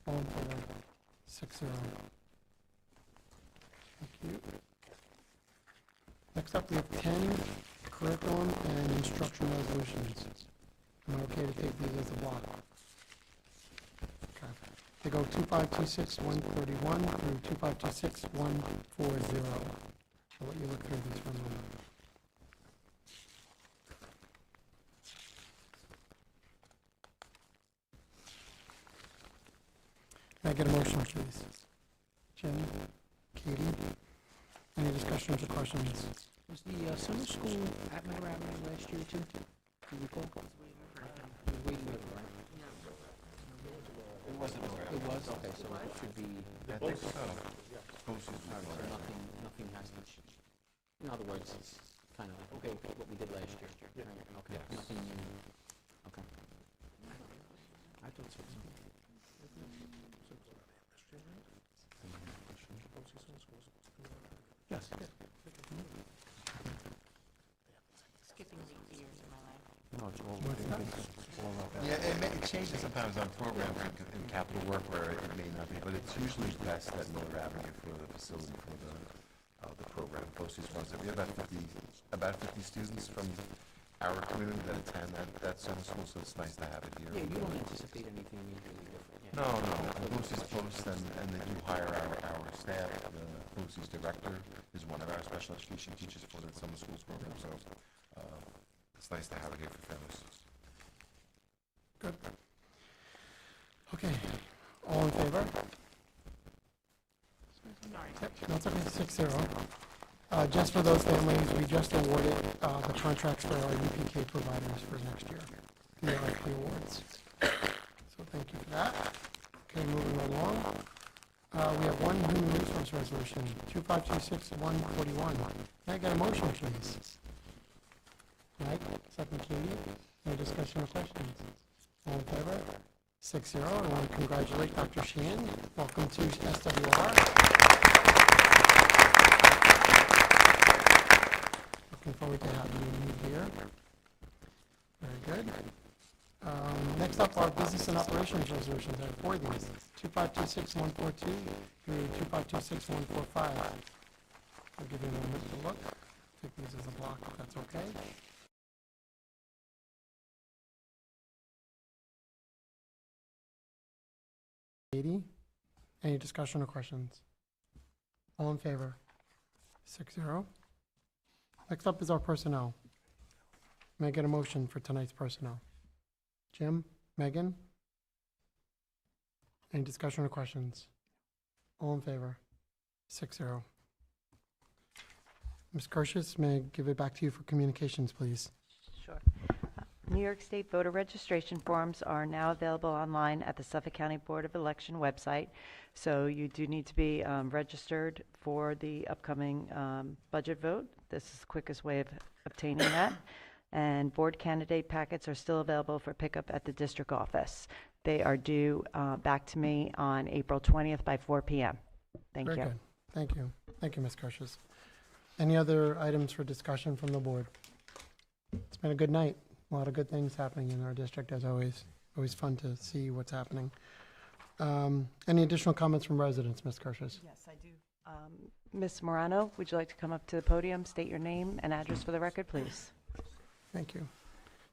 All in favor? 6-0. Thank you. Next up, we have 10 curriculum and instruction resolutions. Am I okay to take these as a block? Okay. They go 2526131 through 2526140. I'll let you look through these for a moment. Can I get a motion, please? Jim, Katie, any discussions or questions? Was the summer school at Middle Avenue last year too? Do you recall? It was Wading River, right? It wasn't Miller It was, okay, so it should be. I think so. All right, so nothing has to, in other words, it's kind of like, okay, what we did last year. Okay, Yes. nothing new. Okay. I thought so. Yes. Skipping the years in my life. No, it's all. Yeah, it changes sometimes on program and capital work where it may not be, but it's usually best at Miller Avenue for the facility for the program. BOCES runs it. We have about 50 students from our community that attend that summer school, so it's nice to have it here. Yeah, you don't anticipate anything majorly different. Yeah. No. BOCES posts and they do hire our staff. The BOCES director is one of our special education teachers for the summer schools program, so it's nice to have it here for families. Good. Okay, all in favor? Yep, that's okay, 6-0. Just for those families, we just awarded the contracts for our UPK providers for next year, the RFP awards. So thank you for that. Okay, moving right along. We have one human resource resolution, 2526-141. Can I get a motion, please? Mike, second Katie. Any discussion or questions? All in favor? 6-0. I want to congratulate Dr. Sheehan. Welcome to SWR. Looking forward to having you here. Very good. Next up are business and operations resolutions. I have 4 of these. 2526-142 through 2526-145. I'll give you a moment to look. Take these as a block if that's okay. Katie, any discussion or questions? All in favor? 6-0. Next up is our personnel. May I get a motion for tonight's personnel? Jim, Megan? Any discussion or questions? All in favor? 6-0. Ms. Kirschis, may I give it back to you for communications, please? Sure. New York State voter registration forms are now available online at the Suffolk County Board of Election website. So you do need to be registered for the upcoming budget vote. This is the quickest way of obtaining that. And board candidate packets are still available for pickup at the district office. They are due back to me on April 20th by 4 p.m. Thank you. Very good. Thank you. Thank you, Ms. Kirschis. Any other items for discussion from the board? It's been a good night. A lot of good things happening in our district, as always. Always fun to see what's happening. Any additional comments from residents, Ms. Kirschis? Yes, I do. Ms. Morano, would you like to come up to the podium, state your name and address for the record, please? Thank you.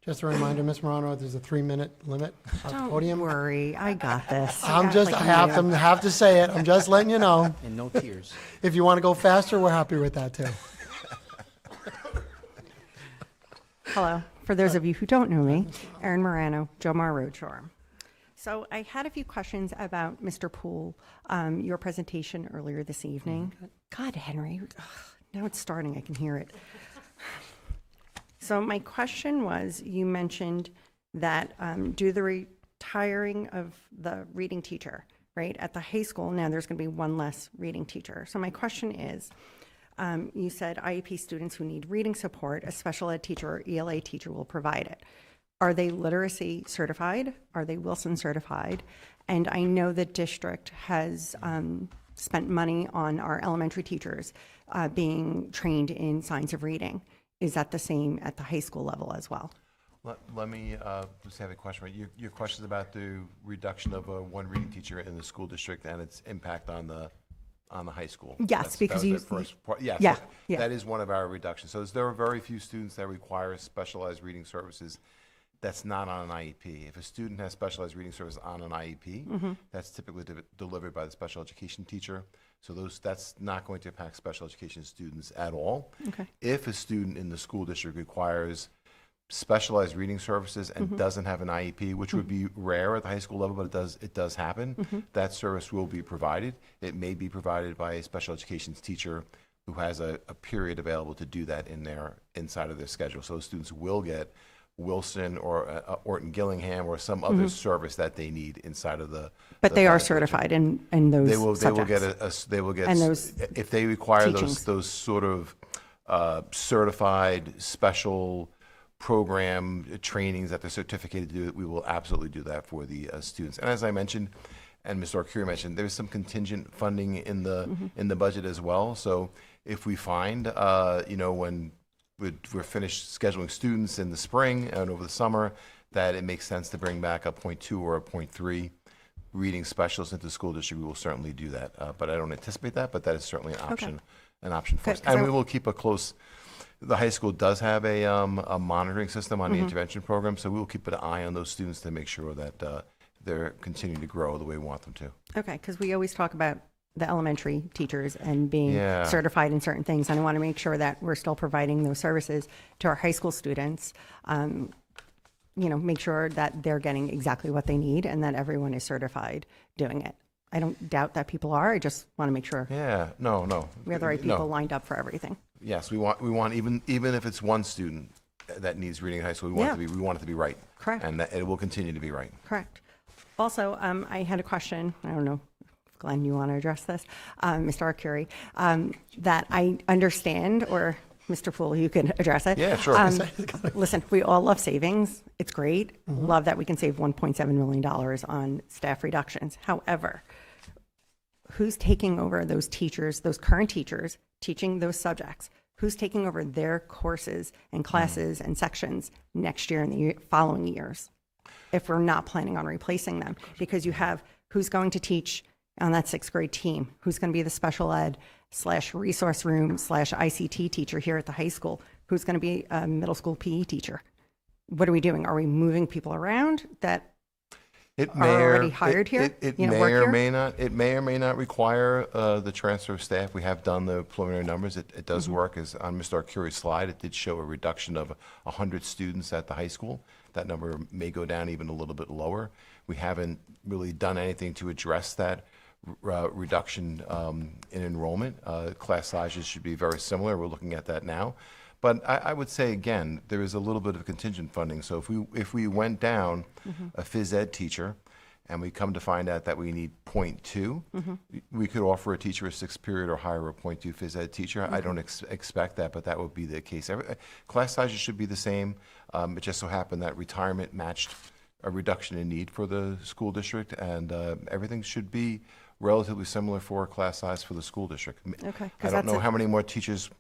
Just a reminder, Ms. Morano, there's a 3-minute limit at the podium. Don't worry, I got this. I have to say it. I'm just letting you know. And no tears. If you want to go faster, we're happy with that, too. Hello. For those of you who don't know me, Erin Morano, Jomar Road, Shoreham. So I had a few questions about Mr. Poole, your presentation earlier this evening. God, Henry, now it's starting, I can hear it. So my question was, you mentioned that due to the retiring of the reading teacher, right, at the high school, now there's going to be one less reading teacher. So my question is, you said IEP students who need reading support, a special ed teacher or ELA teacher will provide it. Are they literacy certified? Are they Wilson certified? And I know the district has spent money on our elementary teachers being trained in science of reading. Is that the same at the high school level as well? Let me just have a question. Right? Your question is about the reduction of one reading teacher in the school district and its impact on the high school. Yes, because that you. was the first part. Yes, Yeah, that is one of our reductions. So there are very few students that require specialized reading services. That's not on an IEP. If a student has specialized reading service on an IEP, that's typically delivered by the special education teacher. So that's not going to impact special education students at all. Okay. If a student in the school district requires specialized reading services and doesn't have an IEP, which would be rare at the high school level, but it does happen, that service will be provided. It may be provided by a special education teacher who has a period available to do that inside of their schedule. So students will get Wilson or Orton Gillingham or some other service that they need inside of the. But the they are benefit. certified in those They will get subjects. they will get And those if they require teachings. those sort of certified special program trainings that they're certificated to do. We will absolutely do that for the students. And as I mentioned, and Mr. Arcuri mentioned, there's some contingent funding in the budget as well. So if we find when we're finished scheduling students in the spring and over the summer, that it makes sense to bring back a 0.2 or a 0.3 reading specialist into the school district, we will certainly do that. But I don't anticipate that, but that is certainly an option, for us. Good, 'cause And we will keep a close, the high school does have a monitoring system on the intervention program, so we will keep an eye on those students to make sure that they're continuing to grow the way we want them to. Okay, because we always talk about the elementary teachers and being Yeah. certified in certain things, and I want to make sure that we're still providing those services to our high school students. Make sure that they're getting exactly what they need and that everyone is certified doing it. I don't doubt that people are. I just want to make sure Yeah, no. we have the right No. people lined up for everything. Yes, we want even if it's one student that needs reading in high school, we want it to be right. Correct. And that it will continue to be right. Correct. Also, I had a question. I don't know, Glenn, you want to address this? Mr. Arcuri, that I understand, or Mr. Poole, you can address it. Yeah, sure. Listen, we all love savings. It's great. Love that we can save $1.7 million on staff reductions. However, who's taking over those teachers, those current teachers teaching those subjects? Who's taking over their courses and classes and sections next year and the following years if we're not planning on replacing them? Because you have who's going to teach on that 6th grade team, who's going to be the special ed / resource room / ICT teacher here at the high school, who's going to be a middle school PE teacher. What are we doing? Are we moving people around that It are already hired here? It You know, may work or here? may not. It may or may not require the transfer of staff. We have done the preliminary numbers. It does work. As on Mr. Arcuri's slide, it did show a reduction of 100 students at the high school. That number may go down even a little bit lower. We haven't really done anything to address that reduction in enrollment. Class sizes should be very similar. We're looking at that now. But I would say, again, there is a little bit of contingent funding. So if we went down a phys ed teacher and we come to find out that we need 0.2, we could offer a teacher a 6th period or hire a 0.2 phys ed teacher. I don't expect that, but that would be the case. Class sizes should be the same. It just so happened that retirement matched a reduction in need for the school district, and everything should be relatively similar for a class size for the school district. Okay, I don't know how many more teachers.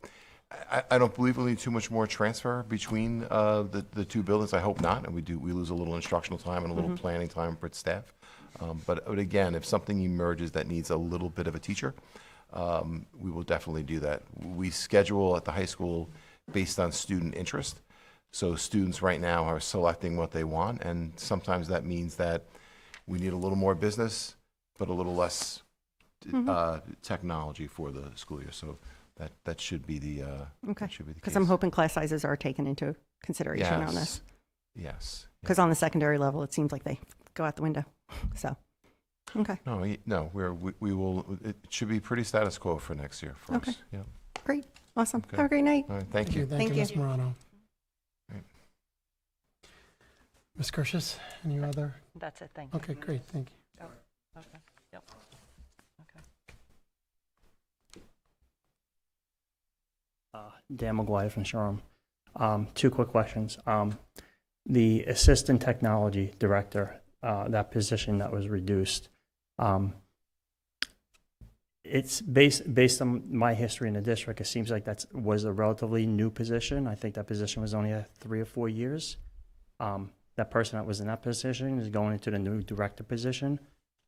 I don't believe we'll need too much more transfer between the two buildings. I hope not, and we lose a little instructional time and a little planning time for staff. But again, if something emerges that needs a little bit of a teacher, we will definitely do that. We schedule at the high school based on student interest. So students right now are selecting what they want, and sometimes that means that we need a little more business, but a little less technology for the school year. So that should be the Okay, that should be the because case. I'm hoping class sizes are taken into consideration on this. Yes. Because on the secondary level, it seems like they go out the window. So, okay, No, we will. It should be pretty status quo for next year for Okay. us. Yeah. great, awesome. Okay. Have a great night. All right. Thank you. Thank you. Ms. Morano. Right. Ms. Curtius, any other? That's it, thank you. Okay, great, thank you. Okay, yep. Okay. Dan McGuire from Shoreham. 2 quick questions. The assistant technology director, that position that was reduced, it's based on my history in the district, it seems like that was a relatively new position. I think that position was only 3 or 4 years. That person that was in that position is going into the new director position.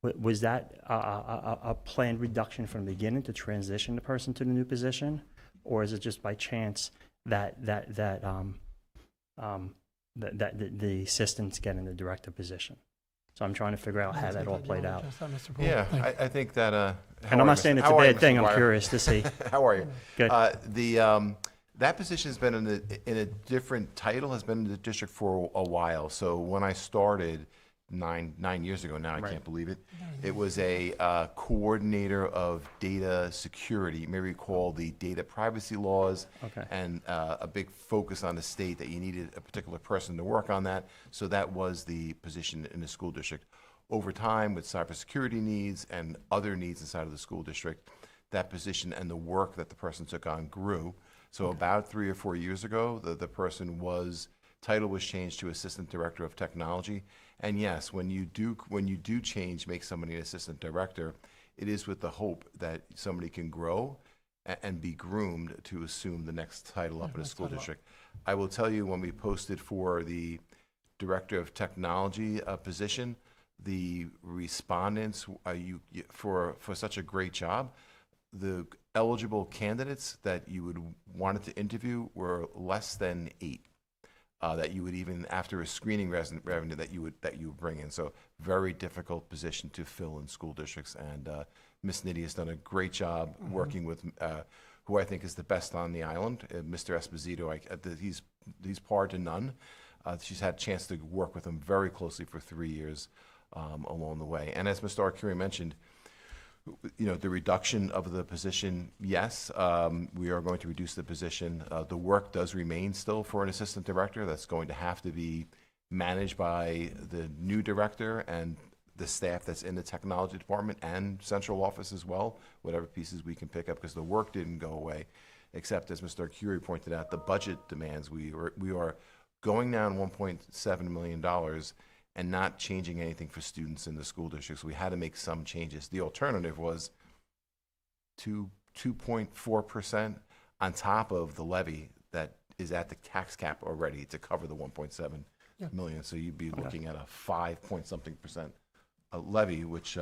Was that a planned reduction from the beginning to transition the person to the new position? Or is it just by chance that the assistants get in the director position? So I'm trying to figure out how that all played out. Yeah, I think that. And I'm not saying it's a bad thing. I'm curious to see. How are you? Good. That position has been in a different title, has been in the district for a while. So when I started, nine years ago now, I can't believe it. It was a coordinator of data security. You may recall the data privacy laws and a big focus on the state that you needed a particular person to work on that. So that was the position in the school district. Over time, with cybersecurity needs and other needs inside of the school district, that position and the work that the person took on grew. So about 3 or 4 years ago, the person title was changed to Assistant Director of Technology. And yes, when you do make somebody an Assistant Director, it is with the hope that somebody can grow and be groomed to assume the next title up in a school district. I will tell you, when we posted for the Director of Technology position, the respondents for such a great job, the eligible candidates that you would wanted to interview were less than 8. That you would, even after a screening revenue, that you would bring in. So very difficult position to fill in school districts. And Ms. Nitti has done a great job working with who I think is the best on the island, Mr. Esposito. He's par to none. She's had a chance to work with him very closely for 3 years along the way. And as Mr. Arcuri mentioned, the reduction of the position, yes, we are going to reduce the position. The work does remain still for an assistant director. That's going to have to be managed by the new director and the staff that's in the technology department and central office as well, whatever pieces we can pick up, because the work didn't go away, except, as Mr. Arcuri pointed out, the budget demands. We are going down $1.7 million and not changing anything for students in the school district. So we had to make some changes. The alternative was 2.4% on top of the levy that is at the tax cap already to cover the 1.7 million. So you'd be looking at a 5-point-something% levy, which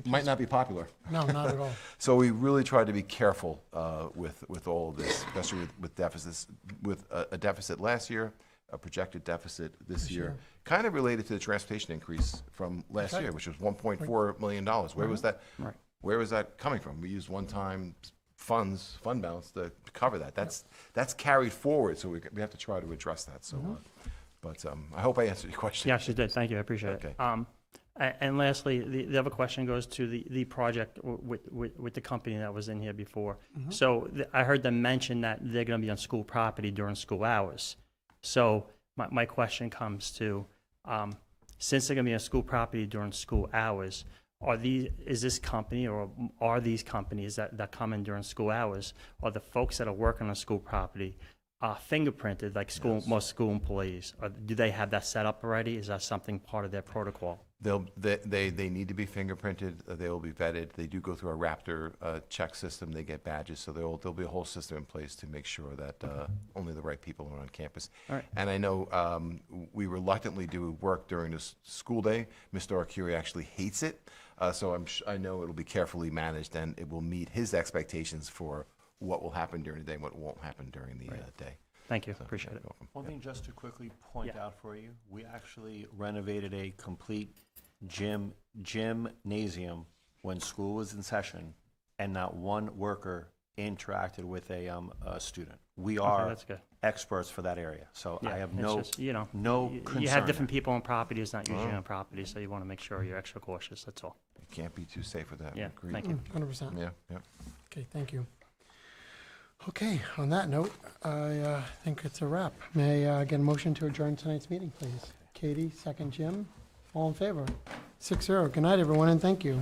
might not be popular. No, not at all. So we really tried to be careful with all of this, especially with deficits, with a deficit last year, a projected deficit this year, kind of related to the transportation increase from last year, which was $1.4 million. Where was that? Where was that coming from? We used one-time fund balance to cover that. That's carried forward, so we have to try to address that. So, but I hope I answered your question. Yes, you did. Thank you. I appreciate it. And lastly, the other question goes to the project with the company that was in here before. So I heard them mention that they're going to be on school property during school hours. So my question comes to, since they're going to be on school property during school hours, is this company, or are these companies that come in during school hours, or the folks that are working on school property, fingerprinted like most school employees? Or do they have that set up already? Is that something part of their protocol? They need to be fingerprinted. They will be vetted. They do go through a Raptor check system. They get badges, so there'll be a whole system in place to make sure that only the right people are on campus. All right. And I know we reluctantly do work during the school day. Mr. Arcuri actually hates it, so I know it'll be carefully managed, and it will meet his expectations for what will happen during the day and what won't happen during the day. Thank you. So, Appreciate it. welcome. One thing just to quickly point out for you, we actually renovated a complete gymnasium when school was in session, and not one worker interacted with a student. We are that's good. experts for that area, so I have it's no just, no concern. You have different people on property, it's not usually on property, so you want to make sure you're extra cautious, that's all. You can't be too safe with that. Yeah, Agreed. thank you. 100%. Yeah. Okay, thank you. Okay, on that note, I think it's a wrap. May I get a motion to adjourn tonight's meeting, please? Katie, second Jim. All in favor? 6-0. Good night, everyone, and thank you.